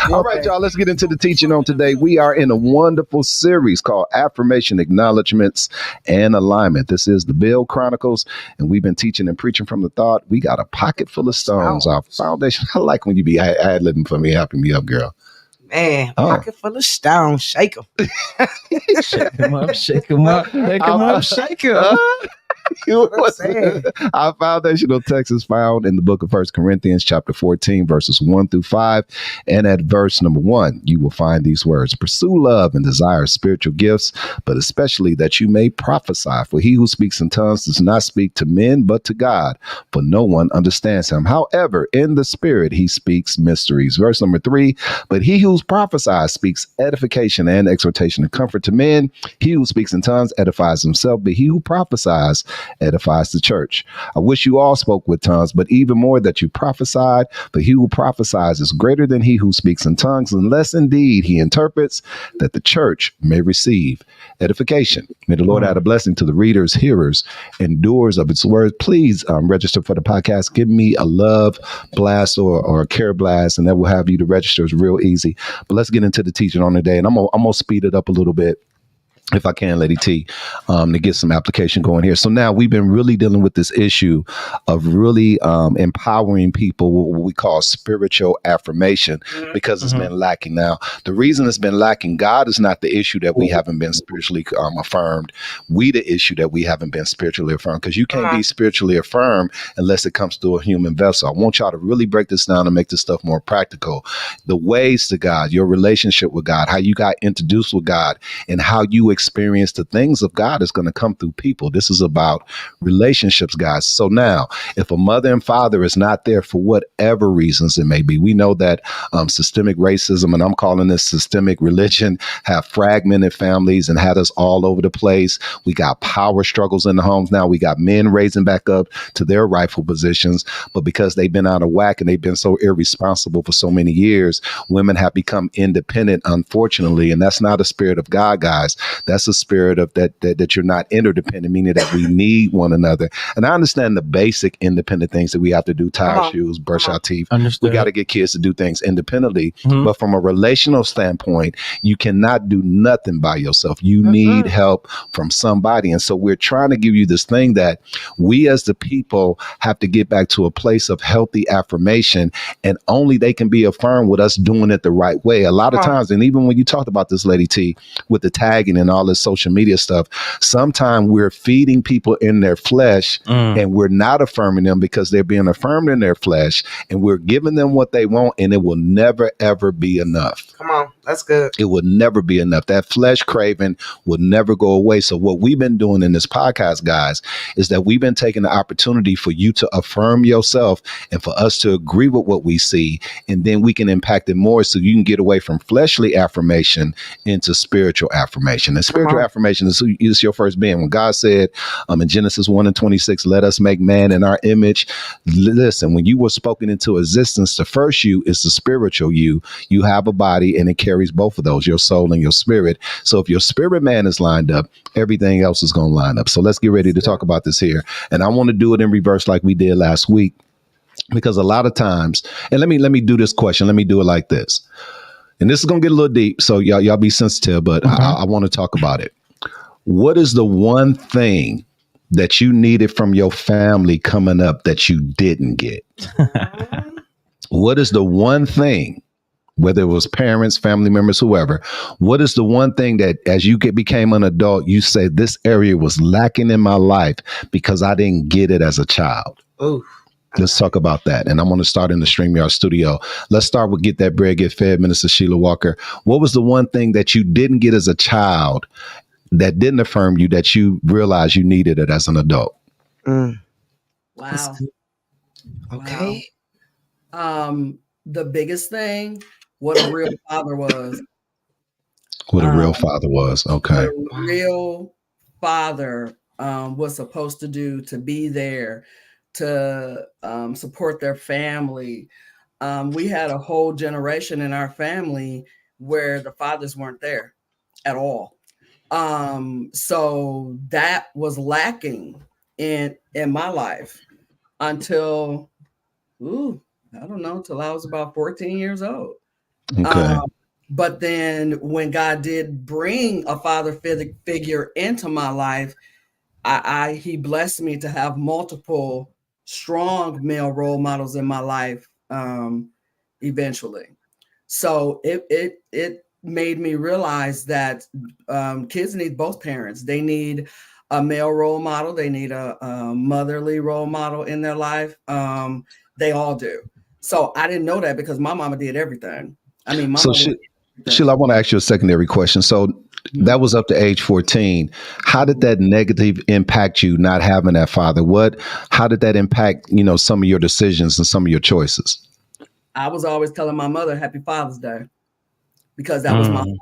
All right, y'all, let's get into the teaching on today. We are in a wonderful series called Affirmation, Acknowledgements, and Alignment. This is the Bill Chronicles, and we've been teaching and preaching from the thought. We got a pocket full of stones. Our foundation. I like when you be ad-libbing for me, helping me up, girl. Man, pocket full of stones. Shake them. Shake them up, shake them up, shake them up, shake them. Our foundational text is found in the book of 1 Corinthians chapter 14, verses 1 through 5. And at verse number 1, you will find these words: pursue love and desire spiritual gifts, but especially that you may prophesy. For he who speaks in tongues does not speak to men, but to God, for no one understands him. However, in the spirit, he speaks mysteries. Verse number 3, but he who prophesies speaks edification and exhortation and comfort to men. He who speaks in tongues edifies himself, but he who prophesies edifies the church. I wish you all spoke with tongues, but even more that you prophesied. But he who prophesies is greater than he who speaks in tongues, unless indeed he interprets, that the church may receive edification. May the Lord add a blessing to the readers, hearers, and doers of its word. Please register for the podcast. Give me a love blast or a care blast, and that will have you to register. It's real easy. But let's get into the teaching on today, and I'm gonna speed it up a little bit, if I can, Lady T, to get some application going here. So now we've been really dealing with this issue of really empowering people, what we call spiritual affirmation, because it's been lacking. Now, the reason it's been lacking, God is not the issue that we haven't been spiritually affirmed. We the issue that we haven't been spiritually affirmed, because you can't be spiritually affirmed unless it comes through a human vessel. I want y'all to really break this down and make this stuff more practical. The ways to God, your relationship with God, how you got introduced with God, and how you experience the things of God is going to come through people. This is about relationships, guys. So now, if a mother and father is not there for whatever reasons it may be, we know that systemic racism, and I'm calling this systemic religion, have fragmented families and had us all over the place. We got power struggles in the homes now. We got men raising back up to their rightful positions, but because they've been out of whack and they've been so irresponsible for so many years, women have become independent, unfortunately, and that's not a spirit of God, guys. That's a spirit of that you're not interdependent, meaning that we need one another. And I understand the basic independent things that we have to do: tie our shoes, brush our teeth. Understood. We got to get kids to do things independently. But from a relational standpoint, you cannot do nothing by yourself. You need help from somebody. And so we're trying to give you this thing that we as the people have to get back to a place of healthy affirmation, and only they can be affirmed with us doing it the right way. A lot of times, and even when you talked about this, Lady T, with the tagging and all this social media stuff, sometimes we're feeding people in their flesh and we're not affirming them because they're being affirmed in their flesh, and we're giving them what they want, and it will never, ever be enough. Come on, that's good. It will never be enough. That flesh craving will never go away. So what we've been doing in this podcast, guys, is that we've been taking the opportunity for you to affirm yourself and for us to agree with what we see, and then we can impact it more so you can get away from fleshly affirmation into spiritual affirmation. And spiritual affirmation is your first being. When God said in Genesis 1:26, let us make man in our image. Listen, when you were spoken into existence, the first you is the spiritual you. You have a body and it carries both of those, your soul and your spirit. So if your spirit man is lined up, everything else is going to line up. So let's get ready to talk about this here. And I want to do it in reverse like we did last week, because a lot of times, and let me do this question. Let me do it like this. And this is going to get a little deep, so y'all be sensitive, but I want to talk about it. What is the one thing that you needed from your family coming up that you didn't get? What is the one thing, whether it was parents, family members, whoever, what is the one thing that as you became an adult, you say this area was lacking in my life because I didn't get it as a child? Ooh. Let's talk about that. And I'm going to start in the StreamYard studio. Let's start with Get That Bread, Get Fed, Minister Sheila Walker. What was the one thing that you didn't get as a child that didn't affirm you that you realized you needed it as an adult? Wow. Okay. Wow. The biggest thing, what a real father was. What a real father was. Okay. What a real father was supposed to do, to be there, to support their family. We had a whole generation in our family where the fathers weren't there at all. So that was lacking in my life until, I don't know, till I was about 14 years old. Okay. But then when God did bring a father figure into my life, he blessed me to have multiple strong male role models in my life eventually. So it made me realize that kids need both parents. They need a male role model. They need a motherly role model in their life. They all do. So I didn't know that because my mama did everything. I mean, my mother. Sheila, I want to ask you a secondary question. So that was up to age 14. How did that negative impact you not having that father? How did that impact, some of your decisions and some of your choices? I was always telling my mother Happy Father's Day because that was my father.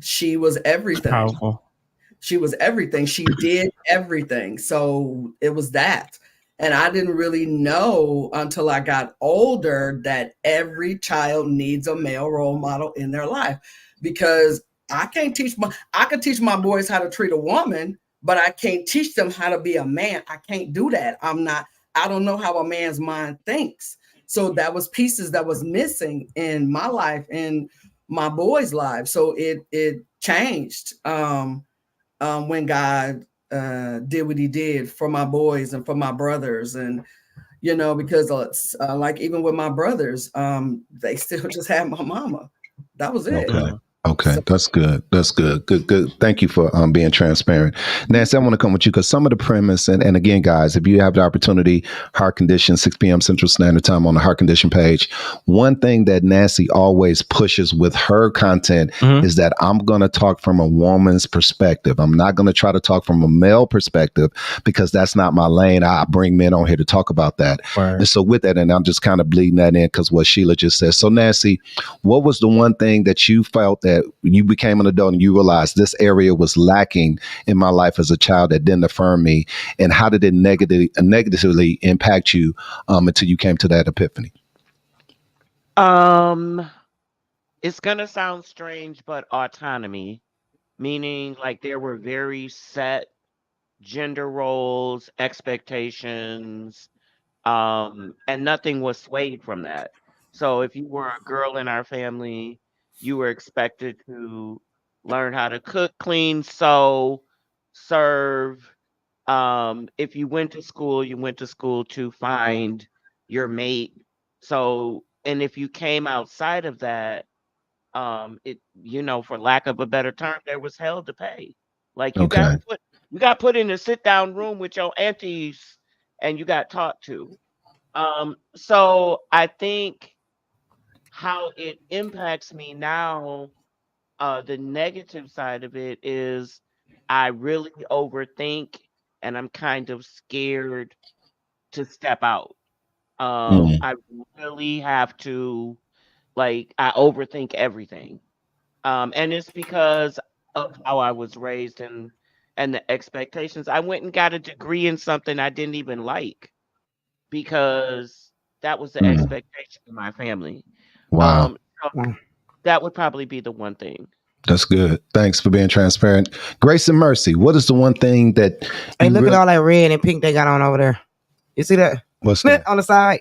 She was everything. Powerful. She was everything. She did everything. So it was that. And I didn't really know until I got older that every child needs a male role model in their life, because I can teach my boys how to treat a woman, but I can't teach them how to be a man. I can't do that. I don't know how a man's mind thinks. So that was pieces that was missing in my life and my boys' lives. So it changed when God did what he did for my boys and for my brothers. And, because like even with my brothers, they still just had my mama. That was it. Okay, that's good. That's good. Good. Thank you for being transparent. Nancy, I want to come with you because some of the premise, and again, guys, if you have the opportunity, Heart Condition, 6 p.m. Central Standard Time on the Heart Condition page, one thing that Nancy always pushes with her content is that I'm going to talk from a woman's perspective. I'm not going to try to talk from a male perspective because that's not my lane. I bring men on here to talk about that. Right. And so with that, and I'm just kind of bleeding that in because what Sheila just said. So Nancy, what was the one thing that you felt that you became an adult and you realized this area was lacking in my life as a child that didn't affirm me, and how did it negatively impact you until you came to that epiphany? It's gonna sound strange, but autonomy, meaning like there were very set gender roles, expectations, and nothing was swayed from that. So if you were a girl in our family, you were expected to learn how to cook, clean, sew, serve. If you went to school, you went to school to find your mate. So, and if you came outside of that, for lack of a better term, there was hell to pay. Like you got put in a sit down room with your aunties and you got taught to. So I think how it impacts me now, the negative side of it is I really overthink and I'm kind of scared to step out. I really have to, I overthink everything. And it's because of how I was raised and the expectations. I went and got a degree in something I didn't even like because that was the expectation of my family. Wow. So that would probably be the one thing. That's good. Thanks for being transparent. Grace and Mercy, what is the one thing that Hey, look at all that red and pink they got on over there. You see that? What's that? On the side?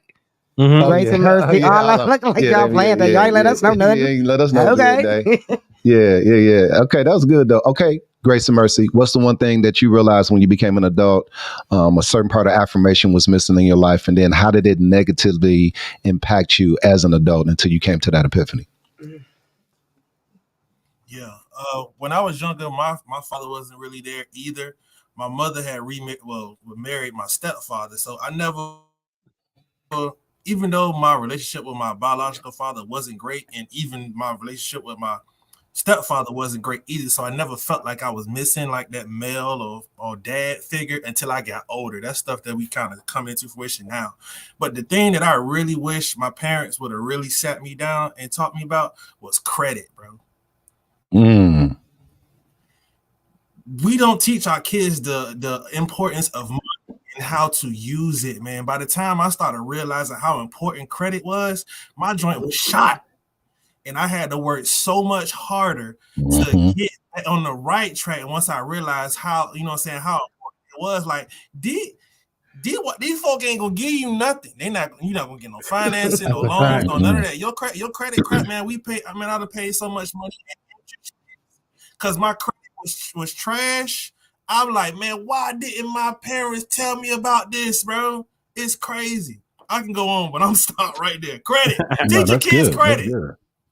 Grace and Mercy. Look like y'all playing that. Y'all ain't let us know nothing. You ain't let us know. Okay. Yeah. Okay, that was good though. Okay, Grace and Mercy, what's the one thing that you realized when you became an adult, a certain part of affirmation was missing in your life, and then how did it negatively impact you as an adult until you came to that epiphany? Yeah. When I was younger, my father wasn't really there either. My mother had married my stepfather. So I never, even though my relationship with my biological father wasn't great, and even my relationship with my stepfather wasn't great either. So I never felt like I was missing like that male or dad figure until I got older. That's stuff that we kind of come into fruition now. But the thing that I really wish my parents would have really sat me down and taught me about was credit, bro. We don't teach our kids the importance of money and how to use it, man. By the time I started realizing how important credit was, my joint was shot. And I had to work so much harder to get on the right track. And once I realized how, how important it was like, what these folk ain't gonna give you nothing. You're not gonna get no financing, no loans, no none of that. Your credit crap, man. I done paid so much money because my credit was trash. I'm like, man, why didn't my parents tell me about this, bro? It's crazy. I can go on, but I'm stopped right there. Credit. Teach your kids credit.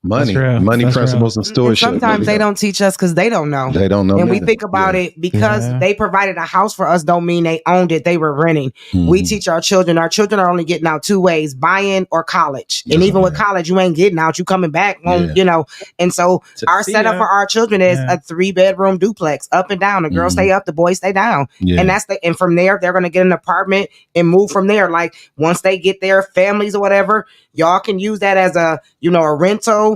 Money principles, and stewardship. And sometimes they don't teach us because they don't know. They don't know. And we think about it because they provided a house for us don't mean they owned it. They were renting. We teach our children. Our children are only getting out two ways, buy-in or college. And even with college, you ain't getting out. You coming back, And so our setup for our children is a 3-bedroom duplex, up and down. The girls stay up, the boys stay down. And and from there, they're going to get an apartment and move from there. Like once they get their families or whatever, y'all can use that as a rental,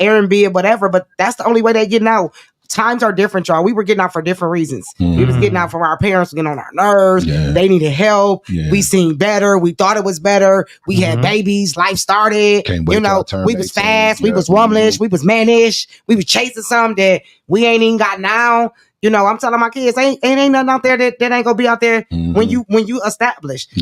Airbnb or whatever, but that's the only way they getting out. Times are different, y'all. We were getting out for different reasons. We was getting out from our parents getting on our nerves. They needed help. We seen better. We thought it was better. We had babies. Life started. We was fast. We was womanish. We was mannish. We was chasing something that we ain't even got now. I'm telling my kids, ain't nothing out there that ain't gonna be out there when you established.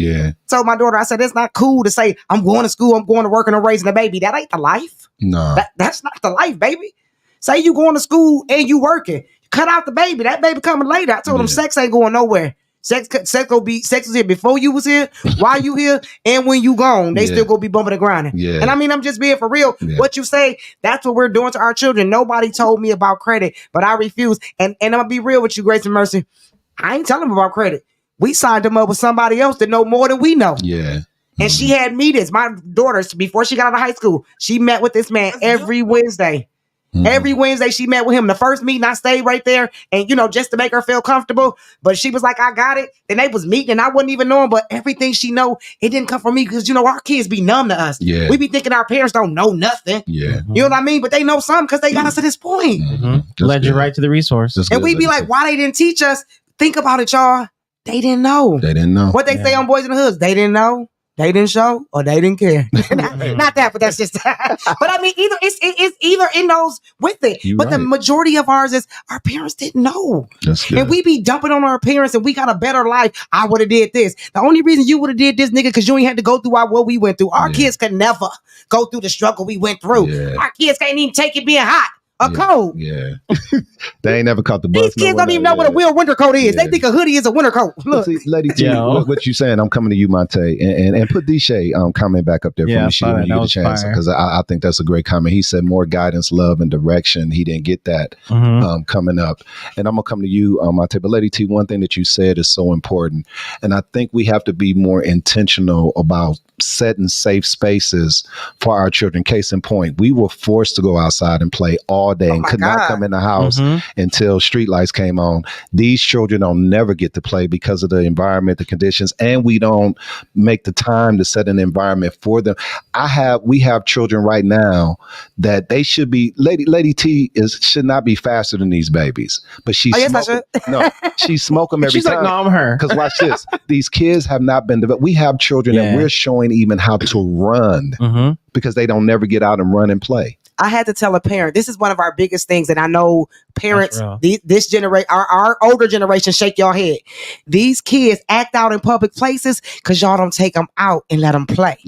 So my daughter, I said, it's not cool to say I'm going to school, I'm going to work, and I'm raising a baby. That ain't the life. No, that's not the life, baby. Say you going to school and you working. Cut out the baby. That baby coming later. I told them sex ain't going nowhere. Sex was here before you was here, while you here, and when you gone. They still gonna be bumping and grinding. And I mean, I'm just being for real. What you say, that's what we're doing to our children. Nobody told me about credit, but I refuse. And I'm gonna be real with you, Grace and Mercy. I ain't telling them about credit. We signed them up with somebody else that know more than we know. And she had meetings. My daughter, before she got out of high school, she met with this man every Wednesday. Every Wednesday she met with him. The first meeting I stayed right there and just to make her feel comfortable. But she was like, I got it. And they was meeting and I wasn't even knowing, but everything she know, it didn't come from me because our kids be numb to us. We be thinking our parents don't know nothing. You know what I mean? But they know something because they got us to this point. Led you right to the resource. And we be like, why they didn't teach us? Think about it, y'all. They didn't know. What they say on Boys in the Hoods, they didn't know. They didn't show or they didn't care. Not that, but that's just that. But I mean, it's either in those with it. The majority of ours is our parents didn't know. And we be dumping on our parents and we got a better life. I would have did this. The only reason you would have did this, nigga, because you ain't had to go through what we went through. Our kids could never go through the struggle we went through. Our kids can't even take it being hot. Cold. They ain't never caught the bus. These kids don't even know what a real winter coat is. They think a hoodie is a winter coat. Look, see, Lady T, what you saying? I'm coming to you, Monte, and put D-Shay comment back up there for me. She when you get a chance because I think that's a great comment. He said more guidance, love, and direction. He didn't get that coming up, and I'm gonna come to you, Monte. But Lady T, one thing that you said is so important, and I think we have to be more intentional about setting safe spaces for our children. Case in point, we were forced to go outside and play all day and could not come in the house until street lights came on. These children don't never get to play because of the environment, the conditions, and we don't make the time to set an environment for them. We have children right now that they should be. Lady T should not be faster than these babies, but she's she smoke them every time. She's like, no, I'm her. Because watch this, these kids have not been developed. We have children that we're showing even how to run because they don't never get out and run and play. I had to tell a parent, this is one of our biggest things, and I know parents, this generation, our older generation, shake your head. These kids act out in public places because y'all don't take them out and let them play.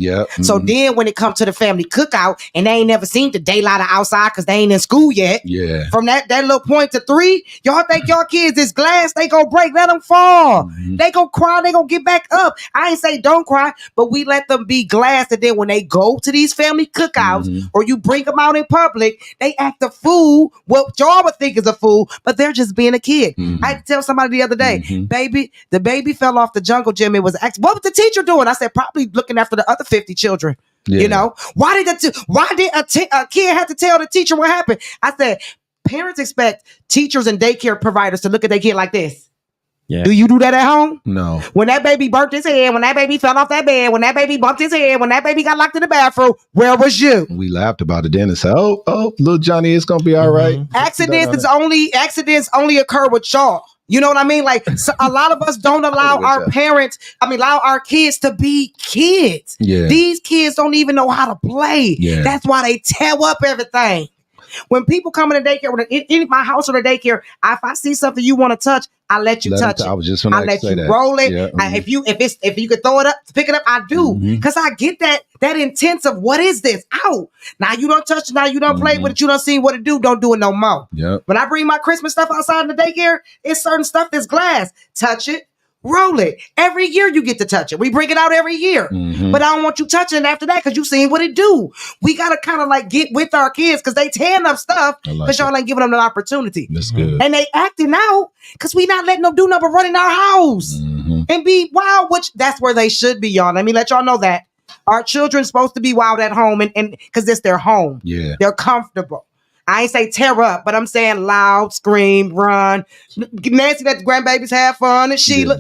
So then when it comes to the family cookout and they ain't never seen the daylight of outside because they ain't in school yet. From that little point to 3, y'all think y'all kids is glass, they gonna break, let them fall. They gonna cry, they gonna get back up. I ain't say don't cry, but we let them be glass, and then when they go to these family cookouts or you bring them out in public, they act a fool. What y'all would think is a fool, but they're just being a kid. I had to tell somebody the other day, baby, the baby fell off the jungle gym. It was what was the teacher doing? I said, probably looking after the other 50 children. Why did a kid have to tell the teacher what happened? I said, parents expect teachers and daycare providers to look at their kid like this. Do you do that at home? No. When that baby burnt his head, when that baby fell off that bed, when that baby bumped his head, when that baby got locked in the bathroom, where was you? We laughed about it then and said, oh, little Johnny, it's gonna be all right. Accidents only occur with y'all. You know what I mean? Like a lot of us don't allow allow our kids to be kids. These kids don't even know how to play. That's why they tear up everything. When people come in the daycare, in my house or the daycare, if I see something you want to touch, I let you touch it. I was just gonna I let say you that. roll it. Yeah, If you could throw it up, pick it up, I do. Because I get that intense of what is this? Ow. Now you don't touch it, now you don't play with it, you don't see what it do, don't do it no more. Yep. When I bring my Christmas stuff outside in the daycare, it's certain stuff that's glass. Touch it. Roll it. Every year you get to touch it. We bring it out every year. But I don't want you touching it after that because you seen what it do. We got to kind of like get with our kids because they tearing up stuff because y'all ain't giving them an opportunity. That's good. And they acting out because we not letting them do nothing but run in our house and be wild, which that's where they should be, y'all. Let me let y'all know that. Our children's supposed to be wild at home and because it's their home. Yeah. They're comfortable. I ain't say tear up, but I'm saying loud, scream, run. Nancy let the grandbabies have fun and Sheila,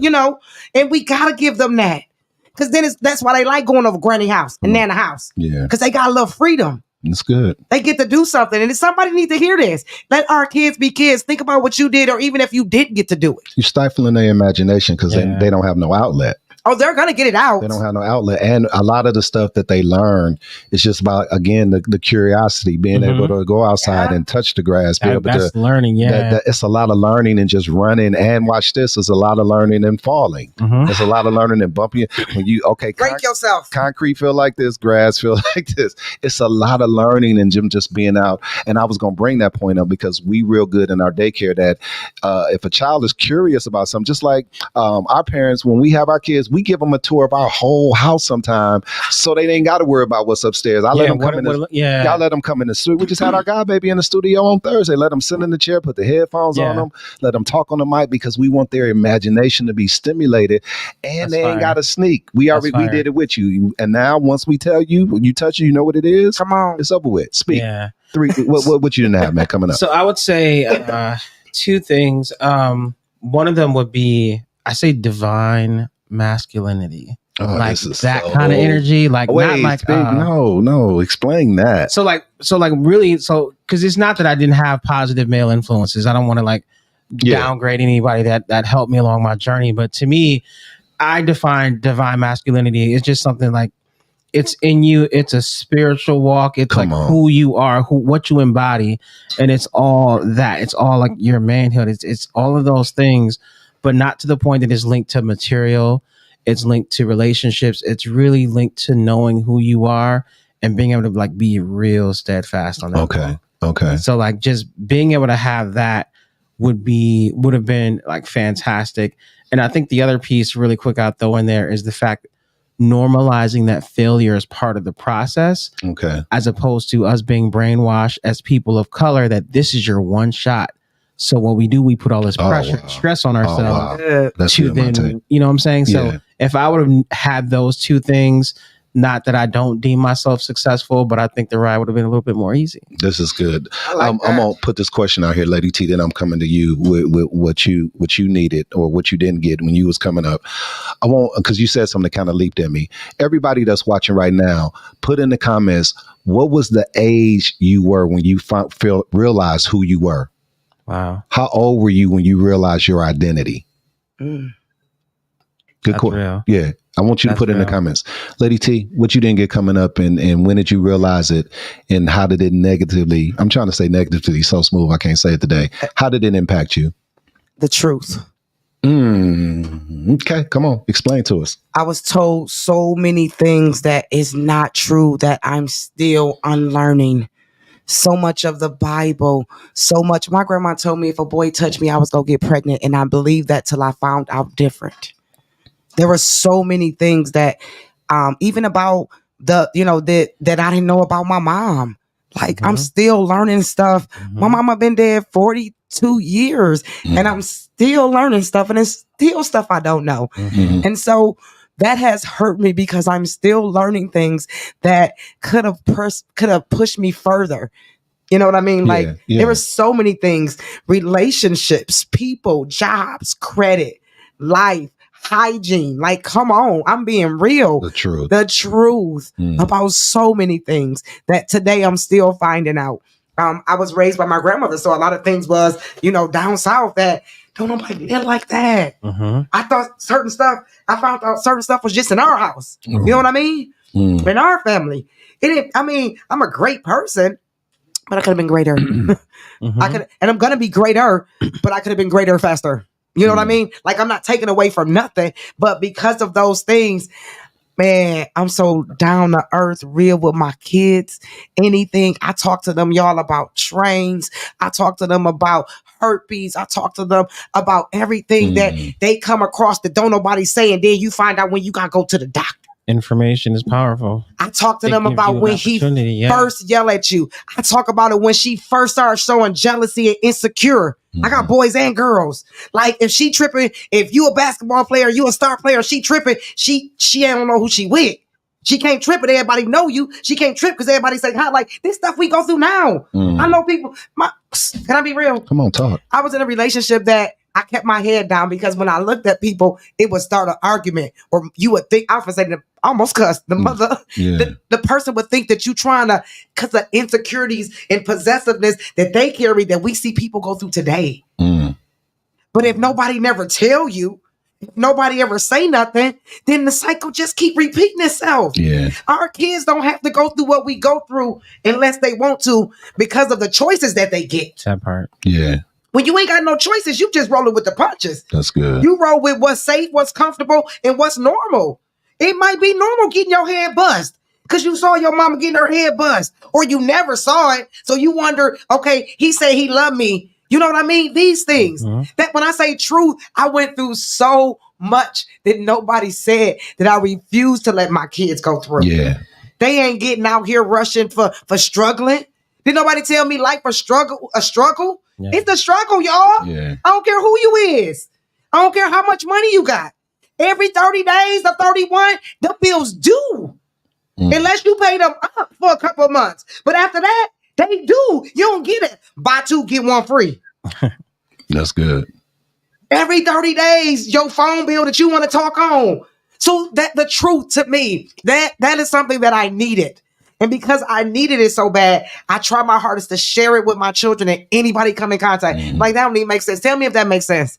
and we got to give them that. Because then that's why they like going over granny house and nana house. Yeah. Because they got a little freedom. It's good. They get to do something. And somebody need to hear this. Let our kids be kids. Think about what you did, or even if you didn't get to do it. You're stifling their imagination because they don't have no outlet. Oh, they're going to get it out. They don't have no outlet. And a lot of the stuff that they learn is just about, again, the curiosity, being able to go outside and touch the grass. Be able that's learning, it's a lot of learning and just running. And watch this, there's a lot of learning and falling. There's a lot of learning and bumping. When you, break yourself. Concrete feel like this, grass feel like this. It's a lot of learning and just being out. And I was going to bring that point up because we real good in our daycare that if a child is curious about something, just like our parents, when we have our kids, we give them a tour of our whole house sometime, so they ain't got to worry about what's upstairs. Y'all let them come in the studio. We just had our guy baby in the studio on Thursday. Let them sit in the chair, put the headphones on them, let them talk on the mic because we want their imagination to be stimulated, and they ain't got to sneak. We did it with you, and now once we tell you, when you touch it, you know what it is. Come on, it's over with. Speak. Yeah. What you didn't have, man, coming up? So I would say two things. One of them would be, I say divine masculinity. Like that kind of energy, like not like no, explain that. So really, because it's not that I didn't have positive male influences. I don't want to like downgrade anybody that helped me along my journey, but to me, I define divine masculinity. It's just something like it's in you. It's a spiritual walk. It's who you are, what you embody, and it's all that. It's all like your manhood. It's all of those things, but not to the point that it's linked to material. It's linked to relationships. It's really linked to knowing who you are and being able to like be real steadfast on that. Okay. So like just being able to have that would have been like fantastic. And I think the other piece really quick I'll throw in there is the fact normalizing that failure is part of the process. Okay. As opposed to us being brainwashed as people of color that this is your one shot. So what we do, we put all this pressure, stress on ourselves to then, you know what I'm saying? So if I would have had those two things, not that I don't deem myself successful, but I think the ride would have been a little bit more easy. This is good. I'm going to put this question out here, Lady T, then I'm coming to you with what you needed or what you didn't get when you was coming up. I won't, because you said something that kind of leaped at me. Everybody that's watching right now, put in the comments, what was the age you were when you realized who you were? Wow. How old were you when you realized your identity? Good question. Yeah. I want you to put in the comments. Lady T, what you didn't get coming up and when did you realize it and how did it negatively, I'm trying to say negatively, so smooth, I can't say it today. How did it impact you? The truth. Okay, come on, explain to us. I was told so many things that is not true that I'm still unlearning. So much of the Bible, so much. My grandma told me if a boy touched me, I was going to get pregnant. And I believed that till I found out different. There were so many things that, even about that I didn't know about my mom. Like I'm still learning stuff. My mama been dead 42 years and I'm still learning stuff and it's still stuff I don't know. And so that has hurt me because I'm still learning things that could have pushed me further. You know what I mean? There were so many things, relationships, people, jobs, credit, life, hygiene. Like, come on, I'm being real. The truth about so many things that today I'm still finding out. I was raised by my grandmother, so a lot of things was, down south that don't nobody did like that. I thought I found out certain stuff was just in our house. You know what I mean? In our family. I'm a great person, but I could have been greater. I could, and I'm gonna be greater, but I could have been greater faster. You know what I mean? Like, I'm not taking away from nothing, but because of those things, man, I'm so down to earth, real with my kids. Anything, I talk to them, y'all, about trains. I talk to them about herpes. I talk to them about everything that they come across that don't nobody say, and then you find out when you gotta go to the doctor. Information is powerful. I talk to them about when he first yell at you. I talk about it when she first started showing jealousy and insecure. I got boys and girls. Like, if she tripping, if you a basketball player, you a star player, she tripping, she don't know who she with. She can't trip and everybody know you. She can't trip because everybody say hi. Like, this stuff we go through now. I know people. Can I be real? Come on, talk. I was in a relationship that I kept my head down because when I looked at people, it would start an argument, or you would think, I was saying, almost cuss the mother. The person would think that you trying to, because of insecurities and possessiveness that they carry, that we see people go through today. But if nobody never tell you, if nobody ever say nothing, then the cycle just keep repeating itself. Our kids don't have to go through what we go through unless they want to, because of the choices that they get. That part. When you ain't got no choices, you just rolling with the punches. That's good. You roll with what's safe, what's comfortable, and what's normal. It might be normal getting your head buzzed because you saw your mama getting her head buzzed, or you never saw it. So you wonder, okay, he said he loved me. You know what I mean? These things. That when I say truth, I went through so much that nobody said that I refuse to let my kids go through. They ain't getting out here rushing for struggling. Did nobody tell me life a struggle? It's the struggle, y'all. I don't care who you is. I don't care how much money you got. Every 30 days or 31, the bills due. Unless you pay them up for a couple of months. But after that, they do. You don't get it. Buy two, get one free. That's good. Every 30 days, your phone bill that you want to talk on. So that the truth to me, that is something that I needed. And because I needed it so bad, I try my hardest to share it with my children and anybody come in contact. Like, that don't even make sense. Tell me if that makes sense.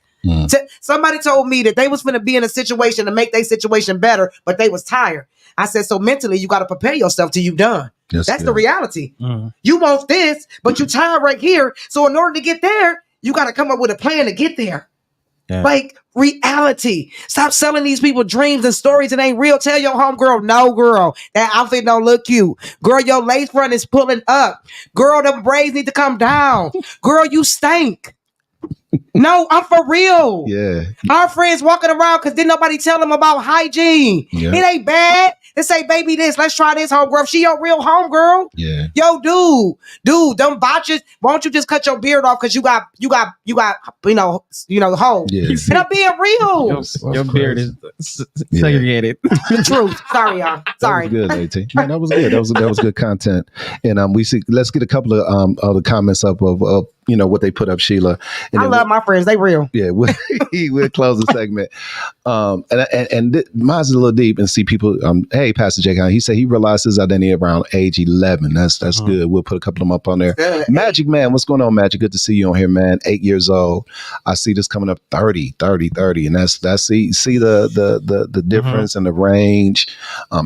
Somebody told me that they was going to be in a situation to make their situation better, but they was tired. I said, so mentally, you got to prepare yourself till you done. That's the reality. You want this, but you tired right here. So in order to get there, you got to come up with a plan to get there. Like, reality. Stop selling these people dreams and stories that ain't real. Tell your homegirl, no, girl, that outfit don't look cute. Girl, your lace front is pulling up. Girl, them braids need to come down. Girl, you stink. No, I'm for real. Our friends walking around because didn't nobody tell them about hygiene. It ain't bad. They say, baby, this, let's try this homegirl. If she your real homegirl. Yo, dude, them botches. Why don't you just cut your beard off because you got, holes. And I'm being real. Your beard is segregated. The truth. Sorry, y'all. Sorry. That was good, AT. Man, that was good. That was good content. And let's get a couple of other comments up of what they put up, Sheila. And I love my friends. They real. We'll close the segment. Mine's a little deep and see people. Hey, Pastor Jake, he said he realized his identity around age 11. That's good. We'll put a couple of them up on there. Good. Magic Man, what's going on, Magic? Good to see you on here, man. 8 years old. I see this coming up 30, and that's see the difference in the range.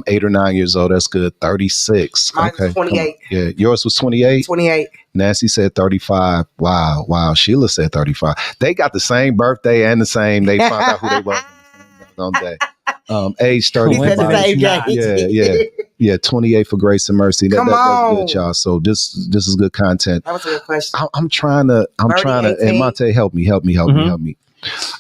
8 or 9 years old. That's good. 36. Mine was 28. Yeah, yours was 28. 28. Nancy said 35. Wow. Sheila said 35. They got the same birthday and the same. They found out who they were on the day. Age 35. Yeah. 28 for grace and mercy. That's good, y'all. So this is good content. That was a good question. I'm trying to. And Monte, help me.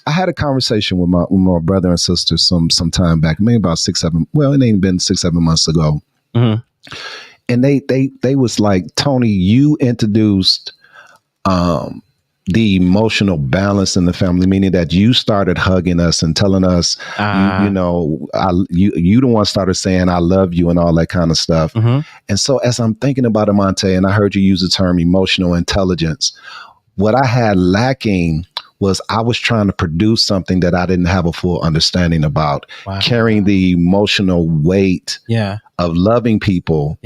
I had a conversation with my brother and sister some time back, maybe about 6-7. Well, it ain't been 6-7 months ago. And they was like, Tony, you introduced the emotional balance in the family, meaning that you started hugging us and telling us, you the one started saying, I love you and all that kind of stuff. And so as I'm thinking about Amante, and I heard you use the term emotional intelligence, what I had lacking was I was trying to produce something that I didn't have a full understanding about, carrying the emotional weight of loving people,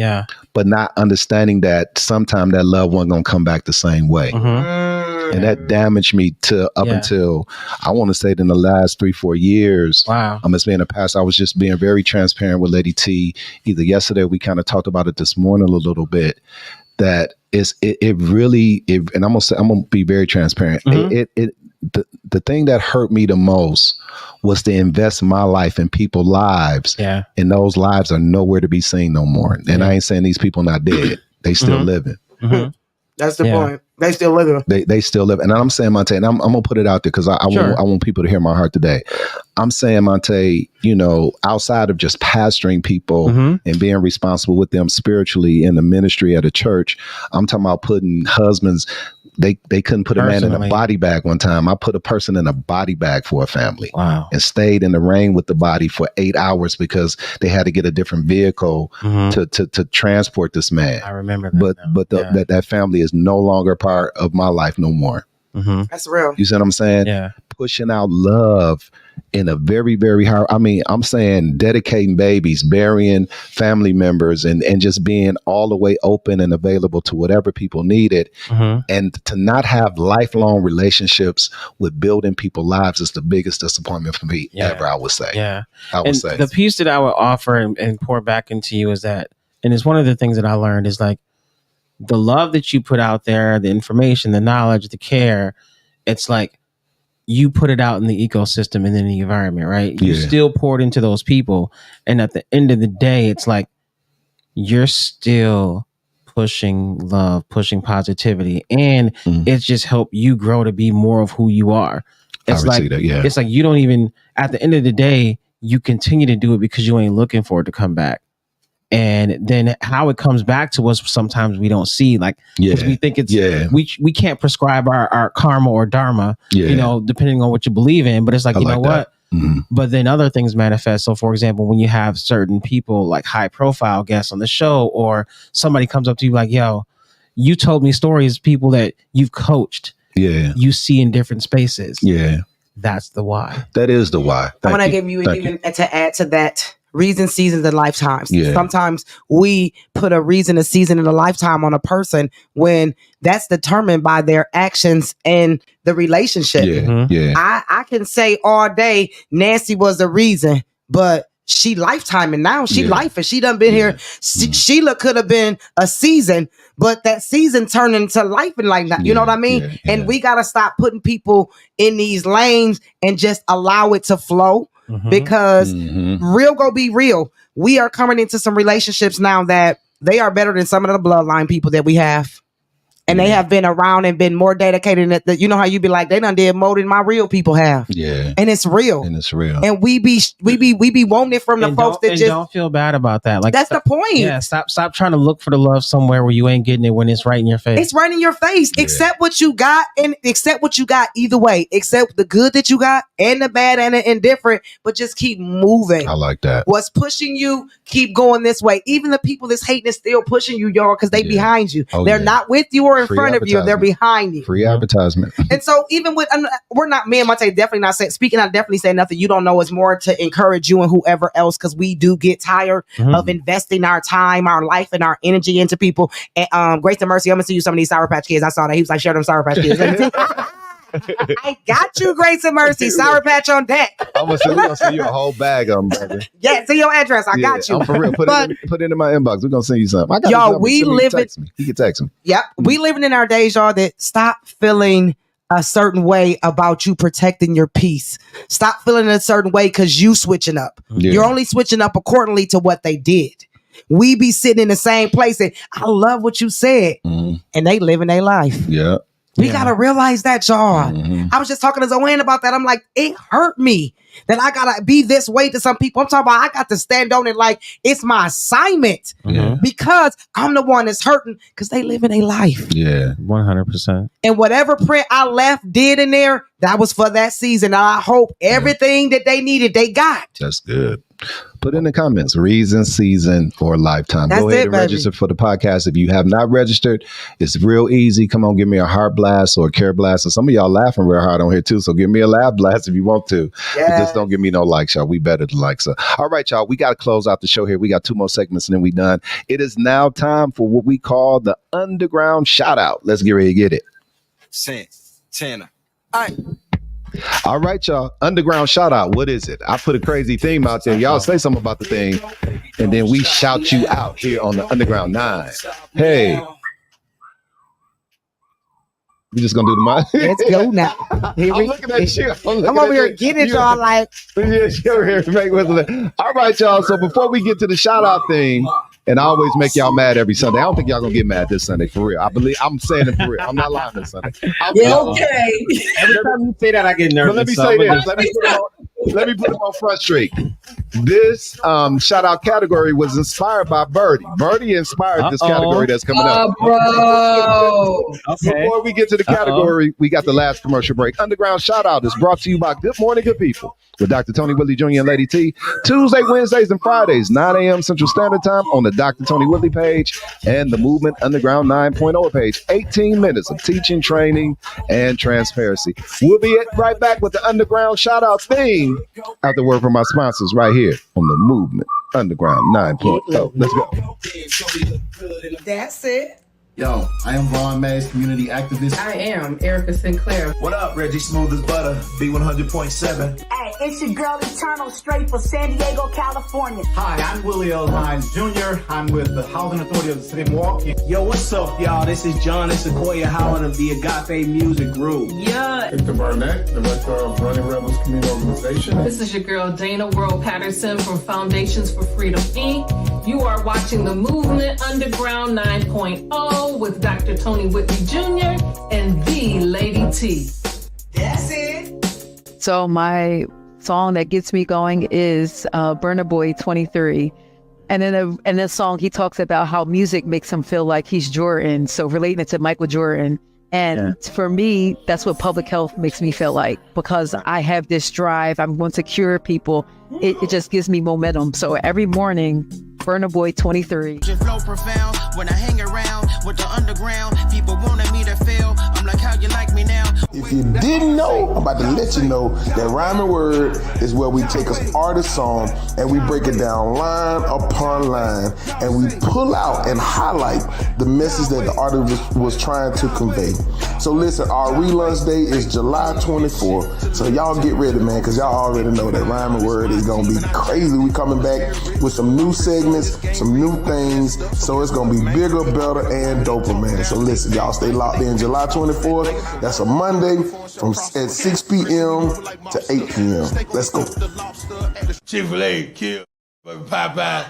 but not understanding that sometime that love wasn't going to come back the same way. And that damaged me until I want to say in the last 3-4 years. As being a pastor, I was just being very transparent with Lady T. Either yesterday, we kind of talked about it this morning a little bit, that it really, and I'm gonna be very transparent. The thing that hurt me the most was to invest my life in people's lives. Yeah. And those lives are nowhere to be seen no more. And I ain't saying these people not dead. They still living. That's the point. They still living. They still live. And I'm saying, Monte, and I'm going to put it out there because I want people to hear my heart today. I'm saying, Monte, outside of just pastoring people and being responsible with them spiritually in the ministry at a church, I'm talking about putting husbands. They couldn't put a man in a body bag one time. I put a person in a body bag for a family. Wow. And stayed in the rain with the body for 8 hours because they had to get a different vehicle to transport this man. I remember that. But that family is no longer part of my life no more. That's real. You see what I'm saying? Yeah. Pushing out love in a very, very hard. I mean, I'm saying dedicating babies, burying family members, and just being all the way open and available to whatever people needed. And to not have lifelong relationships with building people's lives is the biggest disappointment for me ever, I would say. Yeah. I would say. The piece that I would offer and pour back into you is that, and it's one of the things that I learned is like the love that you put out there, the information, the knowledge, the care, it's like, you put it out in the ecosystem and in the environment, right? You still poured into those people. And at the end of the day, it's like you're still pushing love, pushing positivity. And it's just helped you grow to be more of who you are. It's like, it's like you don't even, at the end of the day, you continue to do it because you ain't looking for it to come back. And then how it comes back to us, sometimes we don't see, like, because we think it's, we can't prescribe our karma or dharma, depending on what you believe in. But it's like, what? But then other things manifest. So, for example, when you have certain people like high profile guests on the show, or somebody comes up to you like, yo, you told me stories, people that you've coached, you see in different spaces. That's the why. That is the why. I want to give you even to add to that. Reason, seasons, and lifetimes. Yeah. Sometimes we put a reason, a season, and a lifetime on a person when that's determined by their actions and the relationship. I can say all day Nancy was a reason, but she lifetime, and now she life, and she done been here. Sheila could have been a season, but that season turned into life and like that. You know what I mean? And we got to stop putting people in these lanes and just allow it to flow. Because real go be real. We are coming into some relationships now that they are better than some of the bloodline people that we have. And they have been around and been more dedicated. That you know how you be like, they done did more than my real people have. And it's real. And we be wanting it from the folks that just don't feel bad about that. Like that's the point. Yeah, stop trying to look for the love somewhere where you ain't getting it when it's right in your face. It's right in your face. Accept what you got and accept what you got either way. Accept the good that you got and the bad and the indifferent, but just keep moving. I like that. What's pushing you, keep going this way. Even the people that's hating is still pushing you, y'all, because they behind you. They're not with you or in front of you, they're behind you. Free advertisement. And so even with, we're not, me and Monte definitely not saying, speaking, I definitely say nothing you don't know is more to encourage you and whoever else, because we do get tired of investing our time, our life, and our energy into people. And Grace and Mercy, I'm gonna see you some of these Sour Patch Kids. I saw that. He was like, share them Sour Patch Kids. I got you, Grace and Mercy. Sour Patch on deck. I'm gonna send you a whole bag of them, brother. Yeah, see your address. I got you. I'm for real. Put it in my inbox. We're gonna send you something. Y'all, we live it. He can text me. Yep, we living in our days, y'all, that stop feeling a certain way about you protecting your peace. Stop feeling a certain way because you switching up. You're only switching up accordingly to what they did. We be sitting in the same place and I love what you said, and they living their life. We gotta realize that, y'all. I was just talking to Zoanne about that. I'm like, it hurt me that I gotta be this way to some people. I'm talking about I got to stand on it like it's my assignment because I'm the one that's hurting because they living a life. 100%. And whatever print I left did in there, that was for that season. I hope everything that they needed, they got. That's good. Put in the comments, reason, season, or lifetime. Go ahead and register for the podcast. If you have not registered, it's real easy. Come on, give me a heart blast or a care blast. And some of y'all laughing real hard on here too. So give me a laugh blast if you want to. But just don't give me no likes, y'all. We better than likes. So, all right, y'all. We got to close out the show here. We got 2 more segments and then we done. It is now time for what we call the underground shout out. Let's get ready to get it. Santana. All right, y'all. Underground shout out. What is it? I put a crazy theme out there. Y'all say something about the thing, and then we shout you out here on the Underground 9. Hey, We just gonna do the mind. Let's go now. Here I'm looking at you. I'm over here getting y'all like. Yeah, you're here. All right, y'all. So before we get to the shout out thing, and I always make y'all mad every Sunday. I don't think y'all gonna get mad this Sunday for real. I'm saying it for real. I'm not lying this Sunday. Yeah, okay. Every time you say that, I get nervous. But let me say this. Let me put it on front street. This shout out category was inspired by Birdie. Birdie inspired this category that's coming up. Bro. Okay. Before we get to the category, we got the last commercial break. Underground Shout Out is brought to you by Good Morning Good People with Dr. Tony Whitley Jr. and Lady T. Tuesday, Wednesdays, and Fridays, 9 a.m. Central Standard Time on the Dr. Tony Whitley page and the Movement Underground 9.0 page. 18 minutes of teaching, training, and transparency. We'll be right back with the Underground Shout Out theme after word from our sponsors right here on the Movement Underground 9.0. Let's go. That's it. Yo, I am Vaughn Mays, community activist. I am Erica Sinclair. What up, Reggie Smooth as Butter, B100.7. Hey, it's your girl Eternal, straight for San Diego, California. Hi, I'm Willie L. Hines Jr. I'm with the Housing Authority of the City of Milwaukee. Yo, what's up, y'all? This is John and Sequoia Howland of the Agape Music Group. Yeah. Victor Barnett, Director of Running Rebels Community Organization. This is your girl Dana World Patterson from Foundations for Freedom, Inc. You are watching the Movement Underground 9.0 with Dr. Tony Whitley Jr. and the Lady T. That's it. So my song that gets me going is Burna Boy 23. And in this song, he talks about how music makes him feel like he's Jordan. So relating it to Michael Jordan. And for me, that's what public health makes me feel like, because I have this drive. I'm going to cure people. It just gives me momentum. So every morning, Burna Boy 23. Flow profound when I hang around with the underground. People wanted me to fail. I'm like, how you like me now? If you didn't know, I'm about to let you know that Rhyme and Word is where we take an artist song and we break it down line upon line, and we pull out and highlight the message that the artist was trying to convey. So listen, our relaunch day is July 24th. So y'all get ready, man, because y'all already know that Rhyme and Word is going to be crazy. We coming back with some new segments, some new things. So it's going to be bigger, better, and doper, man. So listen, y'all stay locked in. July 24th, that's a Monday at 6 p.m. to 8 p.m. Let's go. Chick-fil-A, kill, Popeye.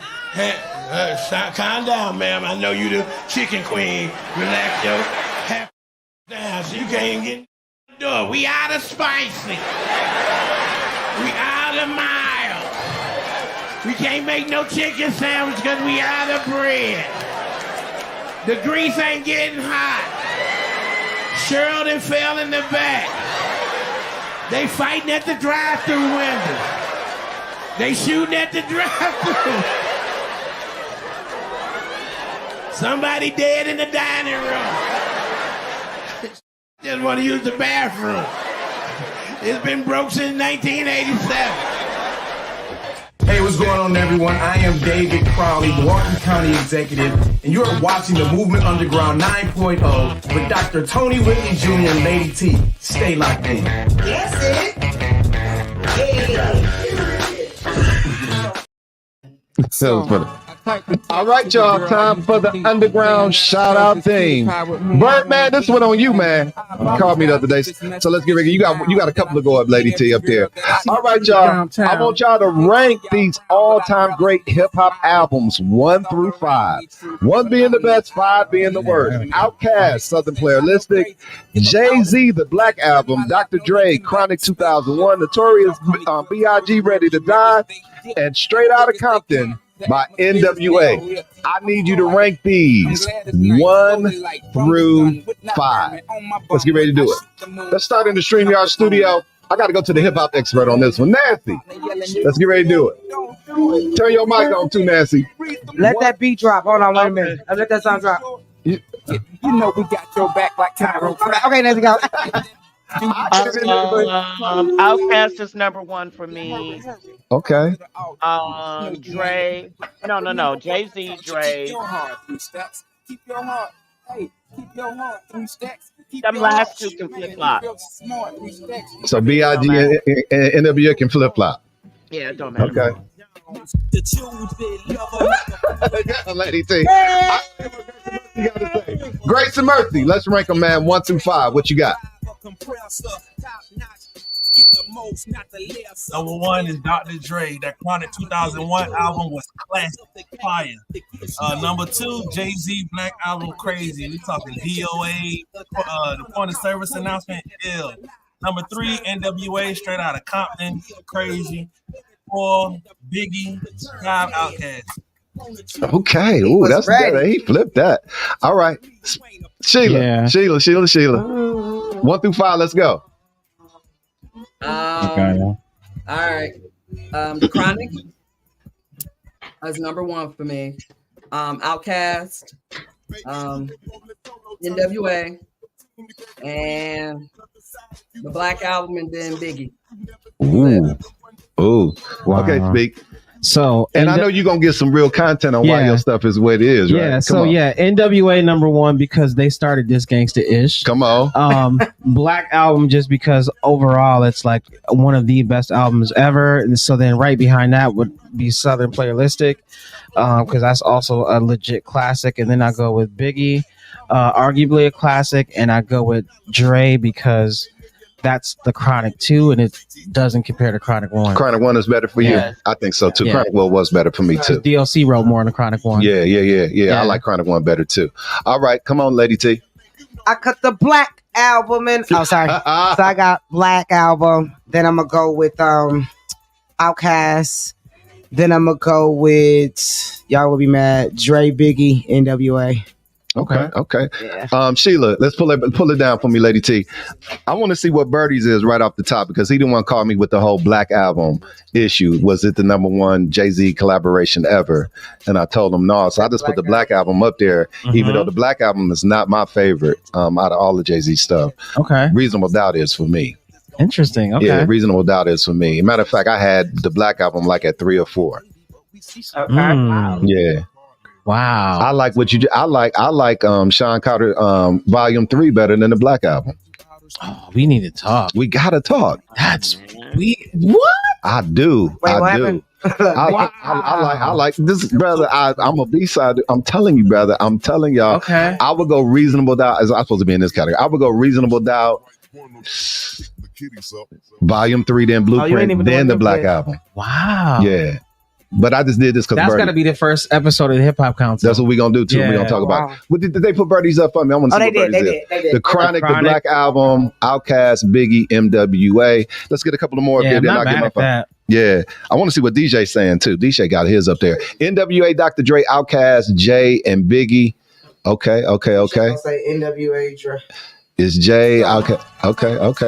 Calm down, ma'am. I know you the chicken queen. Relax your half down so you can't get the door. We out of spicy. We out of mild. We can't make no chicken sandwich because we out of bread. The grease ain't getting hot. Cheryl done fell in the back. They fighting at the drive-thru window. They shooting at the drive-thru. Somebody dead in the dining room. Just want to use the bathroom. It's been broke since 1987. Hey, what's going on, everyone? I am David Crowley, Milwaukee County Executive, and you are watching the Movement Underground 9.0 with Dr. Tony Whitley Jr. and Lady T. Stay locked in. That's it. That was funny. All right, y'all. Time for the Underground Shout Out theme. Birdman, this one on you, man. You called me the other day, so let's get ready. You got a couple to go up, Lady T, up there. All right, y'all. I want y'all to rank these all-time great hip-hop albums 1 through 5. 1 being the best, 5 being the worst. Outkast, Southern Playalistic. Jay-Z, The Black Album. Dr. Dre, Chronic 2001. Notorious B.I.G., Ready to Die. And Straight Outta Compton by NWA. I need you to rank these 1 through 5. Let's get ready to do it. Let's start in the StreamYard studio. I got to go to the hip hop expert on this one, Nancy. Let's get ready to do it. Turn your mic on too, Nancy. Let that beat drop. Hold on, wait a minute. Let that sound drop. You know we got your back like Tyro. Okay, Nancy, go. Outkast is number 1 for me. Okay. Dre. No. Jay-Z, Dre. Keep your heart. Hey, keep your heart. 3 stacks. Them last 2 can flip-flop. So B.I.G. and NWA can flip-flop. Yeah, it don't matter. Okay. Lady T. You gotta say. Grace and Mercy. Let's rank them, man. 1 through 5. What you got? Number 1 is Dr. Dre. That Chronic 2001 album was classic fire. Number 2, Jay-Z Black Album Crazy. We talking DOA, the point of service announcement, ill. Number 3, NWA Straight Out of Compton, crazy. 4, Biggie, 5, Outkast. Okay. Ooh, that's good. He flipped that. All right. Sheila. 1 through 5. Let's go. All right. The Chronic is number 1 for me. Outkast, NWA, and the Black Album, and then Biggie. Ooh. Wow. Okay, Speak. So, and I know you're gonna get some real content on why your stuff is what it is, right? Yeah. So NWA number 1 because they started this gangsta-ish. Come on. Black Album just because overall it's like one of the best albums ever. And so then right behind that would be Southern Playalistic, because that's also a legit classic. And then I go with Biggie, arguably a classic, and I go with Dre because that's the Chronic 2, and it doesn't compare to Chronic 1. Chronic 1 is better for you. I think so too. Chronic 1 was better for me too. DLC wrote more than Chronic 1. Yeah. I like Chronic 1 better too. All right, come on, Lady T. I cut the Black Album in. Oh, sorry. So I got Black Album. Then I'm gonna go with Outkast. Then I'm gonna go with, y'all will be mad, Dre, Biggie, NWA. Okay. Yeah. Sheila, let's pull it down for me, Lady T. I want to see what Birdie's is right off the top, because he didn't want to call me with the whole Black Album issue. Was it the number 1 Jay-Z collaboration ever? And I told him no. So I just put the Black Album up there, even though the Black Album is not my favorite out of all the Jay-Z stuff. Okay. Reasonable Doubt is for me. Interesting. Okay. Yeah, Reasonable Doubt is for me. Matter of fact, I had the Black Album like at 3 or 4. Okay. Wow. Yeah. Wow. I like what you do. I like Sean Carter Volume 3 better than the Black Album. Oh, we need to talk. We gotta talk. That's what? I do. Wait, I do. I like this, brother. I'm a B-side. I'm telling you, brother. I'm telling y'all. Okay. I would go Reasonable Doubt. I'm supposed to be in this category. I would go Reasonable Doubt, Volume 3, then Blueprint, then the Black Album. Wow. Yeah. But I just did this because that's got to be the first episode of the Hip Hop Council. That's what we're gonna do too. We're gonna talk about it. What did they put Birdies up for me? I want to see what Birdies is. The Chronic, the Black Album, Outkast, Biggie, MWA. Let's get a couple of more. Yeah, not bad at that. Yeah, I want to see what DJ's saying too. DJ got his up there. NWA, Dr. Dre, Outkast, Jay, and Biggie. Okay. I'll say NWA, Dre. Is Jay? Okay.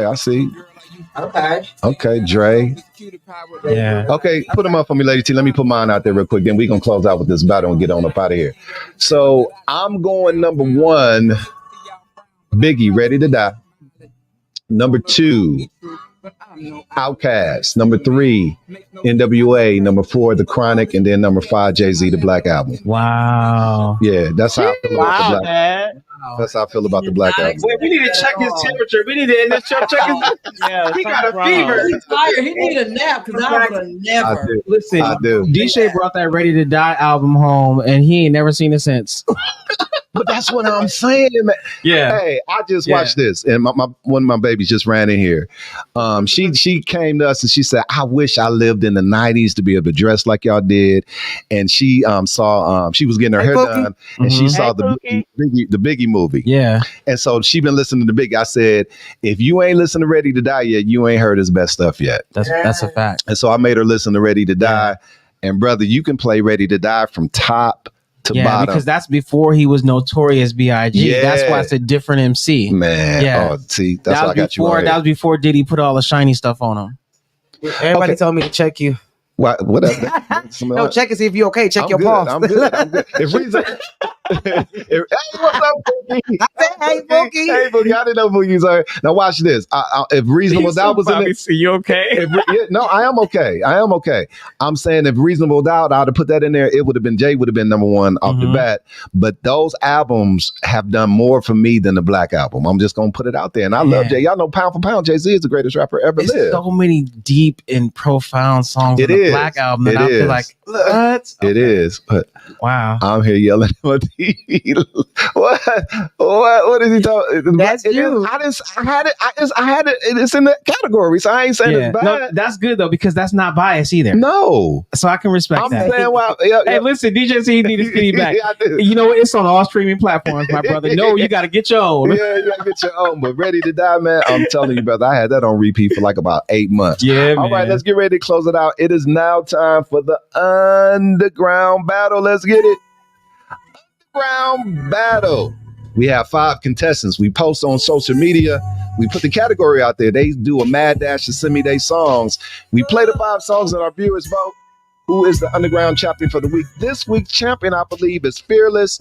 I see. Okay, Dre. Yeah. Okay, put them up for me, Lady T. Let me put mine out there real quick. Then we gonna close out with this battle and get on up out of here. So I'm going number 1, Biggie, Ready to Die. Number 2, Outkast. Number 3, NWA. Number 4, The Chronic, and then number 5, Jay-Z, the Black Album. Wow. Yeah, that's how I feel about the Black. Man. That's how I feel about the Black Album. Wait, we need to check his temperature. We need to check his. He got a fever. He's tired. He need a nap because I would have never. Listen, I do. DJ brought that Ready to Die album home, and he ain't never seen it since. But that's what I'm saying, man. Yeah. Hey, I just watched this, and one of my babies just ran in here. She came to us and she said, "I wish I lived in the '90s to be able to dress like y'all did." And she saw she was getting her hair done, and she saw the Biggie movie. Yeah. And so she been listening to Biggie. I said, if you ain't listened to Ready to Die yet, you ain't heard his best stuff yet. That's a fact. And so I made her listen to Ready to Die. And brother, you can play Ready to Die from top to bottom. Because that's before he was Notorious B.I.G. Yeah. That's why it's a different MC. Man. Yeah. Oh, see, that's why I got you on here. That was before Diddy put all the shiny stuff on him. Everybody told me to check you. What No, check and see if you're okay. Check your pulse. I'm good. If reason, hey, what's up, Boogie? Hey, Boogie. Hey, Boogie. I didn't know Boogie was on. Now watch this. If Reasonable Doubt was in it, you okay? No, I am okay. I'm saying if Reasonable Doubt, I'd have put that in there. It would have been Jay would have been number 1 off the bat. But those albums have done more for me than the Black Album. I'm just gonna put it out there. And I love Jay. Y'all know pound for pound, Jay-Z is the greatest rapper ever lived. So many deep and profound songs on the Black Album that I feel like, What? It is, but wow. I'm here yelling at my TV. What is he talking? That's you. I had it. It's in the category, so I ain't saying it's bad. No, that's good though because that's not biased either. No, so I can respect I'm that. saying, wow. Hey, listen, DJ C need his skinny back. Yeah, I do. You know what? It's on all streaming platforms, my brother. No, you got to get your own. Yeah, you gotta get your own. But Ready to Die, man, I'm telling you, brother, I had that on repeat for like about 8 months. Yeah, All right, let's get ready to close it out. It is now time for the underground battle. Let's get it. Underground battle. We have 5 contestants. We post on social media. We put the category out there. They do a mad dash to send me their songs. We play the 5 songs and our viewers vote. Who is the underground champion for the week? This week's champion, I believe, is Fearless.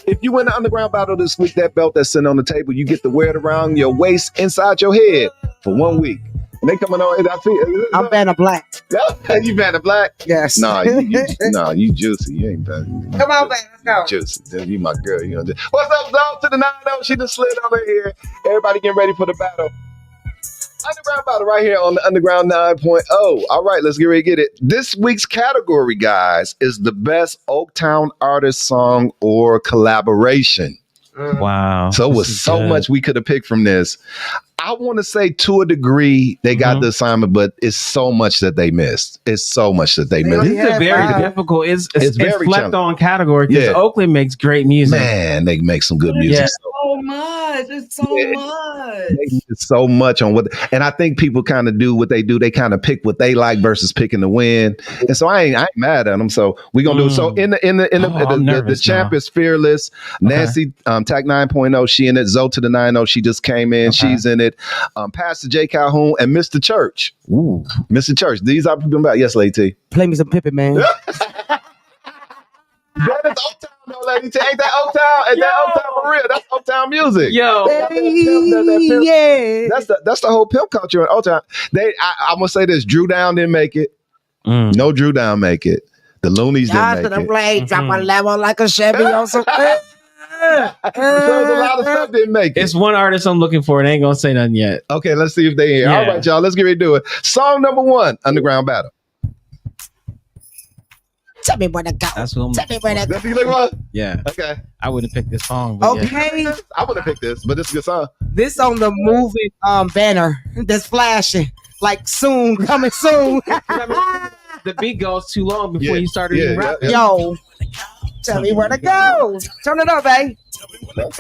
If you win the underground battle this week, that belt that's sitting on the table, you get to wear it around your waist, inside your head for 1 week. And they coming on. I'm banner black. You banner black? Yes. Nah, you juicy. You ain't banner. Come on, man. Let's go. Juicy. You my girl. You know. What's up, Zone to the 9-0? She just slid over here. Everybody getting ready for the battle. Underground battle right here on the Underground 9.0. All right, let's get ready to get it. This week's category, guys, is the best Oaktown artist song or collaboration. Wow. So it was so much we could have picked from this. I want to say to a degree they got the assignment, but it's so much that they missed. It's so much that they missed. This is a very difficult. It's very slept on category because Oakland makes great music. Man, they make some good music. Yeah. So much. It's so much. It's so much on what, and I think people kind of do what they do. They kind of pick what they like versus picking the win. And so I ain't mad at them. So we gonna do it. So the champ is Fearless. Nancy Tac 9.0. She in it. Zoe to the 9.0. She just came in. She's in it. Pastor J Calhoun and Mr. Church. Ooh, Mr. Church. These are people about. Yes, Lady T. Play me some Pippin, man. That is Oaktown, though, Lady T. Ain't that Oaktown? Ain't that Oaktown for real? That's Oaktown music. Yo, yeah. That's the whole pimp culture in Oaktown. I'm gonna say this: Drew Down didn't make it. No, Drew Down make it. The Loonies didn't make it. Play, drop a level like a Chevy on some. So a lot of stuff didn't make it. It's one artist I'm looking for, and I ain't gonna say nothing yet. Okay, let's see if they here. Yeah. All right, y'all. Let's get ready to do it. Song number 1, Underground Battle. Tell me where to go. That's what Tell me where to go. That's what you look for? Yeah. Okay. I wouldn't pick this song. But Okay. Yeah. I would have picked this, but this is a good song. This on the moving banner that's flashing like soon, coming soon. The beat goes too long before you started even rapping. Yo, tell me where to go. Turn it up, babe. Nope,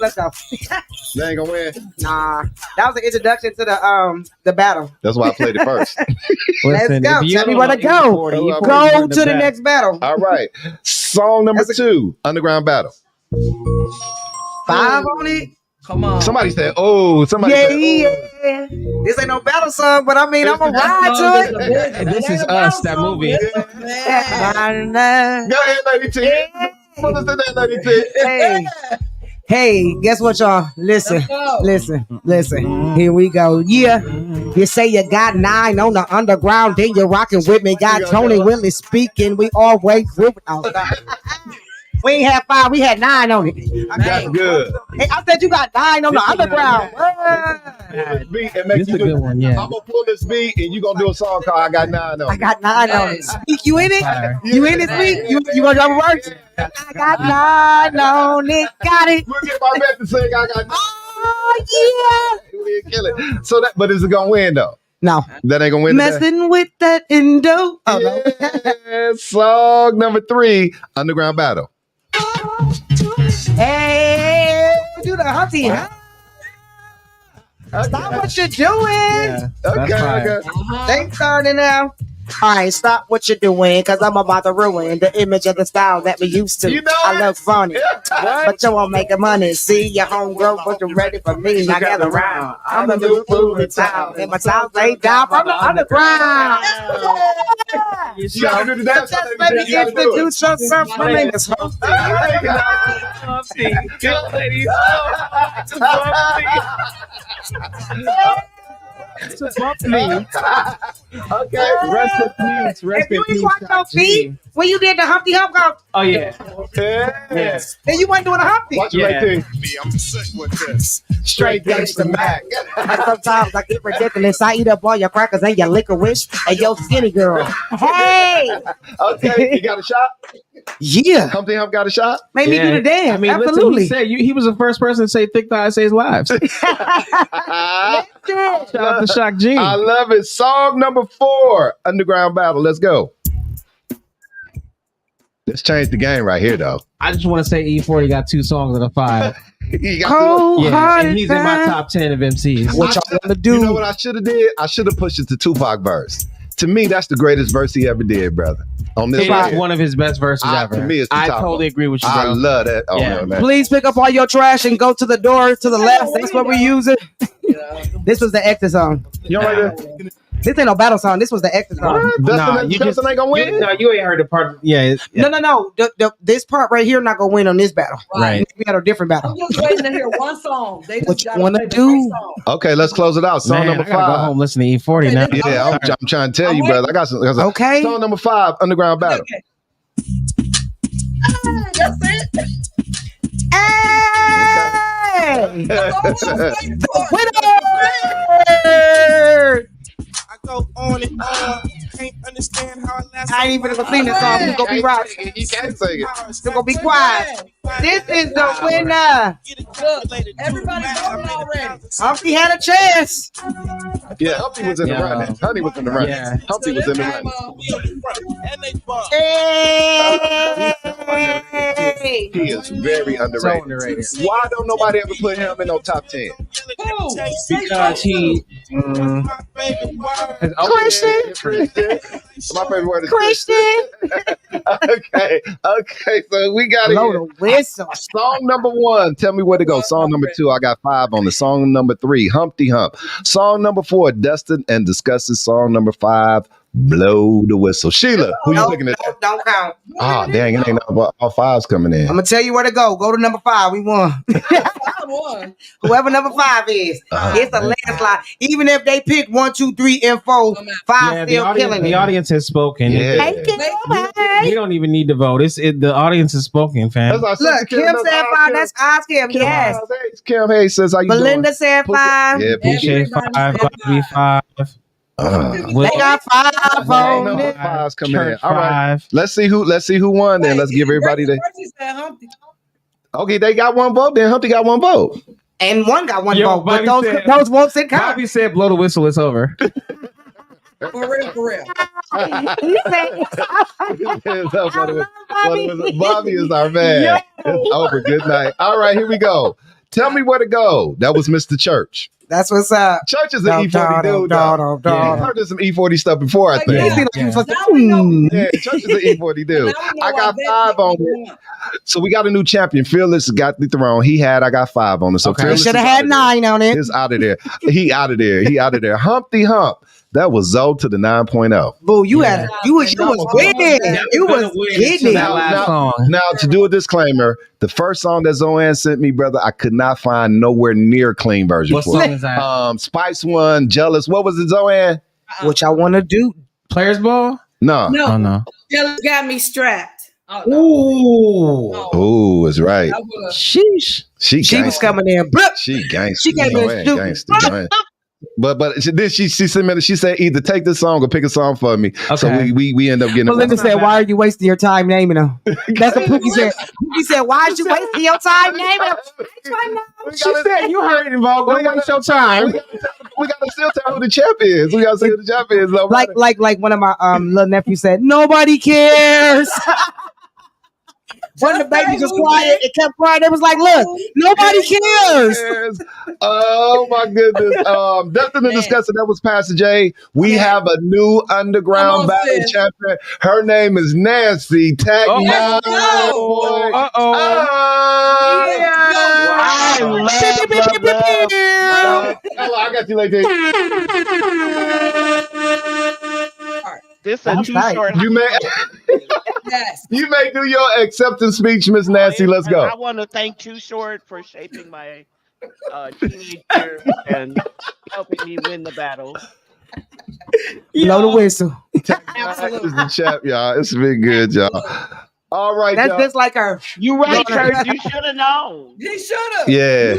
let's go. They ain't gonna win. Nah, that was an introduction to the battle. That's why I played it first. Let's go. Tell me where to go. Go to the next battle. All right. Song number 2, Underground Battle. 5 on it. Come on. Somebody said, "Oh, somebody." Yeah, said, oh. yeah. This ain't no battle song, but I mean, I'm gonna ride to it. And this is Us, that movie. Go ahead, Lady T. What is that, Lady T? Hey, guess what, y'all? Listen. Here we go. Yeah, you say you got 9 on the underground, then you're rocking with me. Got Tony Whitley speaking. We always group. Oh, we ain't had 5, we had 9 on it. That's good. Hey, I said you got 9 on the underground. Beat and This is a good one, yeah. I'm gonna pull this beat and you gonna do a song called "I Got 9 on It." I got 9 on it. Speak, you in it? You in this week? You gonna drop a verse? I got 9 on it. Got it. We'll get my best to sing. I got 9. Oh yeah. We kill it. So that, but is it gonna win though? No. That ain't gonna win. Messing with that endo. Oh no. Yeah. Song number 3, Underground Battle. Hey, do the hunty, huh? Stop what you're doing. Yeah, Okay. They starting now. All right, stop what you're doing, because I'm about to ruin the image of the style that we used to. You know I it. look funny, but you won't make the money. See your homegrown, but you're ready for me. Now gather round. I'm a new food in town, and my town laid down from the underground. You gotta do the dance. Let me introduce yourself. My name is Okay, rest in peace. If you ain't watch no feet when you did the Humpty Hump go. Oh yeah. Yes. Then you wasn't doing a Humpty. Watch it right there. I'm sick with this. Straight gangsta Mac. Sometimes I get ridiculous. I eat up all your crackers and your licorice and your skinny girl. Hey. Okay, you got a shot? Yeah. Humpty Hump got a shot? Made me do the dance. I mean, absolutely. listen, he was the first person to say thick thighs saves lives. Shout out to Shock G. I love it. Song number 4, Underground Battle. Let's go. Let's change the game right here, though. I just want to say E40 got 2 songs out of 5. He got and he's in my top 10 of MCs. What y'all gonna do? You know what I should have did? I should have pushed it to Tupac verse. To me, that's the greatest verse he ever did, brother. On this It's one of his best verses ever. To me, it's the I top totally one. agree with you, I bro. love that. Oh, Yeah. man. Please pick up all your trash and go to the door to the left. That's what we use it. This was the exit song. You know what? This ain't no battle song. This was the exit song. Dustin ain't gonna win. You ain't heard the part. Yeah. No. This part right here not gonna win on this battle. Right. We got a different battle. I'm just waiting to hear one song. They just What you gotta wanna play the do? first song. Okay, let's close it out. Song Man, number I gotta 5. go home listen to E40 now. Yeah, I'm trying to tell you, brother. I got some. Okay. Song number 5, Underground Battle. That's it. Hey! I go on and on. Can't understand how it lasts. I ain't even gonna sing this song. It's gonna be right. You can't sing it. It's gonna be quiet. This is the winner. Look, everybody voted already. Humpty had a chance. Yeah, Humpty was in the running. Humpty was in the running. Yeah. Humpty was in the running. Hey. He is very underrated. underrated. Why don't nobody ever put him in no top 10? Because he. Christian. My favorite word is Christian. Okay. So we got Blow the whistle. Song number 1, tell me where to go. Song number 2, I got 5 on it. Song number 3, Humpty Hump. Song number 4, Dustin and Discusses. Song number 5, Blow the Whistle. Sheila, who you looking at? Don't count. Oh, dang, it ain't no, all 5s coming in. I'm gonna tell you where to go. Go to number 5. We won. Whoever number 5 is, it's a landslide. Even if they pick 1, 2, 3, and 4, 5 still killing it. The audience has spoken. Yeah. We don't even need to vote. The audience has spoken, fam. That's our Look, Kim said 5. That's Oz Kim. Yes. Kim Hayes says, how you Belinda doing? said 5. Yeah, Appreciate 5. Bobby 5. They got 5 on it. 5s coming in. All right. Let's see who won then. Let's give everybody the. Okay, they got 1 vote. Then Humpty got 1 vote. And one got 1 vote. But Bobby said- those won't sit count. Bobby said, "Blow the whistle. It's over." For real. He said, Bobby is our man. It's over. Good night. All right, here we go. Tell me where to go. That was Mr. Church. That's what's up. Church is an E40 dude. I heard some E40 stuff before, I think. Yeah, Church is an E40 dude. I got 5 on it. So we got a new champion. Fearless got the throne. He had, I got 5 on it. So He should have had 9 on it. He's out of there. He out of there. Humpty Hump. That was Zoe to the 9.0. Boo, you was winning. You was hitting. Now, to do a disclaimer, the first song that Zoanne sent me, brother, I could not find nowhere near clean version. What song is that? Spice One, Jealous. What was it, Zoanne? What y'all want to do? Players Ball? No. No. Oh, no. Jealous got me strapped. Ooh, it's right. Sheesh. She was coming in. She gangster. She came in gangster. But then she said either take this song or pick a song for me. Okay. So we end up getting. Melinda said, "Why are you wasting your time naming them?" That's what Pookie said. Pookie said, "Why are you wasting your time naming them?" She said, "You heard it involved. Don't waste your time." We gotta still tell who the champ is. We gotta say who the champ is. Like one of my little nephews said, "Nobody cares." When the baby was quiet, it kept quiet. It was like, look, nobody cares. Oh my goodness. Dustin and Discussing, that was Pastor J. We have a new underground battle champion. Her name is Nancy. Tag now. I got you like this. This is too short. You may do your acceptance speech, Miss Nancy. Let's go. I want to thank Too Short for shaping my teenager and helping me win the battle. Blow the whistle. This is the chap, y'all. It's been good, y'all. All right, that's y'all. just like her. You right, Church. You should have known. He should have. Yeah,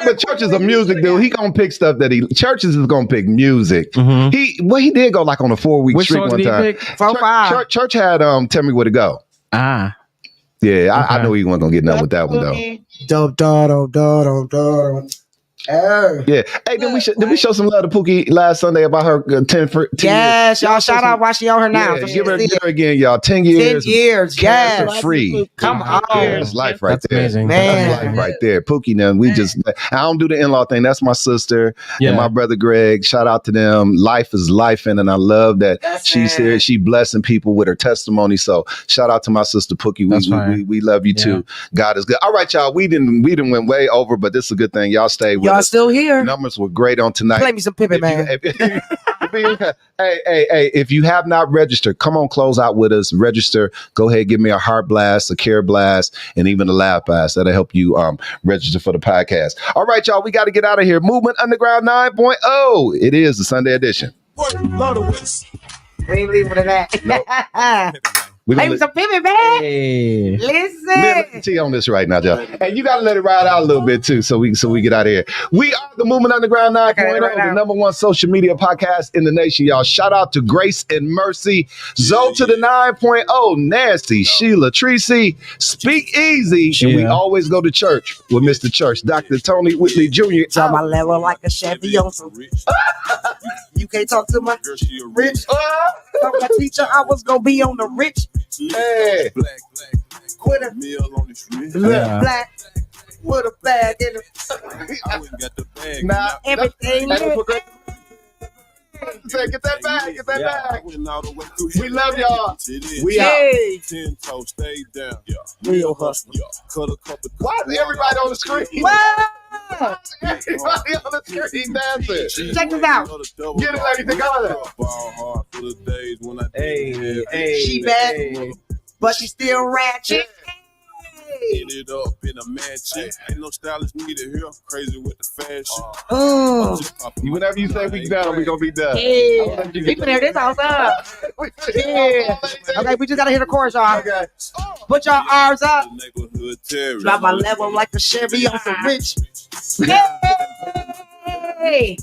but Church is a music dude. He gonna pick stuff that Churches is gonna pick music. Mm-hmm. He did go like on a 4-week Which streak songs one did he time. pick? 4, 5. Church had Tell Me Where to Go. Ah, yeah, I know he wasn't gonna get nothing with that one though. Yeah. Hey, did we show some love to Pookie last Sunday about her 10 yes, y'all shout out while she on her now. Yeah, So give her again, y'all. 10 years. 10 years, yes. Free. Come on. That's life right that's there. amazing. Man. That's life right there. Pookie, now I don't do the in-law thing. That's my sister and my brother Greg. Shout out to them. Life is life, and I love that she's here. She blessing people with her testimony. So shout out to my sister Pookie. We love you too. God is good. All right, y'all. We didn't went way over, but this is a good thing. Y'all stay with us. Y'all still here. Numbers were great on tonight. Play me some Pippin, man. Hey, if you have not registered, come on, close out with us. Register. Go ahead, give me a heart blast, a care blast, and even a laugh blast. That'll help you register for the podcast. All right, y'all, we got to get out of here. Movement Underground 9.0. It is the Sunday edition. We ain't leaving with that. Play me some Pippin, man. Hey. Listen. T on this right now, Joe. And you got to let it ride out a little bit too, so we get out of here. We are the Movement Underground 9.0, the number one social media podcast in the nation, y'all. Shout out to Grace and Mercy, Zoe to the 9.0, Nancy, Sheila, Tracy, Speak Easy, and we always go to church with Mr. Church, Dr. Tony Whitley Jr. On my level like a Chevy on some. You can't talk to my rich. Told my teacher I was gonna be on the rich. Hey. Quitter. Black. With a bag in it. Nah, everything. Get that bag. Get that bag. We love y'all. We out. 10 toes, stay down. Real hustler. Why is everybody on the screen? Everybody on the screen dancing. Check this out. Get it, lady. Take all that. She bad, but she still ratchet. Get it up in a mansion. Ain't no stylist needed here. Crazy with the fashion. Whenever you say we done, we gonna be done. Yeah. We can hear this house up. Yeah. Okay, we just gotta hear the chorus, y'all. Okay. Put your arms up. Drop my level like a Chevy on some rich. Hey.